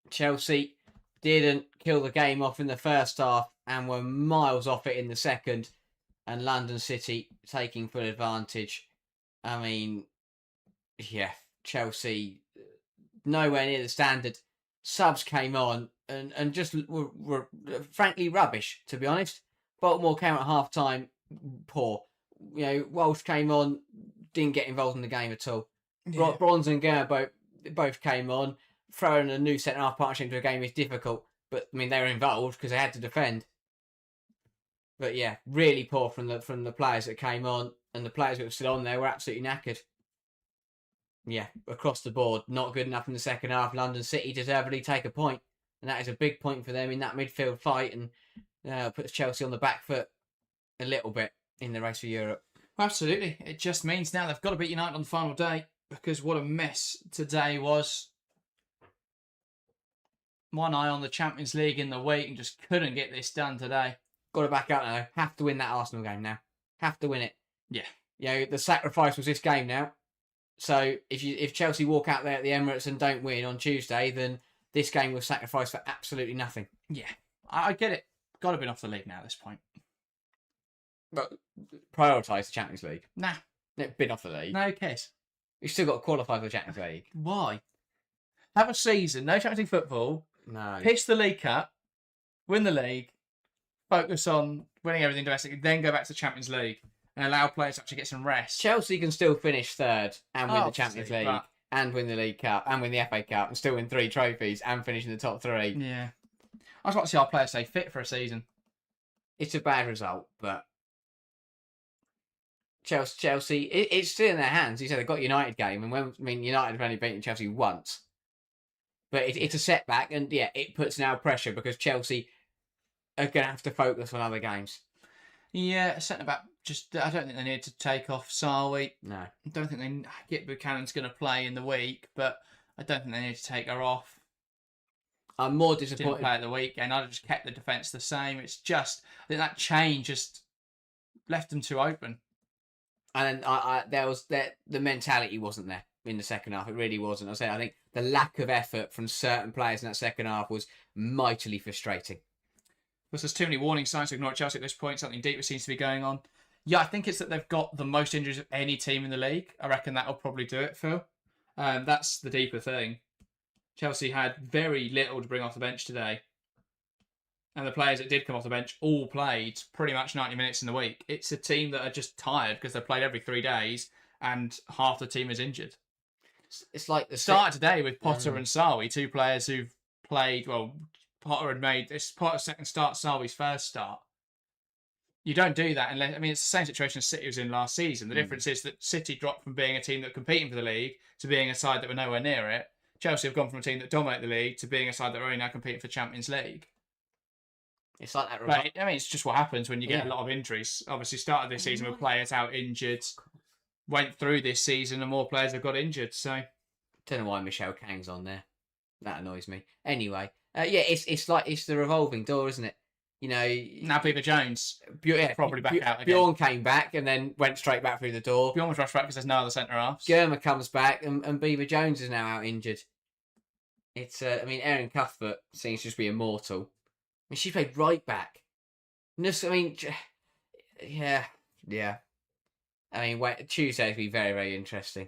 Chelsea didn't kill the game off in the first half and were miles off it in the second. And London City taking full advantage. I mean, yeah, Chelsea nowhere near the standard. Subs came on and just were frankly rubbish, to be honest. Baltimore came at half-time poor. You know, Walsh came on, didn't get involved in the game at all. Yeah. Bronze and Gare both came on. Throwing a new centre-half partnership into a game is difficult. But, I mean, they were involved because they had to defend. But, yeah, really poor from the players that came on. And the players that were still on there were absolutely knackered. Yeah, across the board. Not good enough in the second half. London City deservedly take a point. And that is a big point for them in that midfield fight. And puts Chelsea on the back foot a little bit in the race for Europe. Absolutely. It just means now they've got to beat United on the final day, because what a mess today was. One eye on the Champions League in the week and just couldn't get this done today. Got to back out now. Have to win that Arsenal game now. Have to win it. Yeah. You know, the sacrifice was this game now. So if Chelsea walk out there at the Emirates and don't win on Tuesday, then this game was sacrificed for absolutely nothing. Yeah. I get it. Got to be off the league now at this point. But prioritise the Champions League. Nah. They've been off the league. No case. You've still got to qualify for the Champions League. Why? Have a season, no Champions League football. No. Pitch the League Cup, win the league, focus on winning everything domestically, then go back to the Champions League and allow players to actually get some rest. Chelsea can still finish third and win the Champions League and win the League Cup and win the FA Cup and still win 3 trophies and finish in the top 3. Yeah. I just want to see our players stay fit for a season. It's a bad result, but Chelsea, it's still in their hands. You said they've got United game, and United have only beaten Chelsea once. But it's a setback, and yeah, it puts now pressure because Chelsea are going to have to focus on other games. Yeah, centre back. I don't think they need to take off Sarwi. No, I don't think they get Buchanan's going to play in the week, but I don't think they need to take her off. I'm more disappointed. Didn't play at the weekend. I'd have just kept the defence the same. It's just I think that change just left them too open. And the mentality wasn't there in the second half. It really wasn't. I think the lack of effort from certain players in that second half was mightily frustrating. There's too many warning signs to ignore Chelsea at this point. Something deeper seems to be going on. Yeah, I think it's that they've got the most injuries of any team in the league. I reckon that'll probably do it, Phil. That's the deeper thing. Chelsea had very little to bring off the bench today. And the players that did come off the bench all played pretty much 90 minutes in the week. It's a team that are just tired because they've played every 3 days and half the team is injured. It's like the started today with Potter and Sarwi, 2 players who've played. Well, Potter had made this Potter's second start, Sarwi's first start. You don't do that unless. I mean, it's the same situation as City was in last season. The difference is that City dropped from being a team that were competing for the league to being a side that were nowhere near it. Chelsea have gone from a team that dominate the league to being a side that are only now competing for Champions League. It's like that. But I mean, it's just what happens when you get a lot of injuries. Obviously, started this season with players out injured. Went through this season and more players have got injured. So, don't know why Michelle Kang's on there. That annoys me. Anyway, it's the revolving door, isn't it? You know. Now Beaver Jones probably back out again. Bjorn came back and then went straight back through the door. Bjorn was rushed back because there's no other centre halves. Germa comes back and Beaver Jones is now out injured. It's I mean, Erin Cuthbert seems to just be immortal. I mean, she played right back. I mean, yeah, yeah. I mean, Tuesday's will be very, very interesting.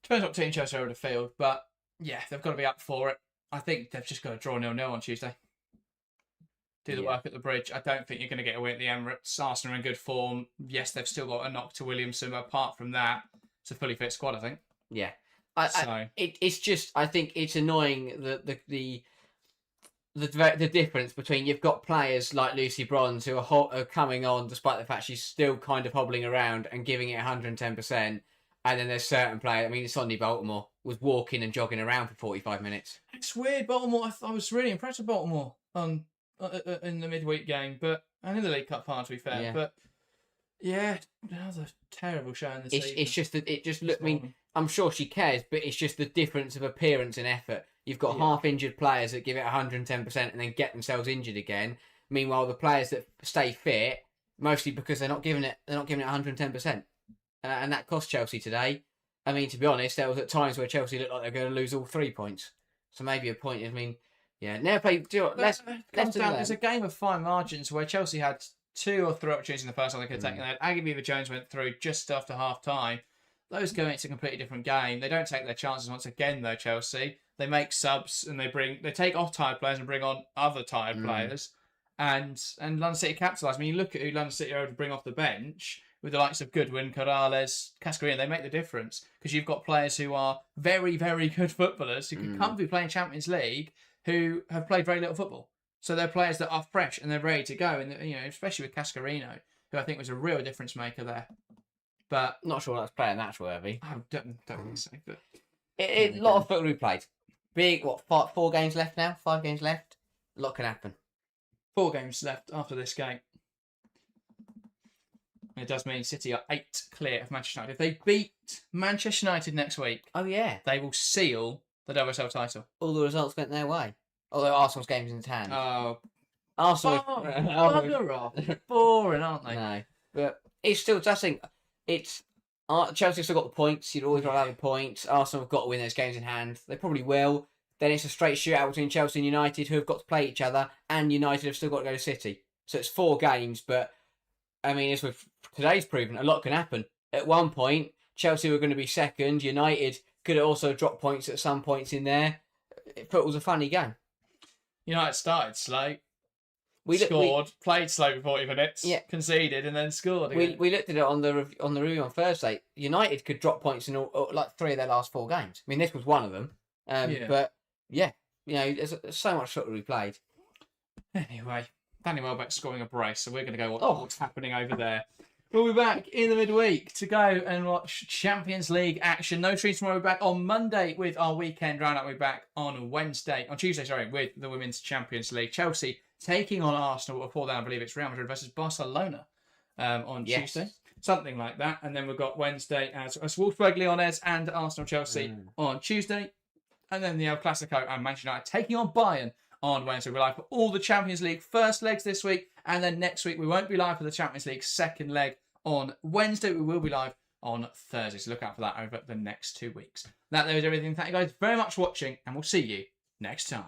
Depends what team Chelsea are over the field, but yeah, they've got to be up for it. I think they've just got to draw 0-0 on Tuesday. Do the work at the bridge. I don't think you're going to get away at the Emirates. Arsenal are in good form. Yes, they've still got a knock to Williamson, but apart from that, it's a fully fit squad, I think. Yeah. It's just, I think it's annoying the difference between you've got players like Lucy Bronze who are coming on despite the fact she's still kind of hobbling around and giving it 110%, and then there's certain players. I mean, Sonny Baltimore was walking and jogging around for 45 minutes. It's weird. Baltimore, I was really impressed with Baltimore in the midweek game, and in the League Cup final, to be fair. Yeah. But yeah, another terrible show in the season. It's just that it just looked. I mean, I'm sure she cares, but it's just the difference of appearance and effort. You've got half-injured players that give it 110% and then get themselves injured again. Meanwhile, the players that stay fit, mostly because they're not giving it 110%, and that cost Chelsea today. I mean, to be honest, there was at times where Chelsea looked like they're going to lose all 3 points. So maybe a point. I mean, yeah, never play. It's a game of fine margins where Chelsea had 2 or 3 opportunities in the first half they could have taken. Aggie Jones went through just after half time. Those go into a completely different game. They don't take their chances once again, though. Chelsea, they make subs and they take off tired players and bring on other tired players, and London City capitalise. I mean, you look at who London City are able to bring off the bench with the likes of Goodwin, Corrales, Cascarino. They make the difference because you've got players who are very, very good footballers who can comfortably play in Champions League who have played very little football. So they're players that are fresh and they're ready to go, and especially with Cascarino, who I think was a real difference maker there. But not sure that's player match worthy. I don't think so. But a lot of football we played. Big 4 games left now. 5 games left. A lot can happen. 4 games left after this game. It does mean City are 8 clear of Manchester United. If they beat Manchester United next week, they will seal the WSL title. All the results went their way. Although Arsenal's game's in hand. Oh, Arsenal. Bugger off. Boring, aren't they? No, but it's still. I think it's Chelsea still got the points. You'd always rather have the points. Arsenal have got to win those games in hand. They probably will. Then it's a straight shootout between Chelsea and United, who have got to play each other, and United have still got to go to City. So it's 4 games, but I mean, as with today's proven, a lot can happen. At one point, Chelsea were going to be second. United could have also dropped points at some points in there. Football's a funny game. United started slow. Scored, played slow for 40 minutes, conceded, and then scored again. We looked at it on the review on Thursday. United could drop points in like 3 of their last 4 games. I mean, this was one of them. But yeah, there's so much football we played. Anyway, Danny Welbeck's scoring a brace, so we're going to go watch what's happening over there. We'll be back in the midweek to go and watch Champions League action. No streams tomorrow. We're back on Monday with our weekend roundup. We're back on Tuesday, with the Women's Champions League. Chelsea taking on Arsenal. Before that, I believe it's Real Madrid versus Barcelona on Tuesday. Something like that. And then we've got Wednesday as Wolfsburg Lionesses and Arsenal Chelsea on Tuesday. And then the El Clasico and Manchester United taking on Bayern on Wednesday. We're live for all the Champions League first legs this week. And then next week, we won't be live for the Champions League second leg on Wednesday. We will be live on Thursday. So look out for that over the next 2 weeks. That there is everything. Thank you guys very much for watching. And we'll see you next time.